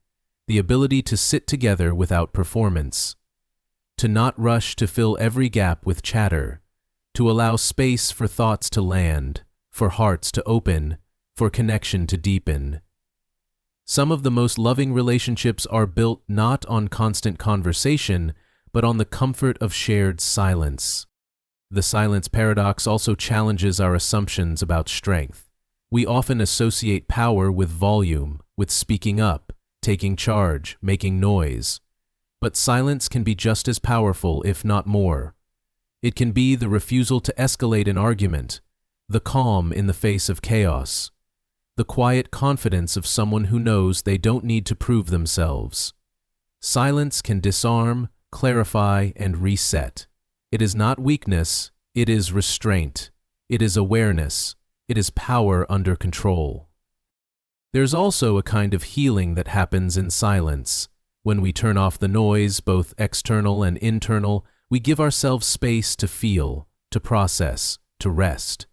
The ability to sit together without performance. To not rush to fill every gap with chatter. To allow space for thoughts to land, for hearts to open, for connection to deepen. Some of the most loving relationships are built not on constant conversation, but on the comfort of shared silence. The silence paradox also challenges our assumptions about strength. We often associate power with volume, with speaking up, taking charge, making noise. But silence can be just as powerful, if not more. It can be the refusal to escalate an argument, the calm in the face of chaos, the quiet confidence of someone who knows they don't need to prove themselves. Silence can disarm, clarify, and reset. It is not weakness, it is restraint. It is awareness. It is power under control. There's also a kind of healing that happens in silence. When we turn off the noise, both external and internal, we give ourselves space to feel, to process, to rest.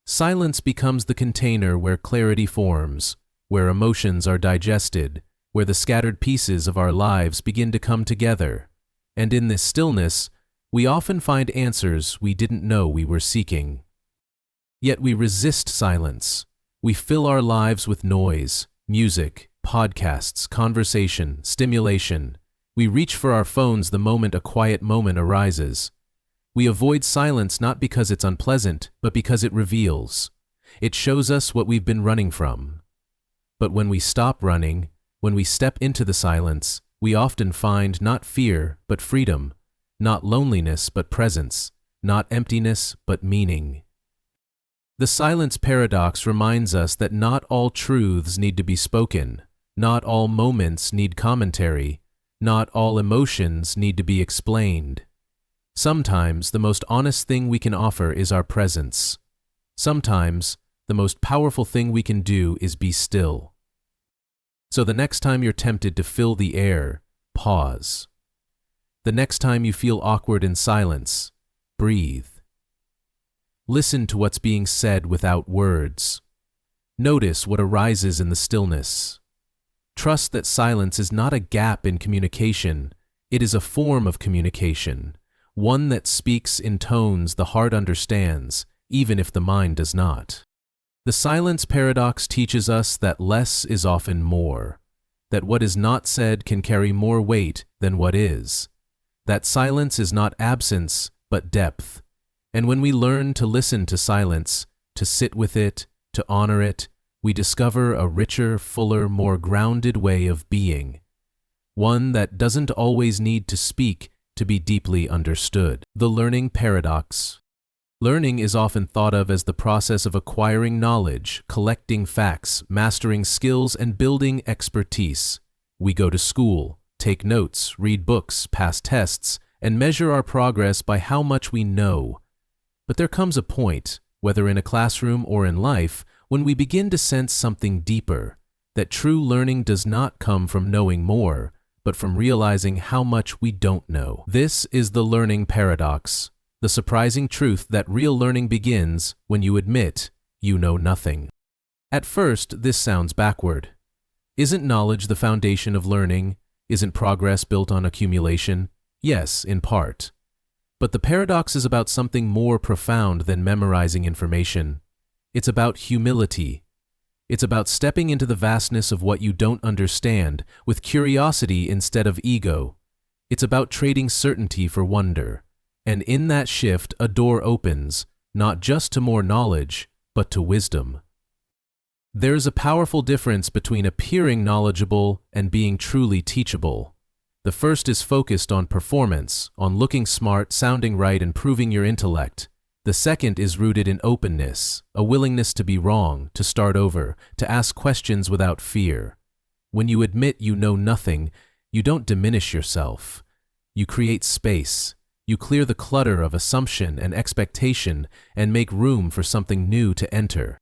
Silence becomes the container where clarity forms, where emotions are digested, where the scattered pieces of our lives begin to come together. And in this stillness, we often find answers we didn't know we were seeking. Yet we resist silence. We fill our lives with noise, music, podcasts, conversation, stimulation. We reach for our phones the moment a quiet moment arises. We avoid silence not because it's unpleasant, but because it reveals. It shows us what we've been running from. But when we stop running, when we step into the silence, we often find not fear, but freedom, not loneliness, but presence, not emptiness, but meaning. The silence paradox reminds us that not all truths need to be spoken, not all moments need commentary, not all emotions need to be explained. Sometimes the most honest thing we can offer is our presence. Sometimes the most powerful thing we can do is be still. So the next time you're tempted to fill the air, pause. The next time you feel awkward in silence, breathe. Listen to what's being said without words. Notice what arises in the stillness. Trust that silence is not a gap in communication, it is a form of communication, one that speaks in tones the heart understands, even if the mind does not. The silence paradox teaches us that less is often more, that what is not said can carry more weight than what is, that silence is not absence, but depth. And when we learn to listen to silence, to sit with it, to honor it, we discover a richer, fuller, more grounded way of being, one that doesn't always need to speak to be deeply understood. The learning paradox. Learning is often thought of as the process of acquiring knowledge, collecting facts, mastering skills, and building expertise. We go to school, take notes, read books, pass tests, and measure our progress by how much we know. But there comes a point, whether in a classroom or in life, when we begin to sense something deeper, that true learning does not come from knowing more, but from realizing how much we don't know. This is the learning paradox, the surprising truth that real learning begins when you admit you know nothing. At first, this sounds backward. Isn't knowledge the foundation of learning? Isn't progress built on accumulation? Yes, in part. But the paradox is about something more profound than memorizing information. It's about humility. It's about stepping into the vastness of what you don't understand with curiosity instead of ego. It's about trading certainty for wonder. And in that shift, a door opens, not just to more knowledge, but to wisdom. There's a powerful difference between appearing knowledgeable and being truly teachable. The first is focused on performance, on looking smart, sounding right, and proving your intellect. The second is rooted in openness, a willingness to be wrong, to start over, to ask questions without fear. When you admit you know nothing, you don't diminish yourself. You create space. You clear the clutter of assumption and expectation and make room for something new to enter.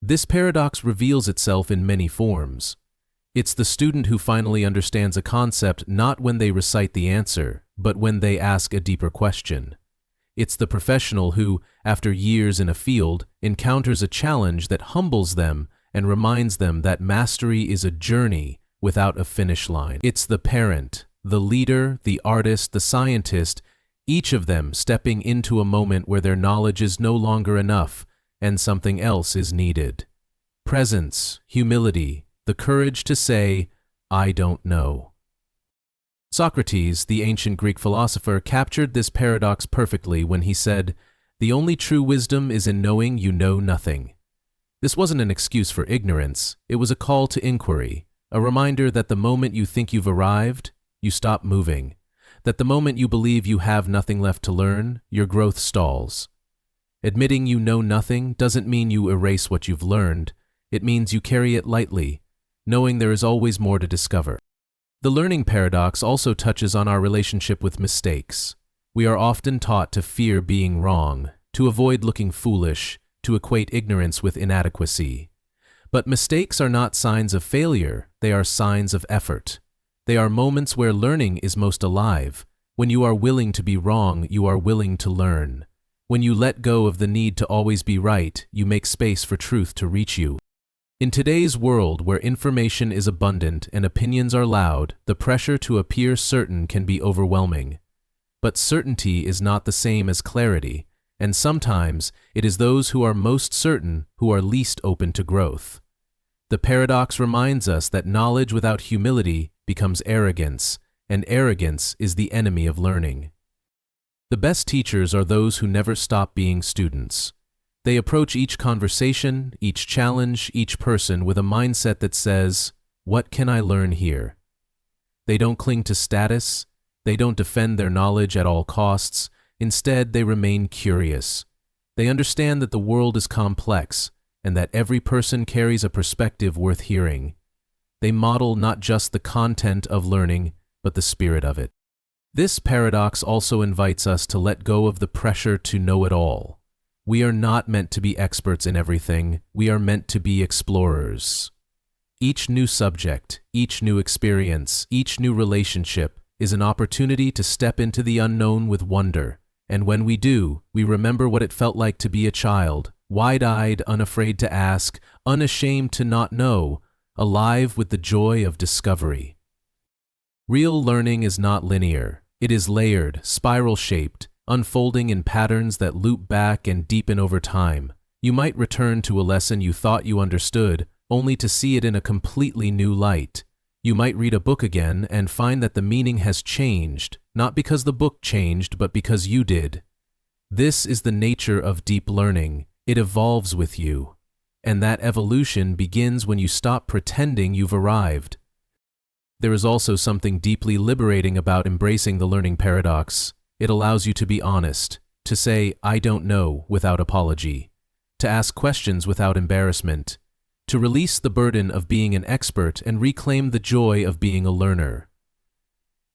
This paradox reveals itself in many forms. It's the student who finally understands a concept not when they recite the answer, but when they ask a deeper question. It's the professional who, after years in a field, encounters a challenge that humbles them and reminds them that mastery is a journey without a finish line. It's the parent, the leader, the artist, the scientist, each of them stepping into a moment where their knowledge is no longer enough and something else is needed. Presence, humility, the courage to say, "I don't know." Socrates, the ancient Greek philosopher, captured this paradox perfectly when he said, "The only true wisdom is in knowing you know nothing." This wasn't an excuse for ignorance, it was a call to inquiry, a reminder that the moment you think you've arrived, you stop moving, that the moment you believe you have nothing left to learn, your growth stalls. Admitting you know nothing doesn't mean you erase what you've learned, it means you carry it lightly, knowing there is always more to discover. The learning paradox also touches on our relationship with mistakes. We are often taught to fear being wrong, to avoid looking foolish, to equate ignorance with inadequacy. But mistakes are not signs of failure, they are signs of effort. They are moments where learning is most alive. When you are willing to be wrong, you are willing to learn. When you let go of the need to always be right, you make space for truth to reach you. In today's world where information is abundant and opinions are loud, the pressure to appear certain can be overwhelming. But certainty is not the same as clarity, and sometimes it is those who are most certain who are least open to growth. The paradox reminds us that knowledge without humility becomes arrogance, and arrogance is the enemy of learning. The best teachers are those who never stop being students. They approach each conversation, each challenge, each person with a mindset that says, "What can I learn here?" They don't cling to status. They don't defend their knowledge at all costs. Instead, they remain curious. They understand that the world is complex and that every person carries a perspective worth hearing. They model not just the content of learning, but the spirit of it. This paradox also invites us to let go of the pressure to know it all. We are not meant to be experts in everything. We are meant to be explorers. Each new subject, each new experience, each new relationship is an opportunity to step into the unknown with wonder. And when we do, we remember what it felt like to be a child, wide-eyed, unafraid to ask, unashamed to not know, alive with the joy of discovery. Real learning is not linear. It is layered, spiral-shaped, unfolding in patterns that loop back and deepen over time. You might return to a lesson you thought you understood, only to see it in a completely new light. You might read a book again and find that the meaning has changed, not because the book changed, but because you did. This is the nature of deep learning. It evolves with you. And that evolution begins when you stop pretending you've arrived. There is also something deeply liberating about embracing the learning paradox. It allows you to be honest, to say, "I don't know," without apology, to ask questions without embarrassment, to release the burden of being an expert and reclaim the joy of being a learner.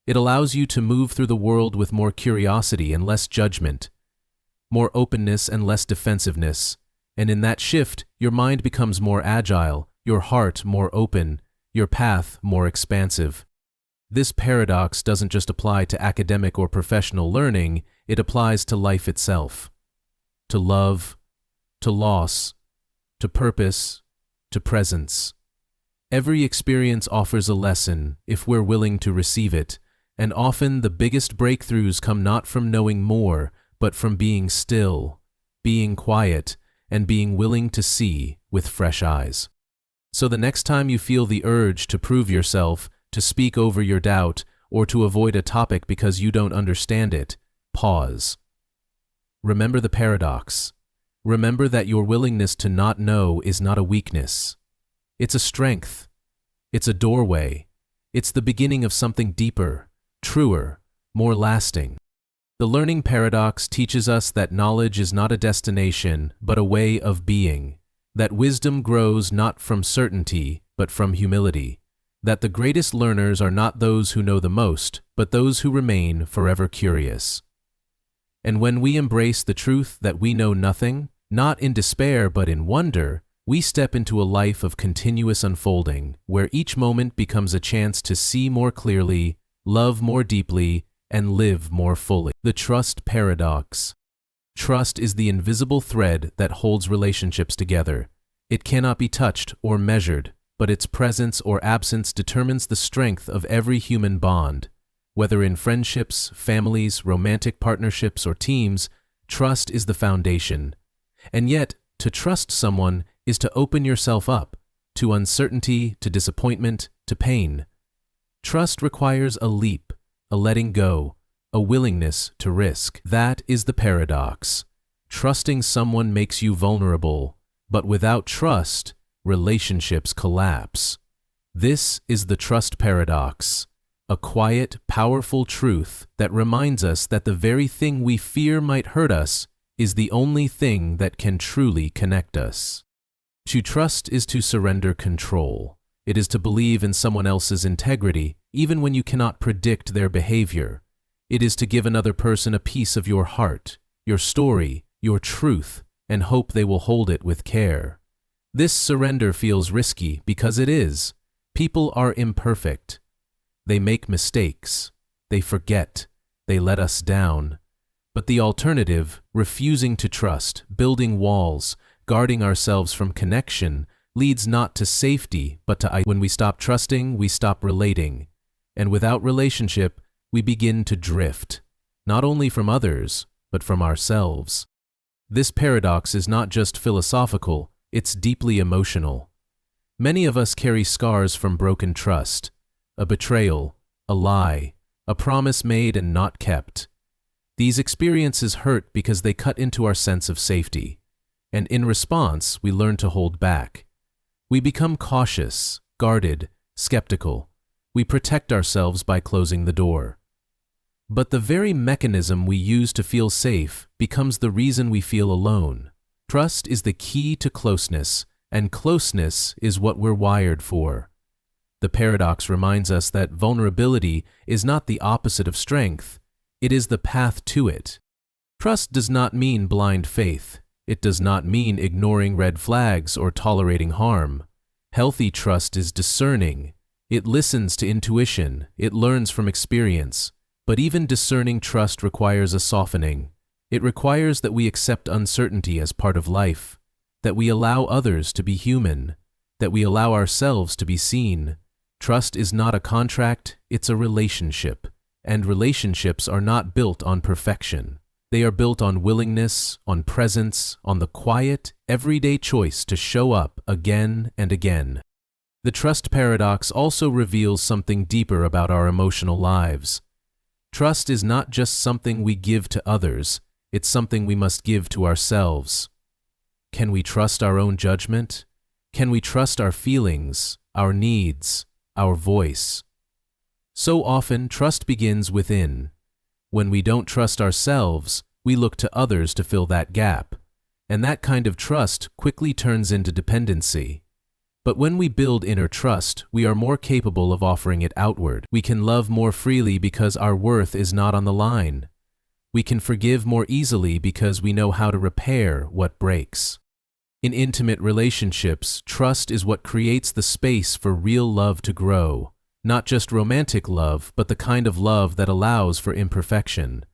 It allows you to move through the world with more curiosity and less judgment, more openness and less defensiveness, and in that shift, your mind becomes more agile, your heart more open, your path more expansive. This paradox doesn't just apply to academic or professional learning, it applies to life itself. To love, to loss, to purpose, to presence. Every experience offers a lesson if we're willing to receive it, and often the biggest breakthroughs come not from knowing more, but from being still, being quiet, and being willing to see with fresh eyes. So the next time you feel the urge to prove yourself, to speak over your doubt, or to avoid a topic because you don't understand it, pause. Remember the paradox. Remember that your willingness to not know is not a weakness. It's a strength. It's a doorway. It's the beginning of something deeper, truer, more lasting. The learning paradox teaches us that knowledge is not a destination, but a way of being. That wisdom grows not from certainty, but from humility. That the greatest learners are not those who know the most, but those who remain forever curious. And when we embrace the truth that we know nothing, not in despair but in wonder, we step into a life of continuous unfolding, where each moment becomes a chance to see more clearly, love more deeply, and live more fully. The trust paradox. Trust is the invisible thread that holds relationships together. It cannot be touched or measured, but its presence or absence determines the strength of every human bond. Whether in friendships, families, romantic partnerships, or teams, trust is the foundation. And yet, to trust someone is to open yourself up to uncertainty, to disappointment, to pain. Trust requires a leap, a letting go, a willingness to risk. That is the paradox. Trusting someone makes you vulnerable, but without trust, relationships collapse. This is the trust paradox, a quiet, powerful truth that reminds us that the very thing we fear might hurt us is the only thing that can truly connect us. To trust is to surrender control. It is to believe in someone else's integrity, even when you cannot predict their behavior. It is to give another person a piece of your heart, your story, your truth, and hope they will hold it with care. This surrender feels risky because it is. People are imperfect. They make mistakes. They forget. They let us down. But the alternative, refusing to trust, building walls, guarding ourselves from connection, leads not to safety, but to when we stop trusting, we stop relating. And without relationship, we begin to drift, not only from others, but from ourselves. This paradox is not just philosophical, it's deeply emotional. Many of us carry scars from broken trust, a betrayal, a lie, a promise made and not kept. These experiences hurt because they cut into our sense of safety, and in response, we learn to hold back. We become cautious, guarded, skeptical. We protect ourselves by closing the door. But the very mechanism we use to feel safe becomes the reason we feel alone. Trust is the key to closeness, and closeness is what we're wired for. The paradox reminds us that vulnerability is not the opposite of strength, it is the path to it. Trust does not mean blind faith. It does not mean ignoring red flags or tolerating harm. Healthy trust is discerning. It listens to intuition. It learns from experience. But even discerning trust requires a softening. It requires that we accept uncertainty as part of life, that we allow others to be human, that we allow ourselves to be seen. Trust is not a contract, it's a relationship. And relationships are not built on perfection. They are built on willingness, on presence, on the quiet, everyday choice to show up again and again. The trust paradox also reveals something deeper about our emotional lives. Trust is not just something we give to others, it's something we must give to ourselves. Can we trust our own judgment? Can we trust our feelings, our needs, our voice? So often, trust begins within. When we don't trust ourselves, we look to others to fill that gap, and that kind of trust quickly turns into dependency. But when we build inner trust, we are more capable of offering it outward. We can love more freely because our worth is not on the line. We can forgive more easily because we know how to repair what breaks. In intimate relationships, trust is what creates the space for real love to grow. Not just romantic love, but the kind of love that allows for imperfection.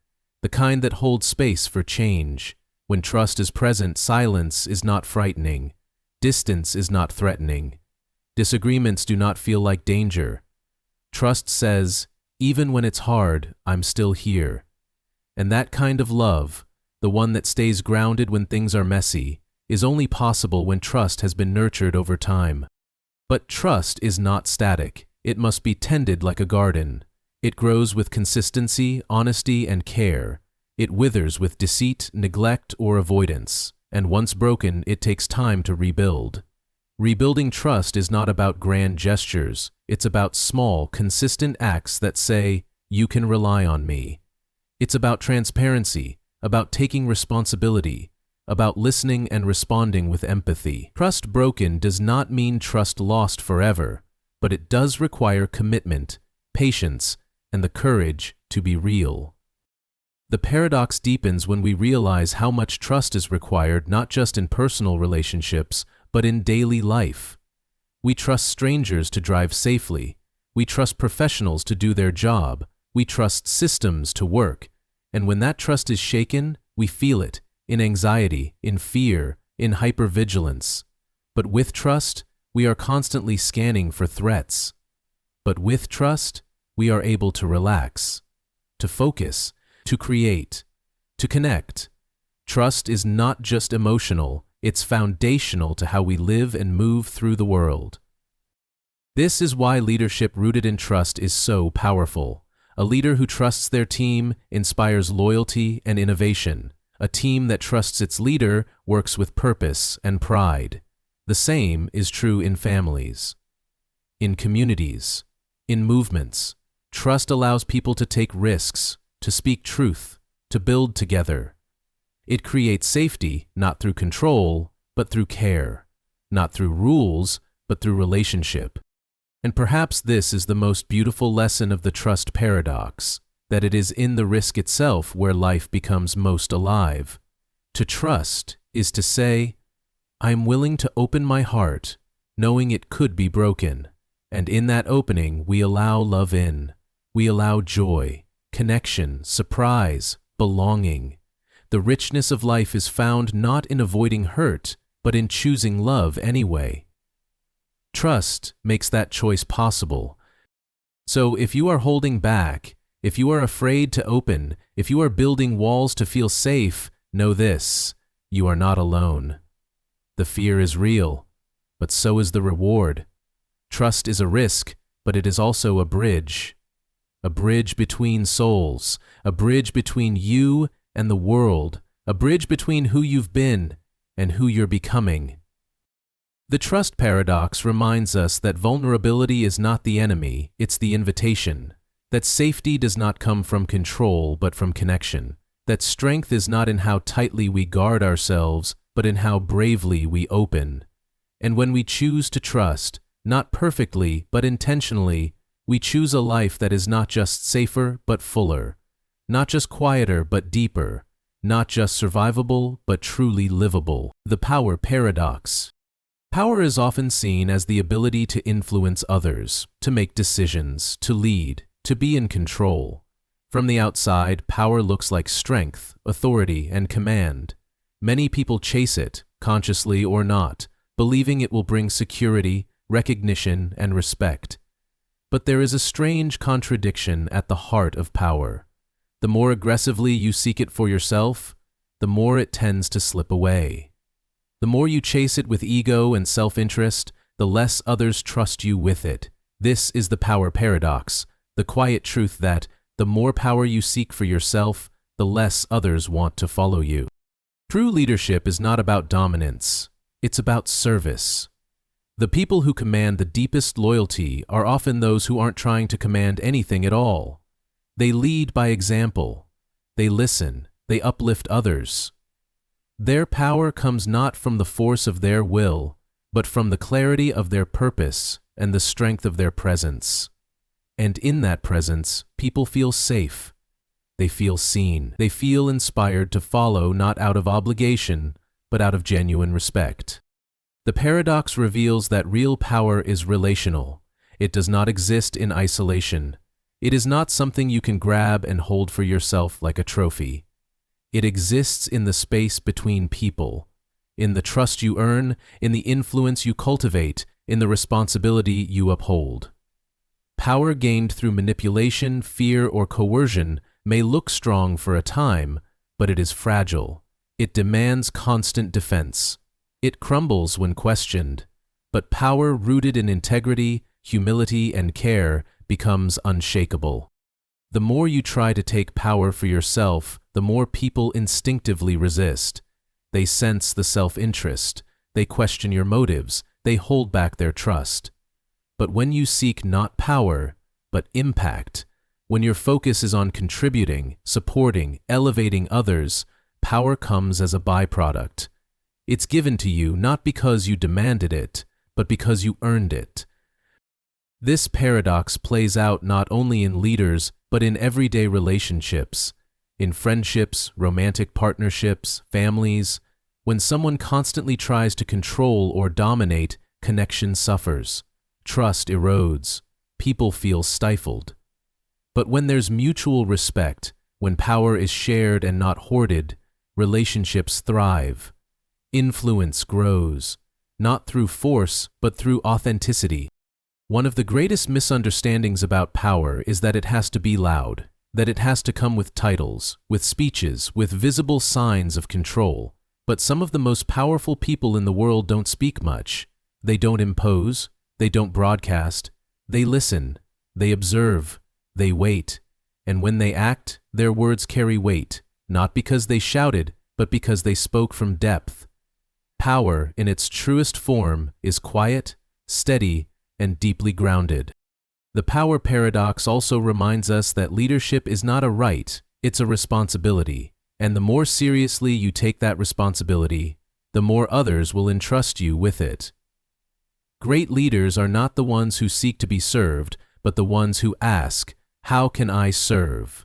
The kind that holds space for change. When trust is present, silence is not frightening. Distance is not threatening. Disagreements do not feel like danger. Trust says, even when it's hard, I'm still here. And that kind of love, the one that stays grounded when things are messy, is only possible when trust has been nurtured over time. But trust is not static. It must be tended like a garden. It grows with consistency, honesty, and care. It withers with deceit, neglect, or avoidance. And once broken, it takes time to rebuild. Rebuilding trust is not about grand gestures. It's about small, consistent acts that say, you can rely on me. It's about transparency, about taking responsibility, about listening and responding with empathy. Trust broken does not mean trust lost forever, but it does require commitment, patience, and the courage to be real. The paradox deepens when we realize how much trust is required not just in personal relationships, but in daily life. We trust strangers to drive safely. We trust professionals to do their job. We trust systems to work. And when that trust is shaken, we feel it, in anxiety, in fear, in hypervigilance. But with trust, we are constantly scanning for threats. But with trust, we are able to relax, to focus, to create, to connect. Trust is not just emotional, it's foundational to how we live and move through the world. This is why leadership rooted in trust is so powerful. A leader who trusts their team inspires loyalty and innovation. A team that trusts its leader works with purpose and pride. The same is true in families, in communities, in movements. Trust allows people to take risks, to speak truth, to build together. It creates safety, not through control, but through care, not through rules, but through relationship. And perhaps this is the most beautiful lesson of the trust paradox, that it is in the risk itself where life becomes most alive. To trust is to say, I am willing to open my heart, knowing it could be broken. And in that opening, we allow love in. We allow joy, connection, surprise, belonging. The richness of life is found not in avoiding hurt, but in choosing love anyway. Trust makes that choice possible. So if you are holding back, if you are afraid to open, if you are building walls to feel safe, know this: you are not alone. The fear is real, but so is the reward. Trust is a risk, but it is also a bridge. A bridge between souls, a bridge between you and the world, a bridge between who you've been and who you're becoming. The trust paradox reminds us that vulnerability is not the enemy, it's the invitation. That safety does not come from control, but from connection. That strength is not in how tightly we guard ourselves, but in how bravely we open. And when we choose to trust, not perfectly, but intentionally, we choose a life that is not just safer, but fuller. Not just quieter, but deeper. Not just survivable, but truly livable. The power paradox. Power is often seen as the ability to influence others, to make decisions, to lead, to be in control. From the outside, power looks like strength, authority, and command. Many people chase it, consciously or not, believing it will bring security, recognition, and respect. But there is a strange contradiction at the heart of power. The more aggressively you seek it for yourself, the more it tends to slip away. The more you chase it with ego and self-interest, the less others trust you with it. This is the power paradox, the quiet truth that the more power you seek for yourself, the less others want to follow you. True leadership is not about dominance, it's about service. The people who command the deepest loyalty are often those who aren't trying to command anything at all. They lead by example. They listen. They uplift others. Their power comes not from the force of their will, but from the clarity of their purpose and the strength of their presence. And in that presence, people feel safe. They feel seen. They feel inspired to follow not out of obligation, but out of genuine respect. The paradox reveals that real power is relational. It does not exist in isolation. It is not something you can grab and hold for yourself like a trophy. It exists in the space between people, in the trust you earn, in the influence you cultivate, in the responsibility you uphold. Power gained through manipulation, fear, or coercion may look strong for a time, but it is fragile. It demands constant defense. It crumbles when questioned, but power rooted in integrity, humility, and care becomes unshakable. The more you try to take power for yourself, the more people instinctively resist. They sense the self-interest. They question your motives. They hold back their trust. But when you seek not power, but impact, when your focus is on contributing, supporting, elevating others, power comes as a byproduct. It's given to you not because you demanded it, but because you earned it. This paradox plays out not only in leaders, but in everyday relationships, in friendships, romantic partnerships, families. When someone constantly tries to control or dominate, connection suffers. Trust erodes. People feel stifled. But when there's mutual respect, when power is shared and not hoarded, relationships thrive. Influence grows, not through force, but through authenticity. One of the greatest misunderstandings about power is that it has to be loud, that it has to come with titles, with speeches, with visible signs of control. But some of the most powerful people in the world don't speak much. They don't impose, they don't broadcast, they listen, they observe, they wait. And when they act, their words carry weight, not because they shouted, but because they spoke from depth. Power, in its truest form, is quiet, steady, and deeply grounded. The power paradox also reminds us that leadership is not a right, it's a responsibility. And the more seriously you take that responsibility, the more others will entrust you with it. Great leaders are not the ones who seek to be served, but the ones who ask, "How can I serve?"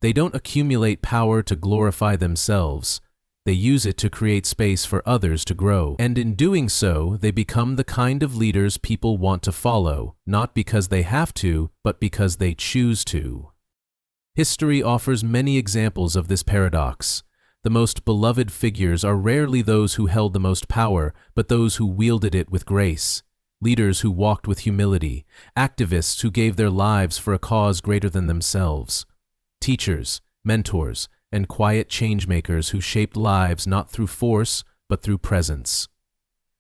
They don't accumulate power to glorify themselves. They use it to create space for others to grow. And in doing so, they become the kind of leaders people want to follow, not because they have to, but because they choose to. History offers many examples of this paradox. The most beloved figures are rarely those who held the most power, but those who wielded it with grace. Leaders who walked with humility, activists who gave their lives for a cause greater than themselves, teachers, mentors, and quiet changemakers who shaped lives not through force, but through presence.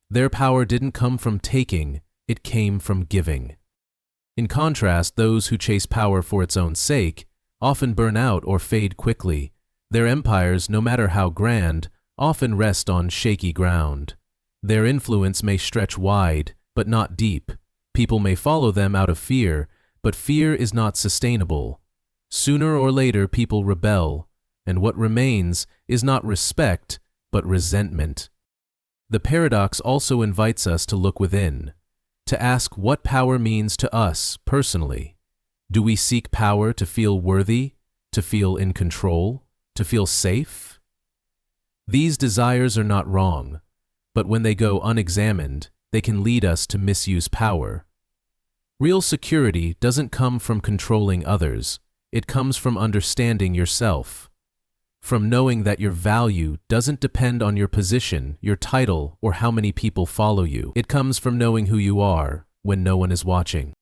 Their power didn't come from taking, it came from giving. In contrast, those who chase power for its own sake often burn out or fade quickly. Their empires, no matter how grand, often rest on shaky ground. Their influence may stretch wide, but not deep. People may follow them out of fear, but fear is not sustainable. Sooner or later, people rebel, and what remains is not respect, but resentment. The paradox also invites us to look within, to ask what power means to us personally. Do we seek power to feel worthy, to feel in control, to feel safe? These desires are not wrong, but when they go unexamined, they can lead us to misuse power. Real security doesn't come from controlling others, it comes from understanding yourself. From knowing that your value doesn't depend on your position, your title, or how many people follow you. It comes from knowing who you are when no one is watching.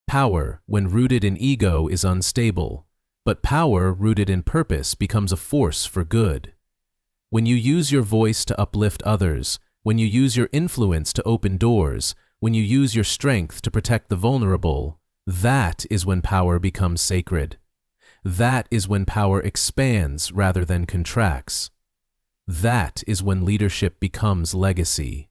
Power, when rooted in ego, is unstable, but power rooted in purpose becomes a force for good. When you use your voice to uplift others, when you use your influence to open doors, when you use your strength to protect the vulnerable, that is when power becomes sacred. That is when power expands rather than contracts. That is when leadership becomes legacy.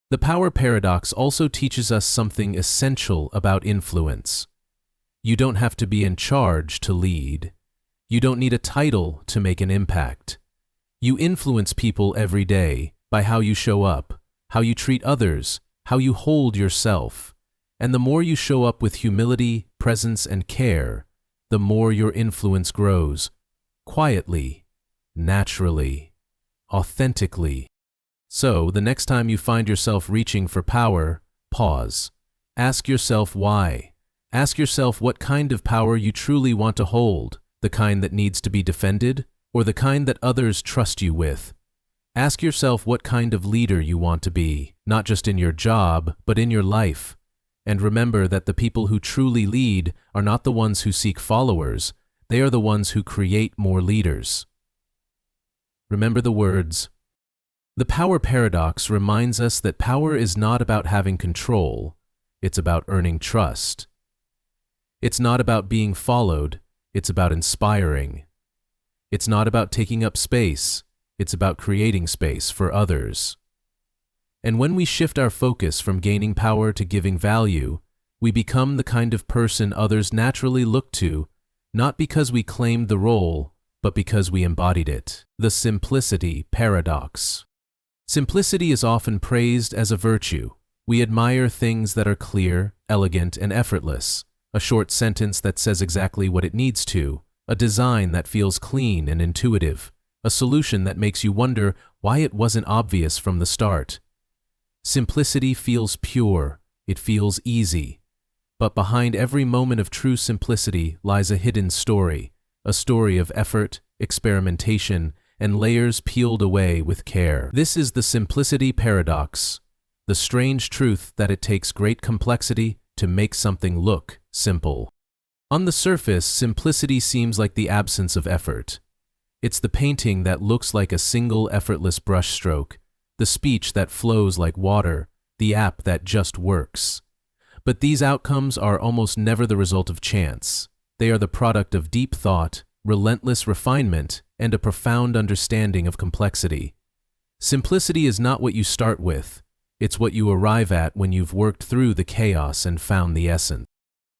The power paradox also teaches us something essential about influence. You don't have to be in charge to lead. You don't need a title to make an impact. You influence people every day by how you show up, how you treat others, how you hold yourself. And the more you show up with humility, presence, and care, the more your influence grows, quietly, naturally, authentically. So, the next time you find yourself reaching for power, pause. Ask yourself why. Ask yourself what kind of power you truly want to hold, the kind that needs to be defended, or the kind that others trust you with. Ask yourself what kind of leader you want to be, not just in your job, but in your life. And remember that the people who truly lead are not the ones who seek followers, they are the ones who create more leaders. Remember the words. The power paradox reminds us that power is not about having control, it's about earning trust. It's not about being followed, it's about inspiring. It's not about taking up space, it's about creating space for others. And when we shift our focus from gaining power to giving value, we become the kind of person others naturally look to, not because we claimed the role, but because we embodied it. The simplicity paradox. Simplicity is often praised as a virtue. We admire things that are clear, elegant, and effortless. A short sentence that says exactly what it needs to. A design that feels clean and intuitive. A solution that makes you wonder why it wasn't obvious from the start. Simplicity feels pure, it feels easy. But behind every moment of true simplicity lies a hidden story, a story of effort, experimentation, and layers peeled away with care. This is the simplicity paradox, the strange truth that it takes great complexity to make something look simple. On the surface, simplicity seems like the absence of effort. It's the painting that looks like a single effortless brushstroke, the speech that flows like water, the app that just works. But these outcomes are almost never the result of chance. They are the product of deep thought, relentless refinement, and a profound understanding of complexity. Simplicity is not what you start with, it's what you arrive at when you've worked through the chaos and found the essence.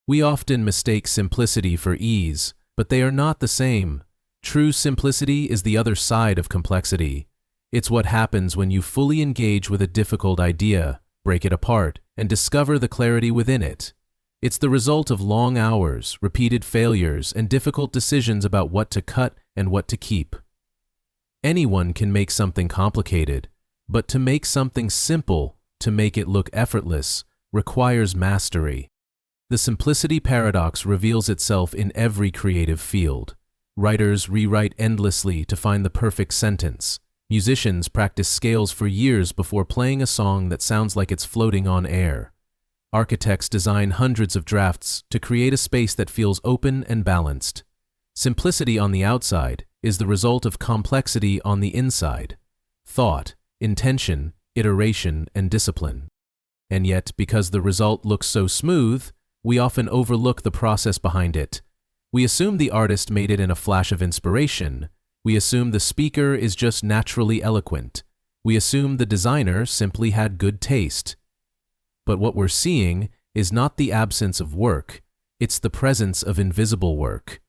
We often mistake simplicity for ease, but they are not the same. True simplicity is the other side of complexity. It's what happens when you fully engage with a difficult idea, break it apart, and discover the clarity within it. It's the result of long hours, repeated failures, and difficult decisions about what to cut and what to keep. Anyone can make something complicated, but to make something simple, to make it look effortless, requires mastery. The simplicity paradox reveals itself in every creative field. Writers rewrite endlessly to find the perfect sentence. Musicians practice scales for years before playing a song that sounds like it's floating on air. Architects design hundreds of drafts to create a space that feels open and balanced. Simplicity on the outside is the result of complexity on the inside: thought, intention, iteration, and discipline. And yet, because the result looks so smooth, we often overlook the process behind it. We assume the artist made it in a flash of inspiration. We assume the speaker is just naturally eloquent. We assume the designer simply had good taste. But what we're seeing is not the absence of work, it's the presence of invisible work.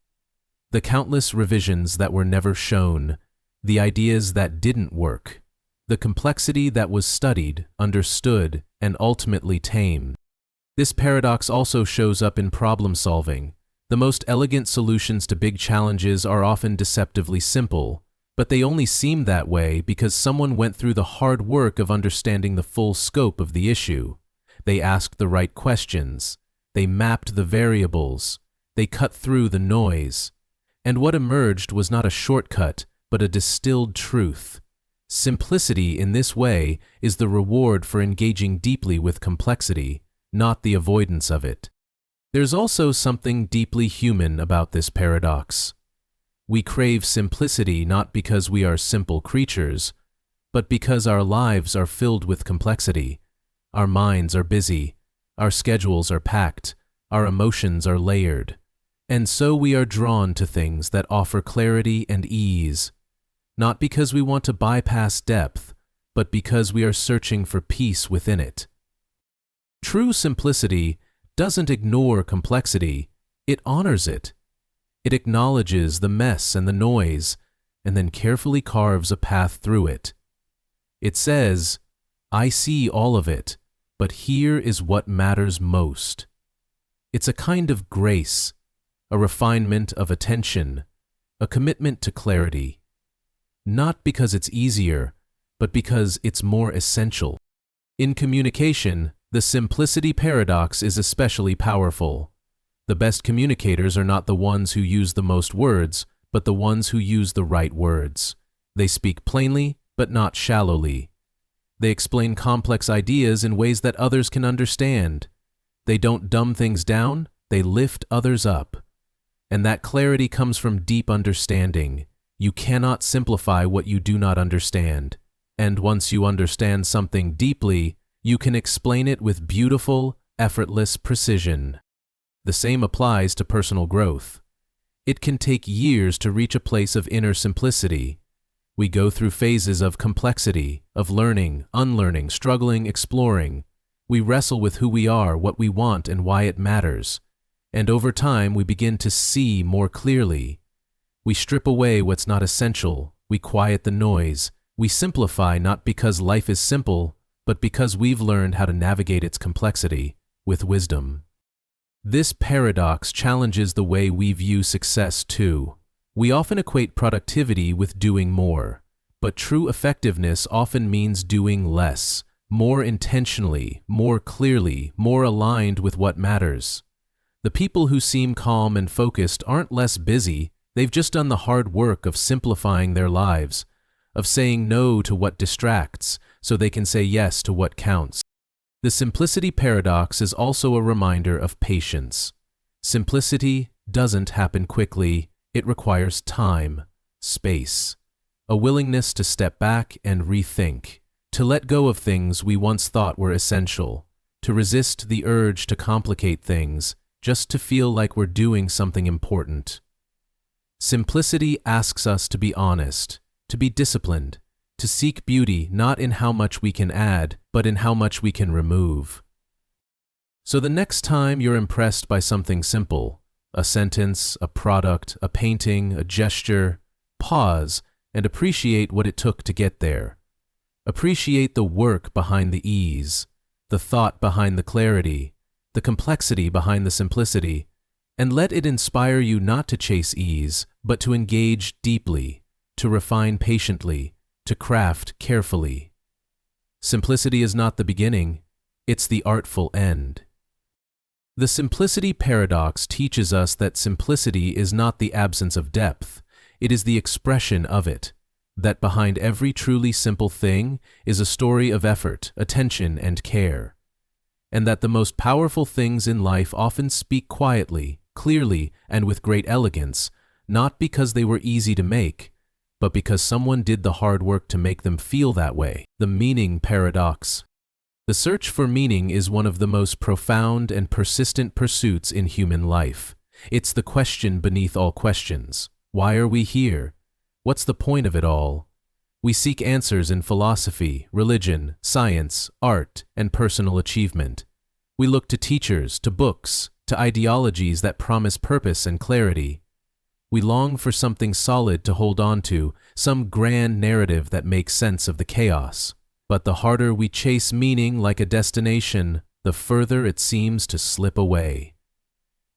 The countless revisions that were never shown, the ideas that didn't work, the complexity that was studied, understood, and ultimately tamed. This paradox also shows up in problem solving. The most elegant solutions to big challenges are often deceptively simple, but they only seem that way because someone went through the hard work of understanding the full scope of the issue. They asked the right questions. They mapped the variables. They cut through the noise. And what emerged was not a shortcut, but a distilled truth. Simplicity in this way is the reward for engaging deeply with complexity, not the avoidance of it. There's also something deeply human about this paradox. We crave simplicity not because we are simple creatures, but because our lives are filled with complexity. Our minds are busy, our schedules are packed, our emotions are layered, and so we are drawn to things that offer clarity and ease, not because we want to bypass depth, but because we are searching for peace within it. True simplicity doesn't ignore complexity, it honors it. It acknowledges the mess and the noise, and then carefully carves a path through it. It says, I see all of it, but here is what matters most. It's a kind of grace, a refinement of attention, a commitment to clarity. Not because it's easier, but because it's more essential. In communication, the simplicity paradox is especially powerful. The best communicators are not the ones who use the most words, but the ones who use the right words. They speak plainly, but not shallowly. They explain complex ideas in ways that others can understand. They don't dumb things down, they lift others up. And that clarity comes from deep understanding. You cannot simplify what you do not understand. And once you understand something deeply, you can explain it with beautiful, effortless precision. The same applies to personal growth. It can take years to reach a place of inner simplicity. We go through phases of complexity, of learning, unlearning, struggling, exploring. We wrestle with who we are, what we want, and why it matters. And over time, we begin to see more clearly. We strip away what's not essential. We quiet the noise. We simplify not because life is simple, but because we've learned how to navigate its complexity with wisdom. This paradox challenges the way we view success too. We often equate productivity with doing more, but true effectiveness often means doing less, more intentionally, more clearly, more aligned with what matters. The people who seem calm and focused aren't less busy, they've just done the hard work of simplifying their lives, of saying no to what distracts, so they can say yes to what counts. The simplicity paradox is also a reminder of patience. Simplicity doesn't happen quickly, it requires time, space, a willingness to step back and rethink, to let go of things we once thought were essential, to resist the urge to complicate things just to feel like we're doing something important. Simplicity asks us to be honest, to be disciplined, to seek beauty not in how much we can add, but in how much we can remove. So the next time you're impressed by something simple, a sentence, a product, a painting, a gesture, pause and appreciate what it took to get there. Appreciate the work behind the ease, the thought behind the clarity, the complexity behind the simplicity, and let it inspire you not to chase ease, but to engage deeply, to refine patiently, to craft carefully. Simplicity is not the beginning, it's the artful end. The simplicity paradox teaches us that simplicity is not the absence of depth, it is the expression of it, that behind every truly simple thing is a story of effort, attention, and care, and that the most powerful things in life often speak quietly, clearly, and with great elegance, not because they were easy to make, but because someone did the hard work to make them feel that way. The meaning paradox. The search for meaning is one of the most profound and persistent pursuits in human life. It's the question beneath all questions. Why are we here? What's the point of it all? We seek answers in philosophy, religion, science, art, and personal achievement. We look to teachers, to books, to ideologies that promise purpose and clarity. We long for something solid to hold on to, some grand narrative that makes sense of the chaos. But the harder we chase meaning like a destination, the further it seems to slip away.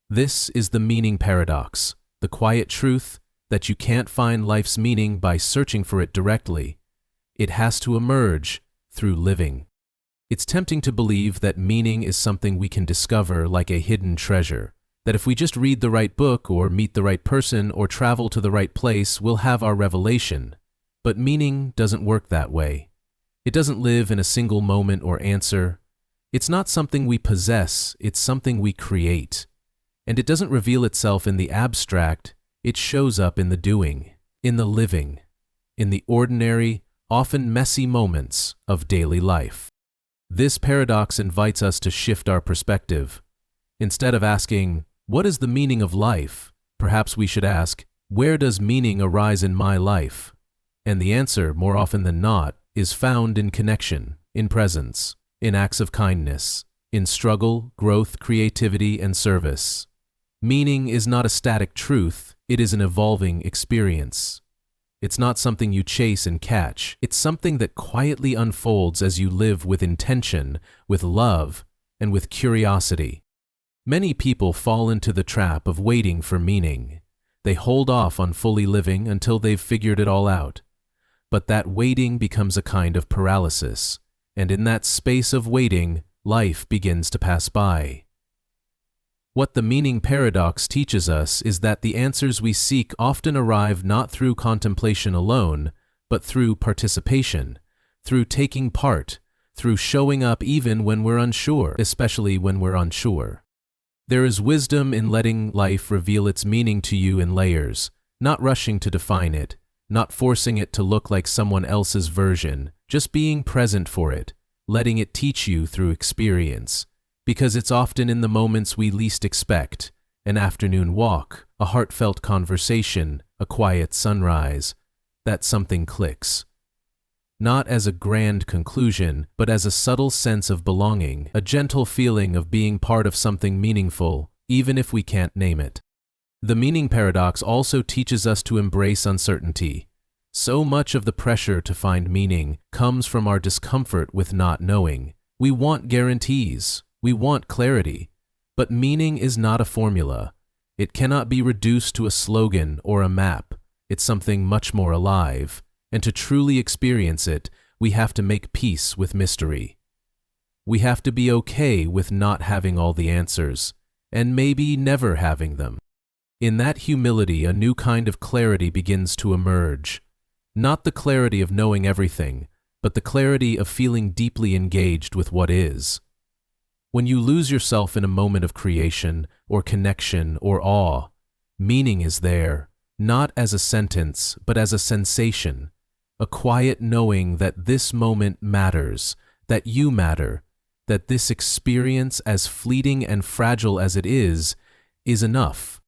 This is the meaning paradox, the quiet truth that you can't find life's meaning by searching for it directly. It has to emerge through living. It's tempting to believe that meaning is something we can discover like a hidden treasure, that if we just read the right book or meet the right person or travel to the right place, we'll have our revelation. But meaning doesn't work that way. It doesn't live in a single moment or answer. It's not something we possess, it's something we create. And it doesn't reveal itself in the abstract, it shows up in the doing, in the living, in the ordinary, often messy moments of daily life. This paradox invites us to shift our perspective. Instead of asking, "What is the meaning of life?" perhaps we should ask, "Where does meaning arise in my life?" And the answer, more often than not, is found in connection, in presence, in acts of kindness, in struggle, growth, creativity, and service. Meaning is not a static truth, it is an evolving experience. It's not something you chase and catch, it's something that quietly unfolds as you live with intention, with love, and with curiosity. Many people fall into the trap of waiting for meaning. They hold off on fully living until they've figured it all out. But that waiting becomes a kind of paralysis, and in that space of waiting, life begins to pass by. What the meaning paradox teaches us is that the answers we seek often arrive not through contemplation alone, but through participation, through taking part, through showing up even when we're unsure, especially when we're unsure. There is wisdom in letting life reveal its meaning to you in layers, not rushing to define it, not forcing it to look like someone else's version, just being present for it, letting it teach you through experience. Because it's often in the moments we least expect, an afternoon walk, a heartfelt conversation, a quiet sunrise, that something clicks. Not as a grand conclusion, but as a subtle sense of belonging, a gentle feeling of being part of something meaningful, even if we can't name it. The meaning paradox also teaches us to embrace uncertainty. So much of the pressure to find meaning comes from our discomfort with not knowing. We want guarantees, we want clarity, but meaning is not a formula. It cannot be reduced to a slogan or a map. It's something much more alive, and to truly experience it, we have to make peace with mystery. We have to be okay with not having all the answers, and maybe never having them. In that humility, a new kind of clarity begins to emerge. Not the clarity of knowing everything, but the clarity of feeling deeply engaged with what is. When you lose yourself in a moment of creation, or connection, or awe, meaning is there, not as a sentence, but as a sensation, a quiet knowing that this moment matters, that you matter, that this experience, as fleeting and fragile as it is enough.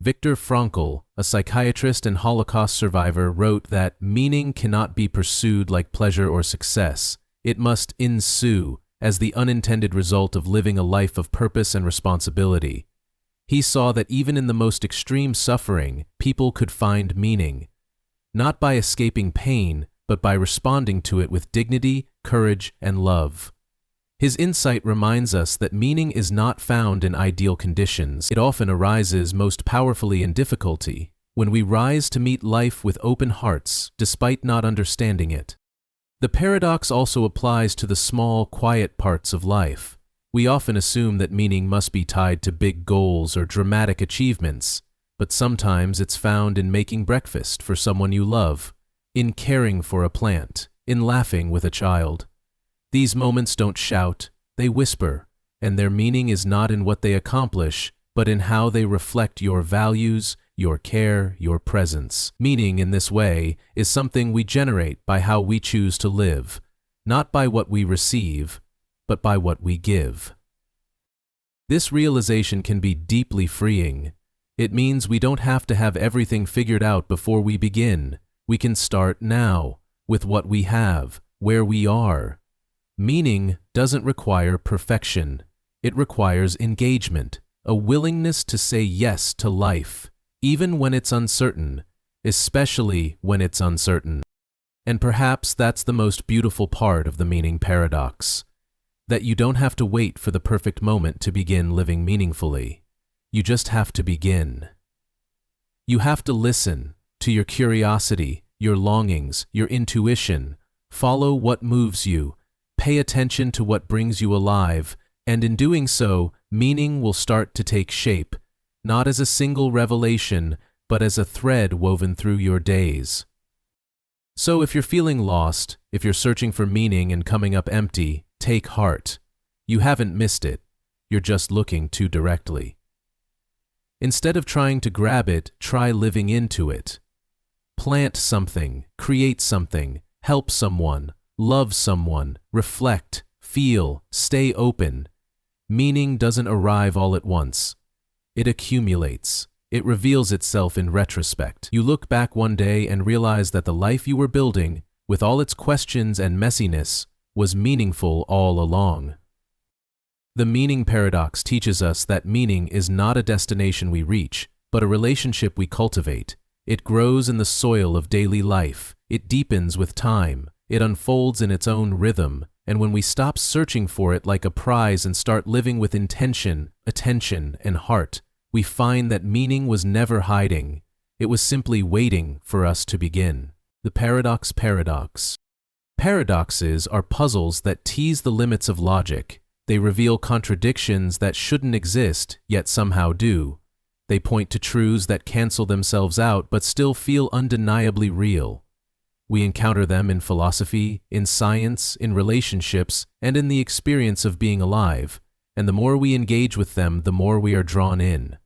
Viktor Frankl, a psychiatrist and Holocaust survivor, wrote that meaning cannot be pursued like pleasure or success. It must ensue as the unintended result of living a life of purpose and responsibility. He saw that even in the most extreme suffering, people could find meaning, not by escaping pain, but by responding to it with dignity, courage, and love. His insight reminds us that meaning is not found in ideal conditions. It often arises most powerfully in difficulty, when we rise to meet life with open hearts despite not understanding it. The paradox also applies to the small, quiet parts of life. We often assume that meaning must be tied to big goals or dramatic achievements, but sometimes it's found in making breakfast for someone you love, in caring for a plant, in laughing with a child. These moments don't shout, they whisper, and their meaning is not in what they accomplish, but in how they reflect your values, your care, your presence. Meaning in this way is something we generate by how we choose to live, not by what we receive, but by what we give. This realization can be deeply freeing. It means we don't have to have everything figured out before we begin. We can start now, with what we have, where we are. Meaning doesn't require perfection. It requires engagement, a willingness to say yes to life, even when it's uncertain, especially when it's uncertain. And perhaps that's the most beautiful part of the meaning paradox, that you don't have to wait for the perfect moment to begin living meaningfully. You just have to begin. You have to listen to your curiosity, your longings, your intuition, follow what moves you, pay attention to what brings you alive, and in doing so, meaning will start to take shape, not as a single revelation, but as a thread woven through your days. So if you're feeling lost, if you're searching for meaning and coming up empty, take heart. You haven't missed it. You're just looking too directly. Instead of trying to grab it, try living into it. Plant something, create something, help someone, love someone, reflect, feel, stay open. Meaning doesn't arrive all at once. It accumulates. It reveals itself in retrospect. You look back one day and realize that the life you were building, with all its questions and messiness, was meaningful all along. The meaning paradox teaches us that meaning is not a destination we reach, but a relationship we cultivate. It grows in the soil of daily life. It deepens with time. It unfolds in its own rhythm. And when we stop searching for it like a prize and start living with intention, attention, and heart, we find that meaning was never hiding. It was simply waiting for us to begin. The paradox. Paradoxes are puzzles that tease the limits of logic. They reveal contradictions that shouldn't exist, yet somehow do. They point to truths that cancel themselves out but still feel undeniably real. We encounter them in philosophy, in science, in relationships, and in the experience of being alive, and the more we engage with them, the more we are drawn in.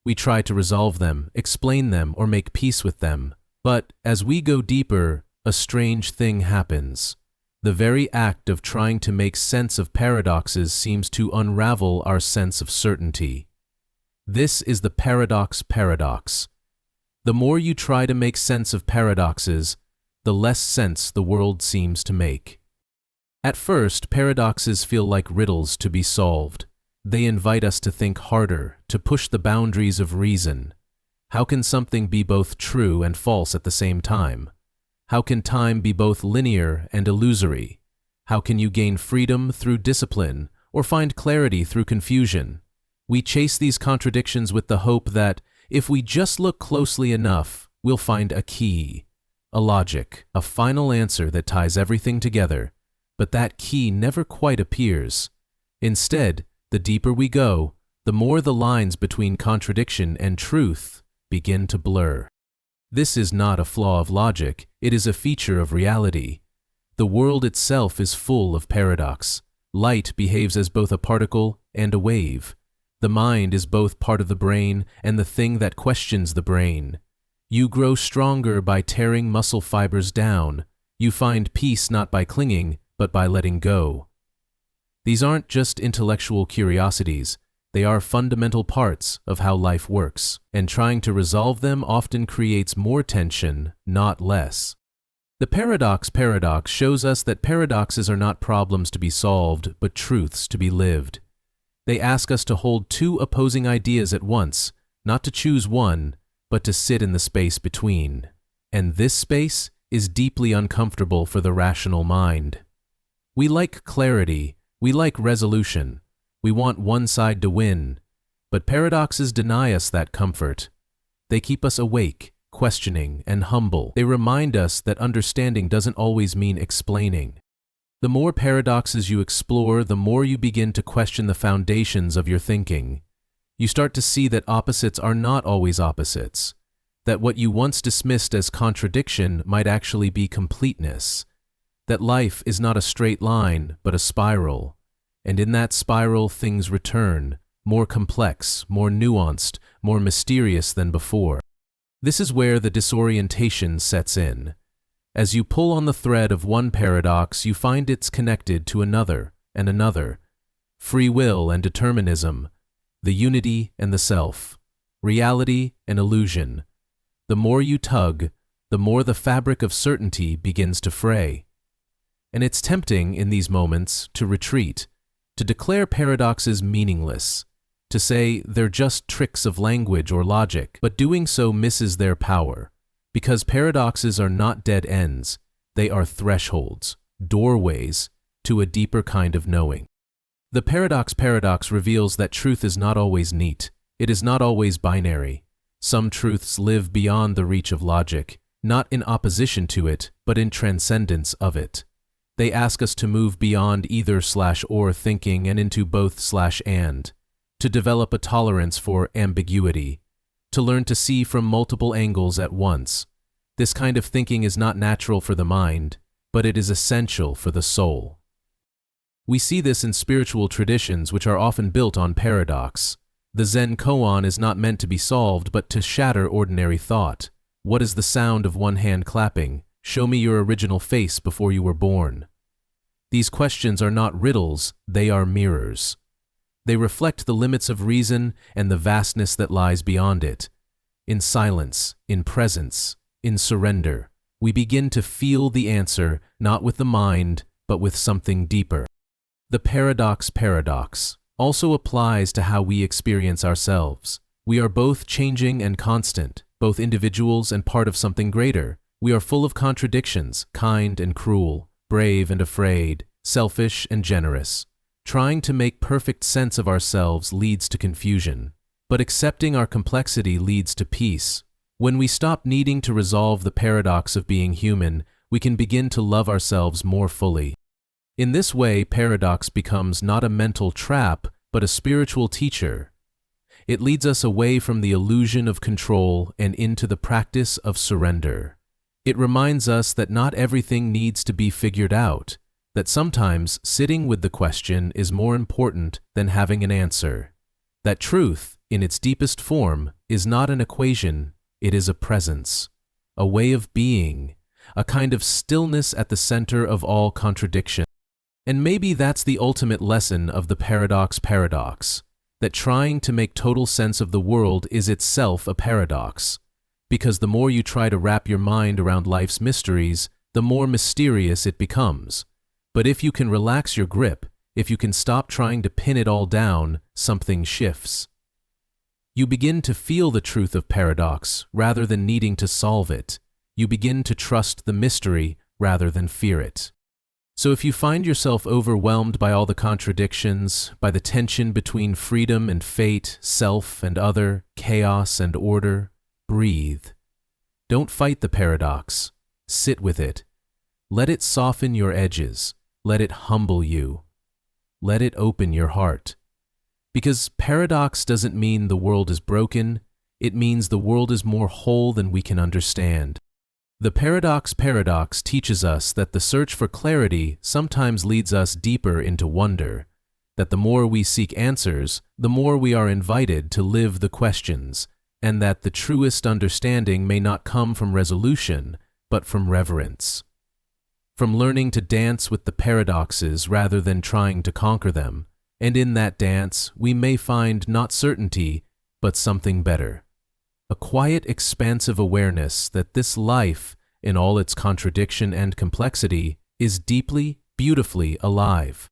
We try to resolve them, explain them, or make peace with them, but as we go deeper, a strange thing happens. The very act of trying to make sense of paradoxes seems to unravel our sense of certainty. This is the paradox. The more you try to make sense of paradoxes, the less sense the world seems to make. At first, paradoxes feel like riddles to be solved. They invite us to think harder, to push the boundaries of reason. How can something be both true and false at the same time? How can time be both linear and illusory? How can you gain freedom through discipline or find clarity through confusion? We chase these contradictions with the hope that, if we just look closely enough, we'll find a key, a logic, a final answer that ties everything together. But that key never quite appears. Instead, the deeper we go, the more the lines between contradiction and truth begin to blur. This is not a flaw of logic, it is a feature of reality. The world itself is full of paradox. Light behaves as both a particle and a wave. The mind is both part of the brain and the thing that questions the brain. You grow stronger by tearing muscle fibers down. You find peace not by clinging, but by letting go. These aren't just intellectual curiosities. They are fundamental parts of how life works, and trying to resolve them often creates more tension, not less. The paradox shows us that paradoxes are not problems to be solved, but truths to be lived. They ask us to hold two opposing ideas at once, not to choose one, but to sit in the space between. And this space is deeply uncomfortable for the rational mind. We like clarity, we like resolution. We want one side to win, but paradoxes deny us that comfort. They keep us awake, questioning, and humble. They remind us that understanding doesn't always mean explaining. The more paradoxes you explore, the more you begin to question the foundations of your thinking. You start to see that opposites are not always opposites, that what you once dismissed as contradiction might actually be completeness, that life is not a straight line, but a spiral, and in that spiral things return, more complex, more nuanced, more mysterious than before. This is where the disorientation sets in. As you pull on the thread of one paradox, you find it's connected to another and another. Free will and determinism, the unity and the self, reality and illusion. The more you tug, the more the fabric of certainty begins to fray. And it's tempting in these moments to retreat, to declare paradoxes meaningless, to say they're just tricks of language or logic, but doing so misses their power, because paradoxes are not dead ends, they are thresholds, doorways to a deeper kind of knowing. The paradox reveals that truth is not always neat, it is not always binary. Some truths live beyond the reach of logic, not in opposition to it, but in transcendence of it. They ask us to move beyond either/or thinking and into both/and, to develop a tolerance for ambiguity, to learn to see from multiple angles at once. This kind of thinking is not natural for the mind, but it is essential for the soul. We see this in spiritual traditions which are often built on paradox. The Zen koan is not meant to be solved, but to shatter ordinary thought. What is the sound of one hand clapping? Show me your original face before you were born. These questions are not riddles, they are mirrors. They reflect the limits of reason and the vastness that lies beyond it. In silence, in presence, in surrender, we begin to feel the answer, not with the mind, but with something deeper. The paradox also applies to how we experience ourselves. We are both changing and constant, both individuals and part of something greater. We are full of contradictions, kind and cruel, brave and afraid, selfish and generous. Trying to make perfect sense of ourselves leads to confusion, but accepting our complexity leads to peace. When we stop needing to resolve the paradox of being human, we can begin to love ourselves more fully. In this way, paradox becomes not a mental trap, but a spiritual teacher. It leads us away from the illusion of control and into the practice of surrender. It reminds us that not everything needs to be figured out, that sometimes sitting with the question is more important than having an answer. That truth, in its deepest form, is not an equation, it is a presence, a way of being, a kind of stillness at the center of all contradiction. And maybe that's the ultimate lesson of the paradox, that trying to make total sense of the world is itself a paradox. Because the more you try to wrap your mind around life's mysteries, the more mysterious it becomes. But if you can relax your grip, if you can stop trying to pin it all down, something shifts. You begin to feel the truth of paradox rather than needing to solve it. You begin to trust the mystery rather than fear it. So if you find yourself overwhelmed by all the contradictions, by the tension between freedom and fate, self and other, chaos and order, breathe. Don't fight the paradox. Sit with it. Let it soften your edges. Let it humble you. Let it open your heart. Because paradox doesn't mean the world is broken, it means the world is more whole than we can understand. The paradox teaches us that the search for clarity sometimes leads us deeper into wonder, that the more we seek answers, the more we are invited to live the questions, and that the truest understanding may not come from resolution, but from reverence. From learning to dance with the paradoxes rather than trying to conquer them, and in that dance we may find not certainty, but something better. A quiet, expansive awareness that this life, in all its contradiction and complexity, is deeply, beautifully alive.